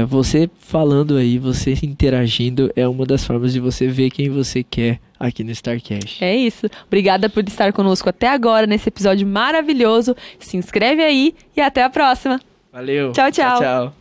você falando aí, você interagindo, é uma das formas de você ver quem você quer aqui no StarCast. É isso. Obrigada por estar conosco até agora nesse episódio maravilhoso. Se inscreve aí e até a próxima. Valeu. Tchau, tchau. Tchau.